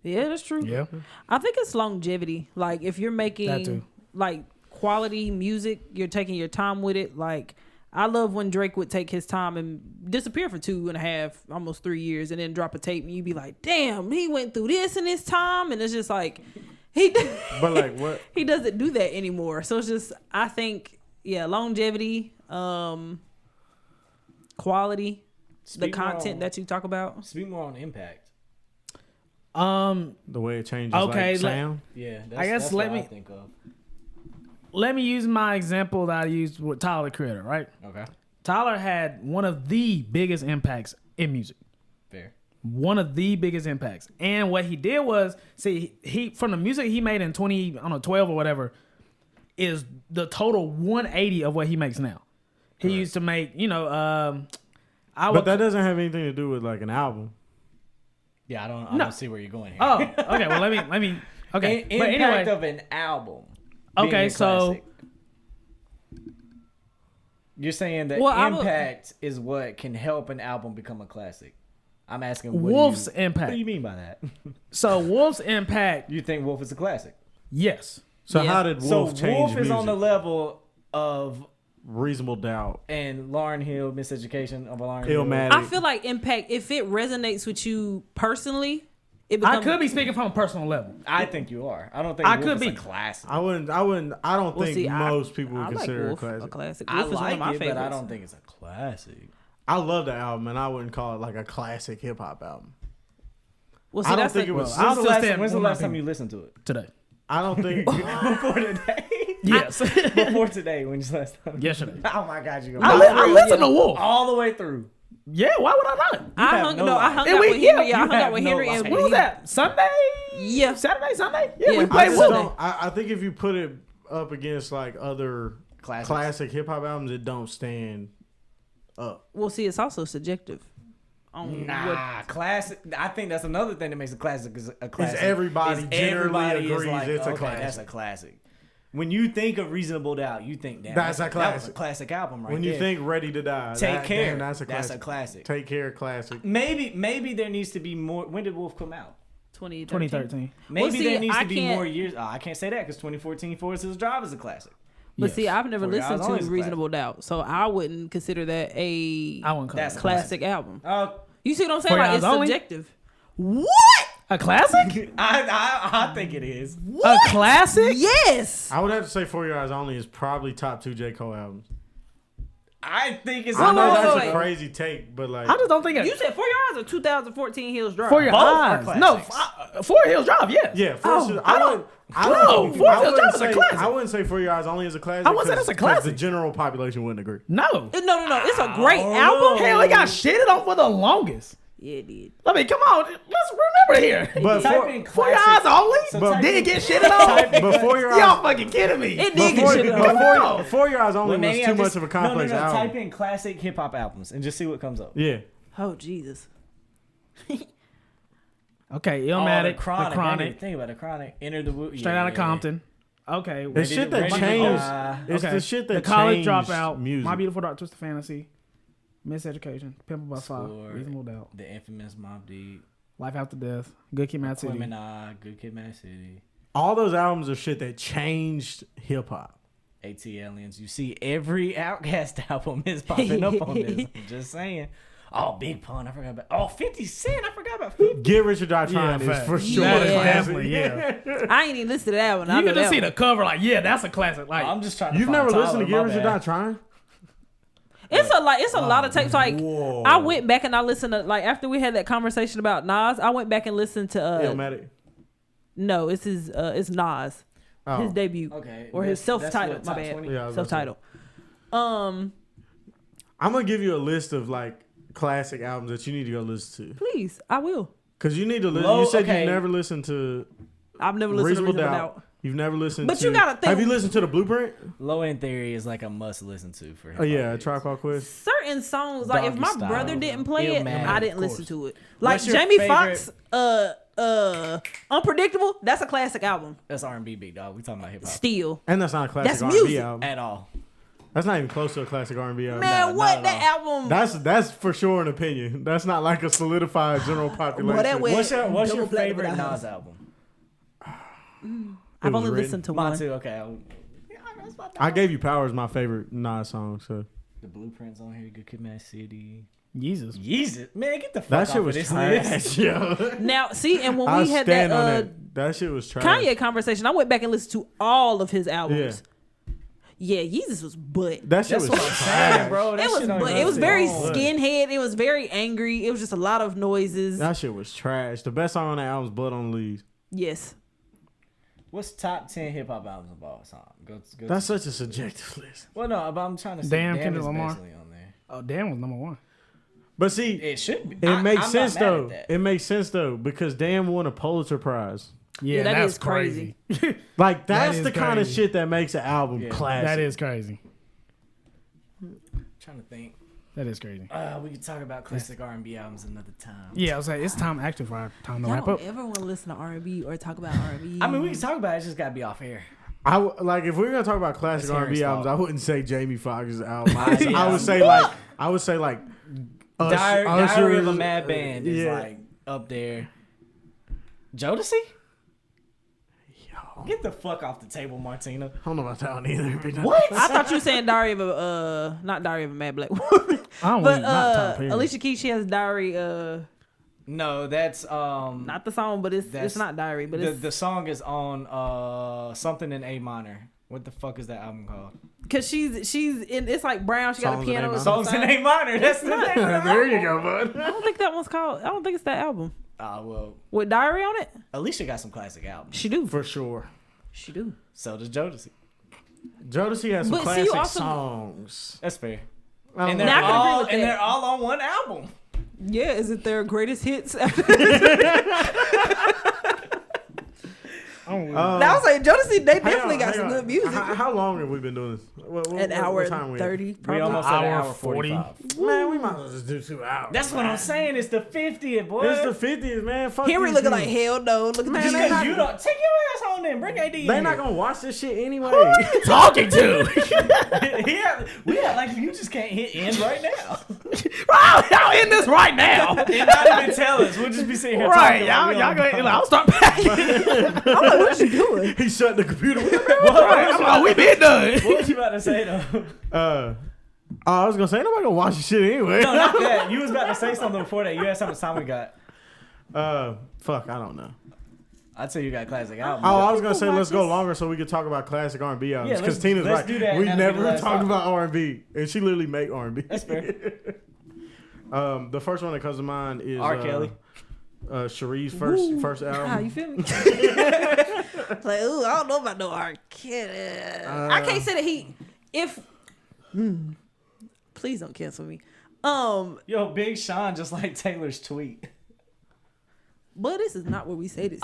Yeah, that's true. Yeah. I think it's longevity. Like if you're That making too. like quality music, you're taking your time with it. Like I love when Drake would take his time and disappear for 2.5, almost 3 years, and then drop a tape, and you'd be like, "Damn, he went through this in his time," and it's just like he. But like what? He doesn't do that anymore. So it's just I think longevity, quality, the content that you talk about. Speak more on impact. The way it changes. Okay, like, sound. Yeah, I guess that's let what me- I think of. Let me use my example that I used with Tyler, the Creator, right? Okay, Tyler had one of the biggest impacts in music. fair. One of the biggest impacts. And what he did was, he from the music he made in 2012 or whatever, is the total 180 of what he makes now. He used to make, But that doesn't have anything to do with like an album. Yeah, I No. don't see where you're going here. Oh, okay. Well, let me. Okay, Impact but anyway, of an album. being okay. a So classic. You're saying that Well, I would- impact is what can help an album become a classic. I'm asking what Wolf's What impact. do you mean by that? So Wolf's impact, You think Wolf is a classic? yes. So Yeah. how did So Wolf change Wolf is music? on the level of Reasonable Doubt, and Lauryn Hill, Miseducation of Lauryn Hill. Illmatic. I feel like impact, if it resonates with you personally, it I becomes. could be speaking from a personal level. I think you are. I don't think I Wolf could is be. a classic. I don't Well, think see, most people I would like consider Wolf it a classic. a classic. I Wolf is one like of my it, favorites. but I don't think it's a classic. I love the album, and I wouldn't call it like a classic hip hop album. Well, I see, don't that's think like, it was- I'll When's the still last, stand when's the with my last time opinion. you listened to it? Today. I don't think. Before today. Yes. Before today, when's the last time? Yesterday. Oh my God, you I listen to Wolf. all the way through. Yeah, why would I not? I have hung, no no, I life. hung And out we- with yeah, Henry. I you hung out have with no Henry. life. and When was he- that? Sunday? Yeah. Saturday, Sunday? Yeah, we Yeah. played I, just Wolf. don't, I think if you put it up against like other Classics. classic hip hop albums, it don't stand up. Well, see, it's also subjective. On what, Nah, classic. I think that's another thing that makes a classic is a classic. everybody generally agrees it's a okay, classic. That's a classic. When you think of Reasonable Doubt, you think, damn, That's a that was a classic. classic album, right When there. you think Ready to Die, Take Care, damn, that's a classic. That's a classic. Take Care, classic. Maybe there needs to be more. When did Wolf come out? 2013. Maybe see, there needs I to be can't- more years. Oh, I can't say that because 2014 Forest Hills Drive is a classic. But Yes. see, I've never 4 Hours listened Only to is a Reasonable Doubt, so I wouldn't consider that a I wouldn't call That's it a classic album. Oh, You see what I'm saying? 4 Like Hours it's Only? subjective. What? A classic? I think it is. A classic? Yes. I would have to say 4 Your Eyes Only is probably top 2 J. Cole albums. I think it's. I know wait, that's wait, a wait. crazy take, but like I just don't think You it. said For Your Eyes or 2014 Hills Drive? For Your Both are Eyes. No, classics. Four Hills Drive, yes. yeah, Oh, first, I don't. No, 4 Year Old John's a classic. I wouldn't say 4 Your Eyes only is a classic. I wouldn't say that's a 'cause classic. The general population wouldn't agree. No. No. It's a great album. Hell, it got shitted on for the longest. Yeah, it did. I mean, come on. Let's remember here. But Type in 4 Your Eyes classic. only? But- Did it get shitted on? Before Your Y'all Eyes, fucking kidding me. It did get shit on. Before Your Eyes only Well, was maybe too I much just- of a complex no. album. Type in classic hip hop albums and just see what comes up. Yeah. Oh, Jesus. Okay, Oh, Illmatic, the Chronic. The Chronic. Think about the Chronic. Enter the Woo. Straight Outta Compton. Okay. It's shit that Ready to changed. Die. It's Okay. the shit that The College changed Dropout, music. My Beautiful Dark Twisted Fantasy, Miseducation, Pimple by Five, Score. Reasonable Doubt, The infamous Mobb Deep. Life After Death, Good Kid, Mad City. Aquemini, Good Kid, Mad City. All those albums are shit that changed hip hop. AT Aliens. You see every Outkast album is popping up on this. I'm just saying. Oh, Big Pun. I forgot about. Oh, 50 Cent. I forgot about 50. Get Rich or Die Trying is fact. for sure. Yeah, a classic. definitely, yeah. I ain't even listened to that one. I You know can just that see one. the cover, like, yeah, that's a classic. Like, I'm just trying to You've find never Tyler, listened to my Get Rich or bad. Die Trying? It's a lot of tapes. Like Whoa. I went back and I listened to after we had that conversation about Nas. I went back and listened to Illmatic. no, it's his it's Nas, Oh. his debut Okay. or his that's self-titled. what, My top bad, 20? Yeah, I was about to say. self-titled. I'm gonna give you a list of like classic albums that you need to go listen to. Please, I will. Cause you need to listen. Low- You said okay. you've never listened to I've never listened Reasonable to Reasonable Doubt. Doubt. You've never listened But to. you gotta think- Have you listened to The Blueprint? Low End Theory is like a must listen to for him. Oh yeah, Tribe Called Quest. Certain songs, like if Doggy my Style. brother didn't play it, Illmatic, I didn't of listen course. to it. Like What's your Jamie favorite- Foxx, Unpredictable. That's a classic album. That's R&B, big dog. We talking about hip hop Still, And that's not a classic That's R&B music. album. at all. That's not even close to a classic R&B album. man, not what at that album? That's for sure an opinion. That's not like a solidified general population. that way- What's your Double Black favorite Without Nas album? I've was only written. listened to Mine one. too. Okay. I Gave You Power is my favorite Nas song. So The Blueprints on here. Good Kid, Mad City. Jesus. Yeezus. Man, get the fuck that off shit of was this trash, list. yo. Now, see, and when I we had that stand on that. That shit was trash. Kanye conversation, I went back and listened to all of his albums. Yeah, Yeezus was butt. That shit That's was what I'm trash. saying, bro. That It was shit don't butt. even It was sit very on. skinhead. It was very angry. It was just a lot of noises. That shit was trash. The best song on that album is Blood on the Leaves. Yes. What's top 10 hip hop albums of all time? Go That's such a subjective list. well, no, but I'm trying to say Damn, Damn Kendrick is Lamar. basically on there. Oh, damn was number one. But see, It should be. it makes I'm sense not mad at though. that. It makes sense though because Damn won a Pulitzer Prize. Yeah, that that's is crazy. Like That that's is the kind of crazy. shit that makes an album Yeah. classic. That is crazy. Trying to think. That is crazy. We could talk about classic R&B albums another time. Yeah, I was like, it's time actually for our time to Y'all wrap don't up. ever want to listen to R&B or talk about R&B. I mean, we can talk about it. It's just got to be off air. Like if we're gonna talk about classic That's R&B Harry's albums, fault. I wouldn't say Jamie Foxx's album. Yeah. I would say like Diary of a Usher's, Mad Band is yeah. like up there. Jodeci? Get the fuck off the table, Martina. I don't know about that one either. What? I thought you were saying Diary of a not Diary of a Mad Black Woman, I don't but want not top period. Alicia Keys, she has Diary. No, that's Not the song, but it's That's- not Diary, but the song is on something in A minor. What the fuck is that album called? because she's in. It's like brown. She got a Songs in piano. A on minor. the Songs in side. A minor. That's the name of the There you album. go, bud. I don't think that one's called. I don't think it's that album Well, with Diary on it. Alicia got some classic albums. She do. For sure. She do. So does Jodeci. Jodeci has some But see, you classic also- songs. That's fair. I don't And know. they're Now I can agree all with that. they're all on one album. Yeah, is it their greatest hits? Now I was like Jodeci. They definitely got some good music. How long have we been doing this? An hour what time and we 30. We Probably. almost at an Hour hour 40. 45. Man, we might as well just do 2 hours. That's what I'm saying. It's the 50th, boy. It's the 50th, man. Fuck Henry these looking like dudes. hell no. Look at Man, this. they Because not- you don't take your ass home then. Bring AD in They here. not gonna watch this shit anyway. talking to? we act like you just can't hit end right now. Y'all in this right now. And not even tell us. We'll just be sitting here Right, talking. y'all go. I'll start packing. I'm like, what you doing? He shut the computer. I'm like, we been done. What was you about to say though? I was gonna say nobody gonna watch this shit anyway. No, not that. You was about to say something before that. You asked how much time we got. Fuck, I don't know. I'd say you got classic albums. Oh, I was gonna people say watch let's go this? longer so we could talk about classic R&B albums. Yeah, Because let's- Tina's let's right. do that, We and that'll be never the last talk topic. about R&B, and she literally make R&B. That's fair. The first one that comes to mind is R. Kelly. Cherie's first Ah, album. you feel me? Like, ooh, I don't know about no R. Kelly. I can't say that he. If please don't cancel me. Yo, Big Sean just like Taylor's tweet. But this is not what we say this.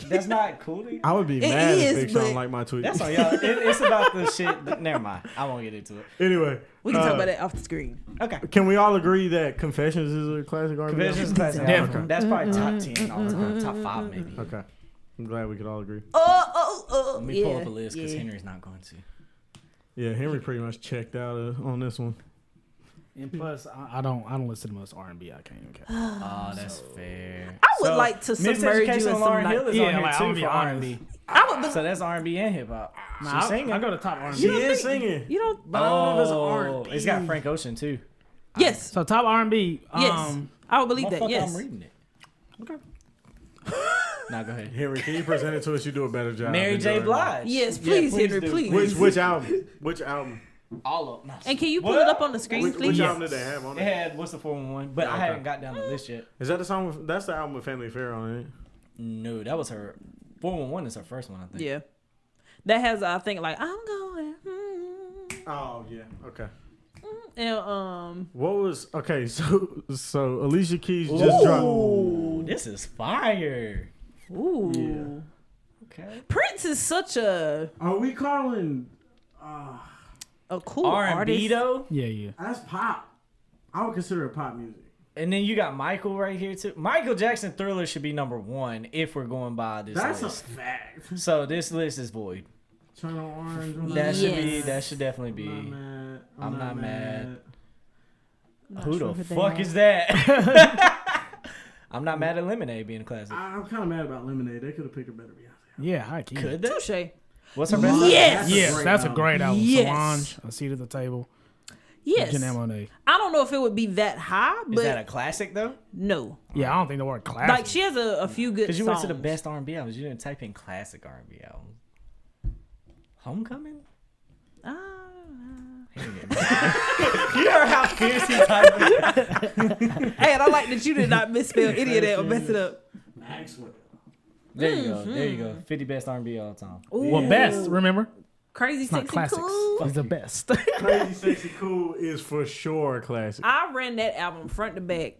That's not cool to you? I would be It mad is, if Big Sean but- like my tweet. That's on y'all. It's about the shit. Never mind. I won't get into it. Anyway, We can talk about that off the screen. Okay. can we all agree that Confessions is a classic R&B? Conventions album? classic. Definitely. album. That's probably top 10 all time. Top 5 maybe. Okay, I'm glad we could all agree. Let me pull yeah, up a list because yeah. Henry's not going to. Yeah, Henry pretty much checked out on this one. And plus, I don't listen to much R&B. I can't even care. Oh, that's fair. I would like to submerge you in some Lauryn Hill is Yeah, on here like, I'm too gonna be for honest. R&B. I would. So that's R&B and hip hop. Nah, She's singing. I go to top R&B. She is singing. You don't. But I don't know if it's R&B. It's got Frank Ocean too. Yes. So top R&B. Yes. I would believe that. Motherfucker, Yes. I'm reading it. Okay. Now go ahead. Henry, can you present it to us? You do a better job. Mary than J. Jordan. Blige. Yes, please, Henry, do. please. Which album? Which album? All of them. And can you pull it up on the screen, Which please? album did they have on It it? had What's the 411, but I Okay. haven't got down the list yet. Is that the song? That's the album with Family Affair on it. No, that was her. 411 is her first one, I think. Yeah. That has, I think, like, I'm going. Oh yeah. Okay. And, What was okay? So Alicia Keys just dropped. Ooh, this is fire. ooh. Yeah. Okay. Prince is such a Are we calling? cool R&B artist. though, Yeah. That's pop. I would consider it pop music. and then you got Michael right here too. Michael Jackson Thriller should be number 1 if we're going by this That's list. a fact. So this list is void. Turn on orange. I'm That not should mad. be. That should definitely be. I'm not mad. I'm not mad. Not Who sure the they fuck are. is that? I'm not mad at Lemonade being a classic. I'm kind of mad about Lemonade. They could have picked a better Beyonce. Yeah, I can. Could they? Touche. What's her best? Yes. Yes, that's a great album. Yes. Solange, A Seat at the Table. Yes. Janelle Monáe. I don't know if it would be that high, Is but that a classic though? no. Yeah, I don't think the word classic. Like, she has a few good Because you songs. went to the best R&B albums. You didn't type in classic R&B albums. Homecoming? Ah. You heard how fierce he typed it? Hey, and I like that you did not misspell any of that or mess it up. Maxwell. There you go. There you go. 50 best R&B all time. well, best, remember? Crazy, It's not sexy, classics. cool. It's the best. Crazy Sexy Cool is for sure a classic. I ran that album front to back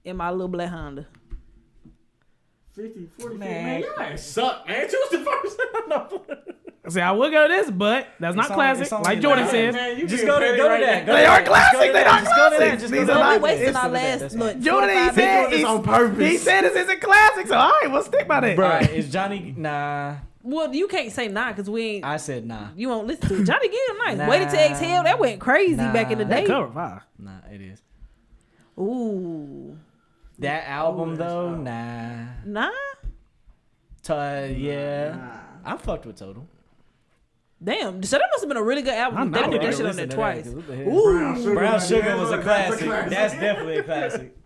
in my little black Honda. 50, 40, Man. y'all ass suck, man. Choose the first. See, I would go this, but that's not It's on- classic. it's on Like the Jordan line. said. Man, you Just being go to petty that. right Go now. They to are that. classic. Just go to They that. are Just go to that. classic. Just These go to are that. not- We wasting It's our the best. last That's look. fine. Jordan, he 45 said, doing this on purpose. He said this isn't classic, so all right, we'll stick by that. All right, is Johnny... Nah. Well, you can't say nah because we ain't. I said nah. You won't listen to it. Johnny Gill, nice. Nah. Waited to Exhale, that went crazy Nah. back in the That day. cover fire. Nah, it is. Ooh. That album, though, nah. Nah? Yeah. I fucked with Total. Damn. So that must have been a really good album. I They know. put I that shit on there Listen to twice. that, 'cause what the hell? Ooh. Brown Sugar was a That's classic. classic. That's definitely a classic.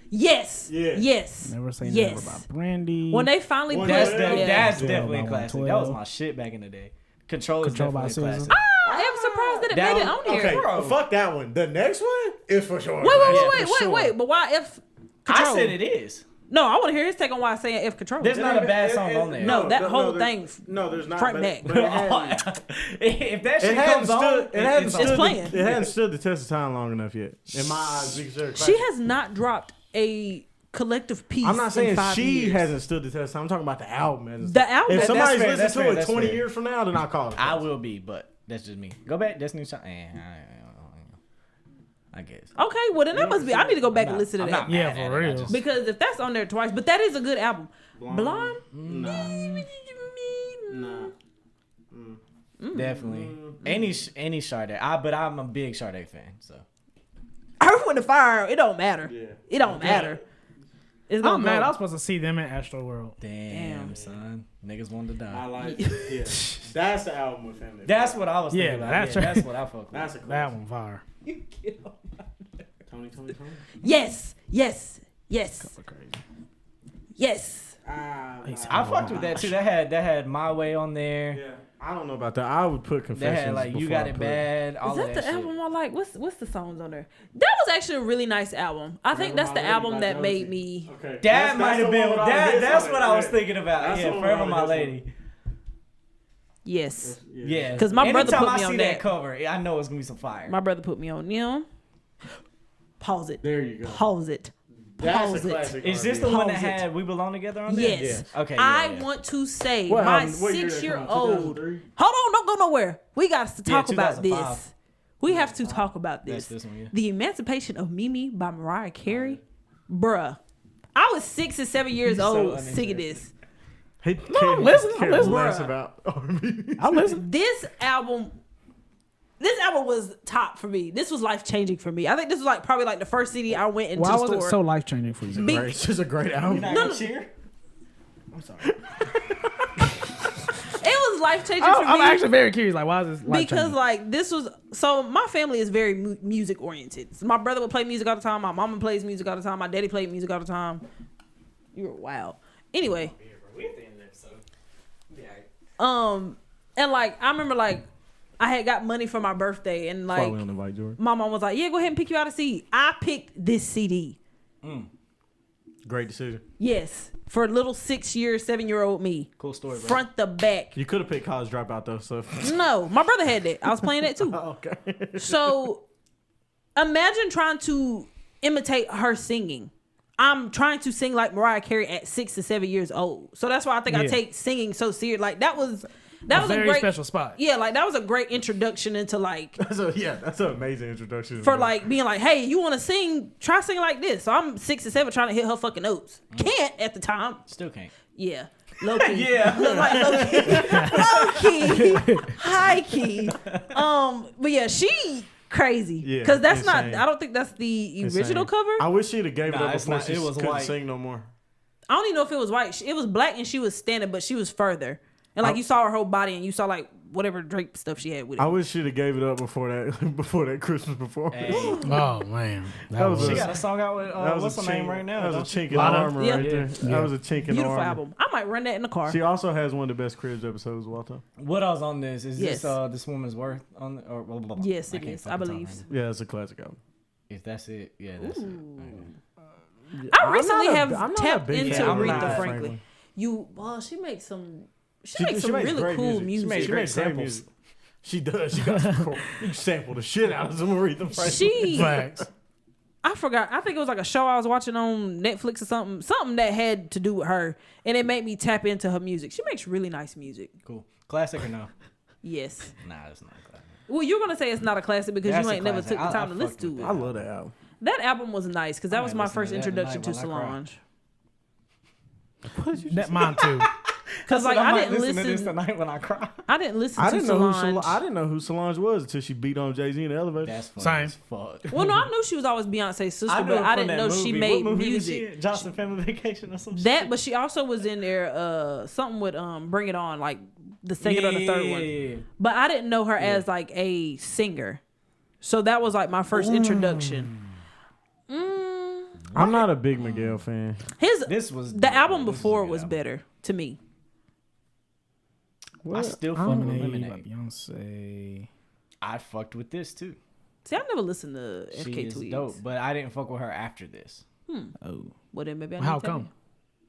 Yes. Yeah. Yes. Never say Yes. never about Brandy. When they finally put That's, yeah. that's Yeah, definitely a about classic. 112. That was my shit back in the day. Control is Control by definitely a SZA. classic. I am surprised that it That made it was- on here. Okay, Bro. fuck that one. The next one is for sure. Wait, wait, Yeah, wait, for wait, sure. But why F I Control? said it is. No, I want to hear his take on why saying F Control. There's not a bad song on there. No, that whole thing No, there's not. front but- back. but it hadn't- If that shit It hadn't comes on, stood. It hadn't it's stood. It's playing. It hadn't stood the test of time long enough yet. In my eyes, we consider it She classic. has not dropped a collective piece. I'm not saying in 5 she years. hasn't stood the test of time. I'm talking about the album. The album. If That's somebody's fair, listening that's to fair, it that's 20 fair. years from now, then I'll call it. I will be, but that's just me. Go back, Destiny's Child. I guess. Okay, well then that must be. I need to go back and listen to I'm that not mad Yeah, at for it, I real. just- because if that's on there twice, but that is a good album. Blonde. Definitely. Any Sade. But I'm a big Sade fan, so. Earth, Wind, and Fire. It don't matter. Yeah. It don't matter. It's I'm gonna mad. I go. was supposed to see them in Astro World. Damn, son. Niggas wanted to I die. like it. Yeah. That's the album with Family. That's what I was thinking Yeah, about. that's Yeah, right. that's what I fuck with. That's a That classic. one fire. Tony. Yes. Yes. Yes. Crazy. Yes. I fucked with that too. That had My Way on there. Yeah. I don't know about that. I would put They Confessions. had like You before Got I It put- Bad. All Is that of the that album shit. I like? What's the songs on there? That was actually a really nice album. I think that's the album that made me. Okay. That might have been. That's what I was thinking about. That's the Yeah, one Forever without My this Lady. Yes, Yeah, 'Cause my brother Anytime put me I on see that. cover, I know it's gonna be some fire. my brother put me on. Pause it. There you go. Pause it. That's Pause a it. classic. Is this R&B. the one that Pause it. had We Belong Together on there? Yes. Yeah. Okay. I yeah. want to say What my album? What year did that come out? 6-year-old. 2003? Hold on, don't go nowhere. We got to talk about 2005. this. We have to talk about That's this. this one, yeah. The Emancipation of Mimi by Mariah Carey. Bruh. I was 6 and 7 years You're so old singing this. Hey, I'm listening, I'm listening. Less Bruh. about R&B. I'm listening. This album was top for me. This was life changing for me. I think this was like probably like the first CD I went into Why the was store. it so life changing for you? Big- It's just a great album. Not No, gonna no. cheer? It was life changing for me. I'm actually very curious. Like, why is this life Because changing? like this was so my family is very music oriented. So my brother would play music all the time. My mama plays music all the time. My daddy played music all the time. You were wild. Anyway, We at the end of the episode. and like I remember like I had got money for my birthday and That's why like we don't invite Jordan. my mom was like, "Yeah, go ahead and pick you out a CD." I picked this CD. Great decision. Yes, for little 7-year-old me, Cool story, bro. front to back. You could have picked College Dropout though. So. No, my brother had that. I was playing that too. Okay. So imagine trying to imitate her singing. I'm trying to sing like Mariah Carey at 6 to 7 years old. So that's why I think I Yeah. take singing so serious. Like that was a very great special spot. Yeah, like that was a great introduction into like That's an amazing introduction. for like being like, hey, you want to sing? Try singing like this. So I'm 6 to 7 trying to hit her fucking notes. Can't at the time. Still can't. Yeah. Low key. Yeah. Look like low key. Low key. High key. But yeah, she crazy. Yeah, Because that's insane. not I don't think that's the Insane. original cover. I wish she'd have gave it Nah, up it's before not- she it was couldn't white. sing no more. I don't even know if it was white. It was black and she was standing, but she was further. And like you saw her whole body and you saw like whatever drape stuff she had with it. I wish she'd have gave it up before that Christmas performance. Hey. Oh man, That was She a- got a song out with That was what's a her name chink- right now? That was don't a she? chink in the Lana? armor Yeah. right there. Yeah. That was a chink in the Beautiful armor. album. I might run that in the car. She also has one of the best Cribs episodes of all time. What else on this? Is Yes. this Woman's Worth on the, or blah, blah, blah. Yes, it can't is. I fucking believe. talk right Yeah, it's a classic album. now. If that's it, yeah, that's it. Okay. I recently I'm have not a tapped big into fan of Aretha Aretha Franklin. Franklin. She makes some She makes some makes really great cool music. music. She makes Great great samples. music. She does. She got some cool. You sample the shit out of some Aretha Franklin. She facts. I forgot. I think it was like a show I was watching on Netflix or something. Something that had to do with her. And it made me tap into her music. She makes really nice music. Cool. Classic or no? Yes. Nah, it's not a classic. Well, you're going to say it's not a classic because That's you a ain't never classic. took the time I to listen fucked with to that. it. I love that album. That album was nice because that I was might my listen first to that introduction to tonight while I cry. Solange. That mine too. Because like I didn't listen to this listen. tonight when I cry. I didn't listen I to didn't know who Solange. I didn't know who Solange was until she beat on Jay-Z in the elevator. That's funny Same. as fuck. Well, no, I knew she was always Beyonce's sister, knew but it I from didn't that know she movie. made What movie was she music. in? Johnson Family Vacation or some shit. That, but she also was in there. Something with Bring It On, like the second or the third one. Yeah. But I didn't know her as like a singer, so that was like my first introduction. I'm not a big Miguel fan. This was The album this is a before good was album. better to me. I still fuck with Lemonade by Lemonade. Beyonce. I fucked with this too. See, I've never listened to She FK is Tweeds. dope, but I didn't fuck with her after this. Oh, Well, then maybe I how need to tell come?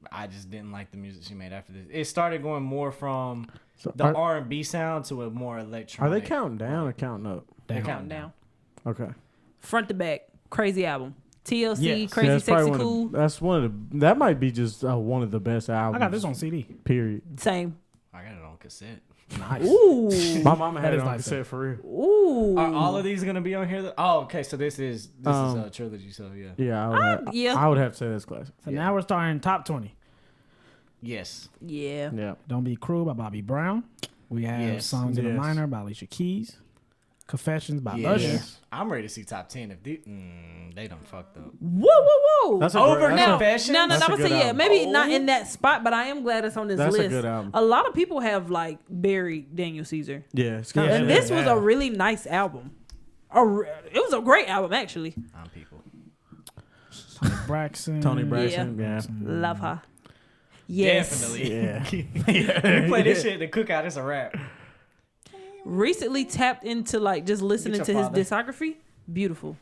you. I just didn't like the music she made after this. It started going more from So the are, R&B sound to a more are electronic. they counting down or counting up? They're Counting counting down, Okay. front to back, crazy album. TLC, Yes. crazy, that's probably sexy, one cool. of the, that's one of the. That might be just one of the best albums. I got this on CD. Period. Same. I got it on cassette. Nice. Ooh, My mama had That it is on like cassette for real. ooh. Are all of these gonna be on here? Oh, okay. So this is a trilogy. So yeah. Yeah, I would, have, yeah. I would have to say that's classic. So now we're starting top 20. Yes. Yeah. Yeah. Don't Be Cruel by Bobby Brown. We have Yes. Songs in the Yes. Minor by Alicia Keys. Confessions by Yeah. Usher. I'm ready to see top 10 if they done fucked up. Whoa, whoa, whoa. That's a Over great, now. that's a- Confessions? No, That's I a would good say yeah, album. maybe not in that spot, but I am glad it's on this That's a list. good album. A lot of people have like buried Daniel Caesar, Yeah, it's kind Yeah. of. and this was a really nice album. It was a great album actually. I'm people. Tony Braxton. Tony Braxton. Yeah. Love her. Yes. Definitely. Yeah. You play this shit in the cookout, it's a wrap. Recently tapped into like just listening your to his father. discography. Beautiful.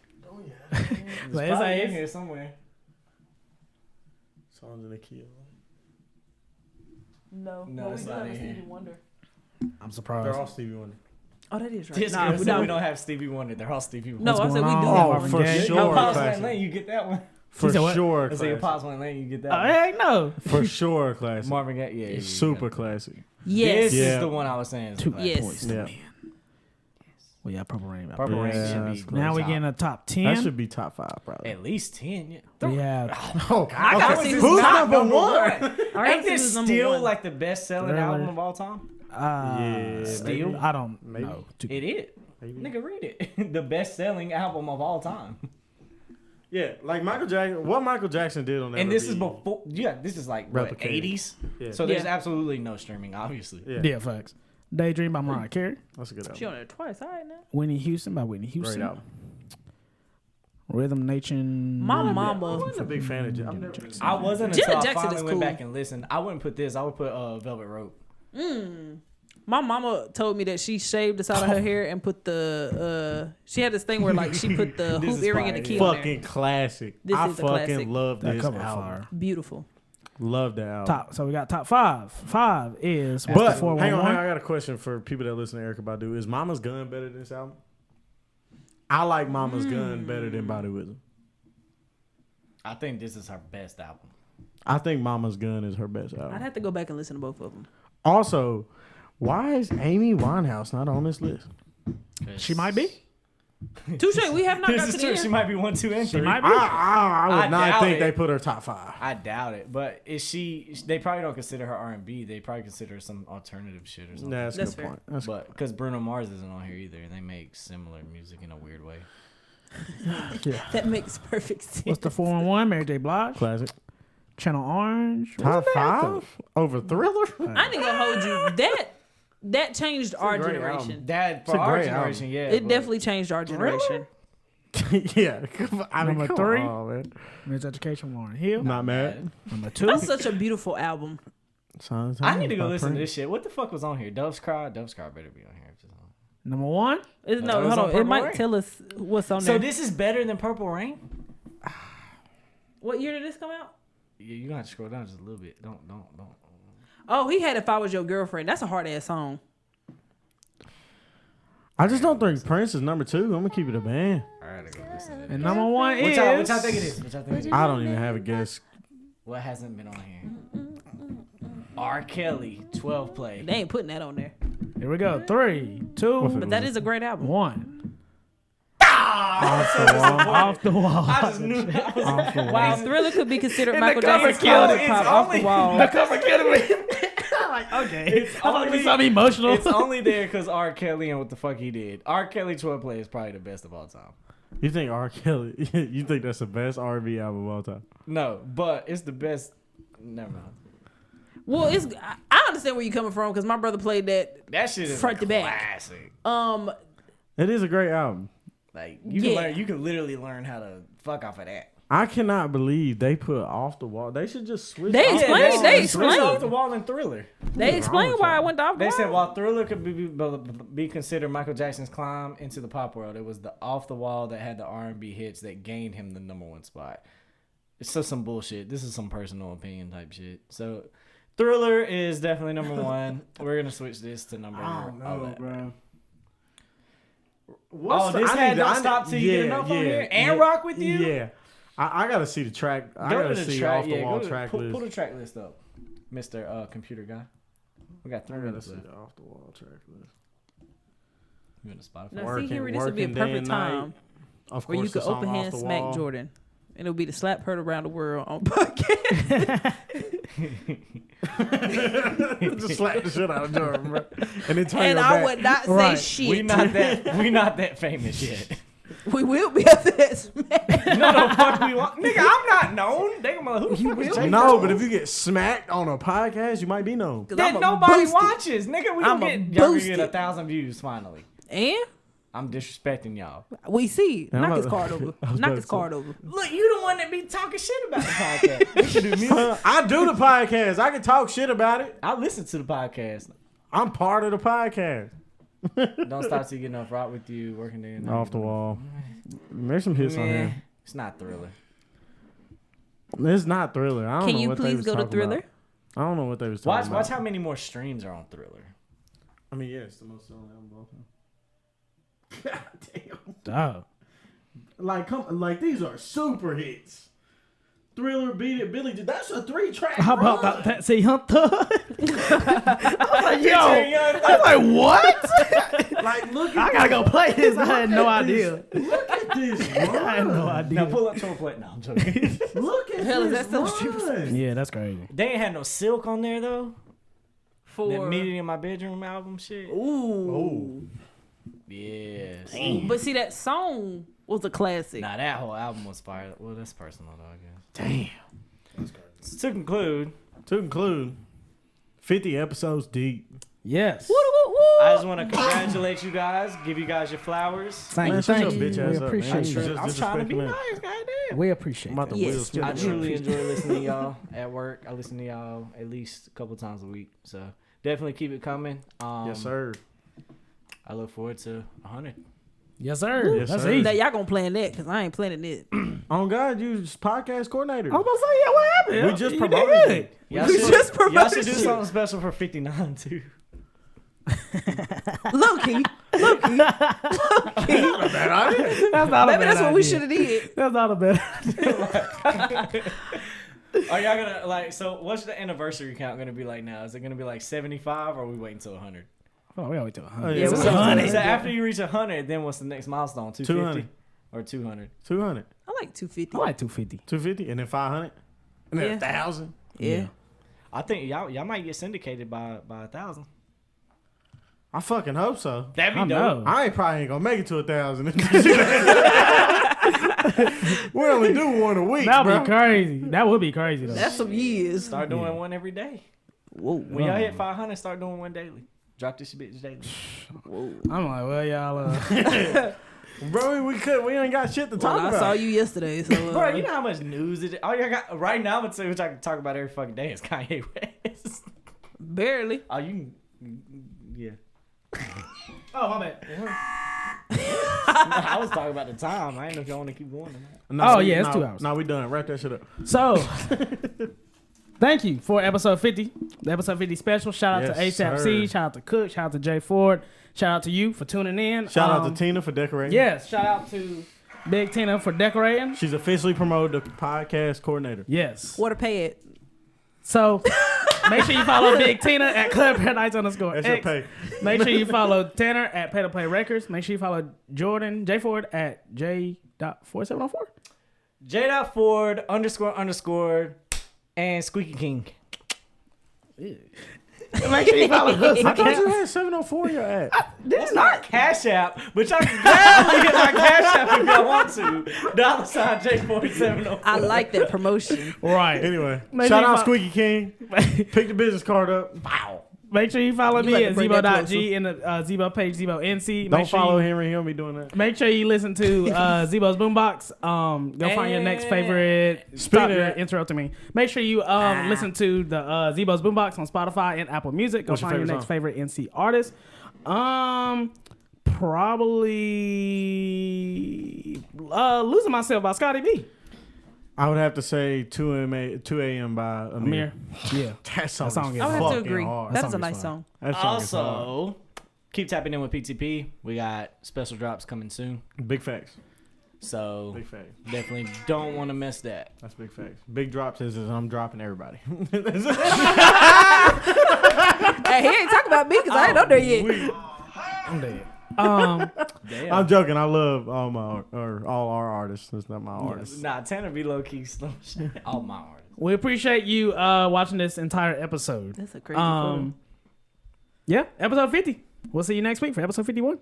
It's Like, probably in here somewhere. Songs in the key. No, No, it's not in here. Wonder. I'm surprised. They're all Stevie Wonder. Oh, that is right. This Nah, girl said we no, don't have Stevie Wonder. They're all Stevie Wonder. no, I What's said we going do. on? have Oh, Marvin for Gaye. sure. No, Pause classic. Lane, you get that one. For said what? sure, I say classic. Pause Lane, you get that Oh, one. heck no. For sure, classic. Marvin Gaye, yeah. It's yeah, super yeah. classic. Yes. This Yeah. is the one I was saying. is Two classic. Yes. points. Yeah. Well, yeah, Purple Rain. Purple Rain Yeah, should that's be close. Now we top. getting a top That 10. should be top 5, probably. At least 10, yeah. We have Oh, I gotta okay. see Who's who's number one? I gotta Ain't see this who's number still one. like the best selling Thriller. album of all time? Yeah, Still? I don't Maybe. know. It is. Maybe. Nigga, read it. The best selling album of all time. Yeah, like Michael Jackson. What Michael Jackson did on that. And this is before, this is like, what, Replicated. 80s? Yeah. So there's Yeah. absolutely no streaming, obviously. Yeah, Yeah, facts. Daydream by Mariah Carey. that's a good She album. on there twice. All right now. Whitney Houston by Whitney Houston. Great album. Rhythm Nation. My I mama. wasn't a big fan of Janet. I wasn't Janet until I Jackson finally is went cool. back and listened. I wouldn't put this. I would put Velvet Rope. My mama told me that she shaved the side of her hair and put the she had this thing where like she put the This hoop is earring in the fire, key yeah. on there. Fucking classic. This I is a fucking classic. love That this cover album. fire. Beautiful. Love that album. Top. So we got top 5. 5 is But what's the hang on, 411? I got a question for people that listen to Erykah Badu. Is Mama's Gun better than this album? I like Mama's Gun better than Body Wisdom. I think this is her best album. I think Mama's Gun is her best I'd album. have to go back and listen to both of them. Also, why is Amy Winehouse not on this list? She might be. Touche, we have not got This to is the true. end. She might be 1, 2, and 3. might be. I would I not doubt think it. they put her top 5. I doubt it, but is she? They probably don't consider her R&B. They probably consider her some alternative shit or something. Nah, that's a That's good fair. point. That's But because Bruno Mars isn't on here either, they make similar music in a weird way. That makes perfect sense. What's the 411? Mary J. Blige. classic. Channel Orange. Top 5 over Thriller. I ain't gonna hold you. That changed our great generation. album. That a for our great generation, yeah. It but- definitely changed our generation. Yeah, I mean, Number come 3? on, man. Miss Education, Lauryn Hill. Not mad. Number 2. That's such a beautiful album. I need to go listen to this shit. What the fuck was on here? Dove's Cry. Dove's Cry better be on here. If it's on. Number 1. No, it was hold on on. It Purple might Rain. tell us what's on So there. this is better than Purple Rain. What year did this come out? Yeah, you gonna have to scroll down just a little bit. Don't. Oh, he had If I Was Your Girlfriend. That's a hard ass song. I just don't think Prince is number 2. I'm gonna keep it a band. I gotta go listen to And this. number 1 Which is. I think it is. Which I think it is. I don't even have a guess. What hasn't been on here? R. Kelly, 12 play. They ain't putting that on there. Here we go. 3, 2, But that is a great album. 1. Ah! Off the wall. I just knew that was Off the wall. While Thriller could be considered Michael cover Jackson's killed classic it. pop It's off the only- wall. Cover killing me. Like, okay. It's I thought it was only- something emotional. It's only there because R. Kelly and what the fuck he did. R. Kelly 12 play is probably the best of all time. You think R. Kelly? You think that's the best R&B album of all time? No, but it's the best. Never mind. Well, I understand where you're coming from because my brother played that. That shit is Front a to back. classic. It is a great album. Like you can Yeah. learn. You can literally learn how to fuck off of that. I cannot believe they put Off the Wall. They should just switch. They off the explained- wall they and switch explained. Off the Wall and Thriller. They explained why I went off. They the said wall. while Thriller could be considered Michael Jackson's climb into the pop world, it was the Off the Wall that had the R&B hits that gained him the number 1 spot. It's just some bullshit. This is some personal opinion type shit. So Thriller is definitely number 1. We're gonna switch this to number. bro. Oh, this had Don't Stop Till You Get Enough on here? And Rock With You? Yeah. I gotta see the track. I Go gotta to the see track. Off the Yeah, Wall go to track pull list. the track list up, Mr. Computer Guy. We got 3 I gotta minutes see left. the Off the Wall track list. You in the Spotify? Now, see, Working- Henry, this would be a working day perfect and night. time Of where you course, the could song open Off hand the smack Wall. Jordan. And it'll be the slap heard around the world on podcast. Just slap the shit out of Jordan, bro. And then turn And your I back. would not Right. say We shit. not that famous yet. We will be after that smack. No, the fuck we want, nigga. I'm not known. They gonna be like, who the fuck is J.Ford? No, but if you get smacked on a podcast, you might be known. That I'ma nobody boost it. watches, nigga. We I'ma gonna get y'all boost get it. 1,000 views finally. And I'm disrespecting y'all. we see. Yeah, I'm Knock his about- card over. I was Knock about his to say. card over. Look, you the one that be talking shit about the podcast. We should do music. I do the podcast. I can talk shit about it. I listen to the podcast. I'm part of the podcast. Don't Stop Till You Get Enough, Rock With You, Working Day and Night. Off the Wall. There's some hits on here. It's not Thriller. It's not Thriller. I don't Can know you what they please was go to talking Thriller? about. I don't know what they was talking about. Watch how many more streams are on Thriller. I mean, yeah, it's the most selling album of all time. God Dog. damn. Like these are super hits. Thriller, Beat It, Billy. That's a 3-track. How about run. that? See, Hunt Thug. I was like, yo. I was like, what? Like, look at I gotta go play this. I had no idea. Look at this run. I had no Now idea. pull up Triple Play. No, I'm joking. Look at Hell, is this that still run. Yeah, that's crazy. They ain't had no Silk on there though. For That Meeting in My Bedroom album shit. ooh. Yes. But see, that song was a classic. Nah, that whole album was fire. Well, that's personal though, I guess. Damn. To conclude, 50 episodes deep. Yes. Woo, woo, woo. I just want to congratulate you guys. Give you guys your flowers. Thank Man, you. shut Thank your you. bitch We ass up, man. appreciate You you. just I'm trying to be disrespecting nice, goddamn. We appreciate I'm about to Yes. wheel still. I truly enjoy listening to y'all at work. I listen to y'all at least a couple times a week. So definitely keep it coming. Yes, sir. I look forward to 100. Yes, sir. Yes, That's sir. easy. Now y'all gonna plan that because I ain't planning it. On God, you podcast coordinator. I was about to say, yeah, what happened? We just You promoted did. it. Y'all We should, just y'all promoted should do you. something special for 59 too. Low-key. That's not a Maybe bad that's what we idea. should have did. That's not a bad Are y'all gonna like? So what's the anniversary count gonna be like now? Is it gonna be like 75 or are we waiting till 100? Oh, we always do 100. Oh, Yeah, so, we So, got so after you reach 100, then what's the next milestone? 250 or 200? 200. I like 250. I like 250. 250 and then 500 and then Yeah. 1,000. Yeah. I think y'all might get syndicated by 1,000. I fucking hope so. That'd be I dope. know. I probably ain't gonna make it to 1,000. We only do one a week, That would bro. be crazy. That would be crazy, though. That's some years. Start doing one every day. Whoa. When y'all hit 500, start doing one daily. Drop this bitch daily. I'm like, well, y'all. Bro, we ain't got shit to talk Well, I about. saw you yesterday, so Bro, you know how much news it is? All y'all got right now, I'm gonna say which I can talk about every fucking day is Kanye West. barely. Oh, you can, yeah. Oh, my bad. I was talking about the time. I didn't know if y'all want to keep going or not. No, Oh, yeah, it's 2 hours. No, we done. Wrap that shit up. So, thank you for episode 50. The episode 50 special. Shout out to Yes, ASAP sir. C. Shout out to Cook. Shout out to J.Ford. Shout out to you for tuning in. Shout out to Tina for decorating. Yes, shout out to Big Tina for decorating. She's officially promoted the podcast coordinator. Yes. What to pay it? So, make sure you follow Big Tina at Club Paradise _X. That's your pay. Make sure you follow Tanner at Pay to Play Records. Make sure you follow Jordan J.Ford at J.4704. J.Ford __ and Squeaky King. Make sure you follow us. I thought you had 704 in your app. That's not Cash App, but y'all can gladly get my Cash App if y'all want to. $J4704. I like that promotion. Right. Anyway, Make shout sure you out Squeaky King. Pick the business card up. Wow. Make sure you follow You me like at to bring that Zebo.G in the Zebo page, Zebo NC. Don't Make sure follow you, Henry. He don't be doing that. Make sure you listen to Zebo's Boombox. Go find your next favorite. Stop of your that. interrupting me. Make sure you listen to the Zebo's Boombox on Spotify and Apple Music. Go What's your find your favorite next song? favorite NC artist. Probably Losing Myself by Scotty B. I would have to say 2 a.m. by Amir. Amir. Yeah. That song, song is is I would have to fucking agree. hard. That is a song is nice fire. song. That song is hard. Also, keep tapping in with PTP. We got special drops coming soon. Big facts. So Big facts. definitely don't want to miss that. That's big facts. Big drops is I'm dropping everybody. Hey, he ain't talking about me because I ain't up there yet. I'm dead. Damn. I'm joking. I love all our artists. That's not my artists. Nah, Tanner be low key slow shit. All my artists. We appreciate you watching this entire episode. That's a crazy photo. Yeah, episode 50. We'll see you next week for episode 51.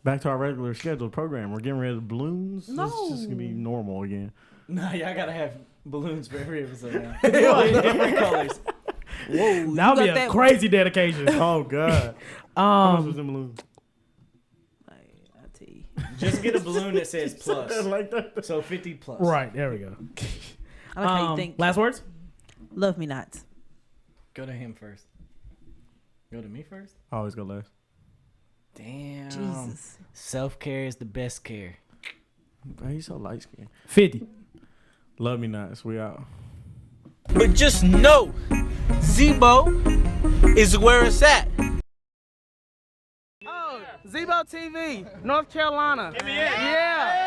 Back to our regular scheduled program. We're getting rid of balloons. No. It's just gonna be normal again. Nah, y'all gotta have balloons for every episode now. Different colors. Whoa, That'll be got a that- crazy dedication. Oh God. How much was them balloons? I tell you. Just get a balloon that says plus. Like that. So 50 plus. Right, there we go. I like how you think. Last words? Love me not. Go to him first. Go to me first? I always go last. Damn. Jesus. Self care is the best care. Bro, he's so light skinned. 50. Love me nuts. We out. But just know, Zebo is where it's at. Oh, Zebo TV, North Carolina. Yeah.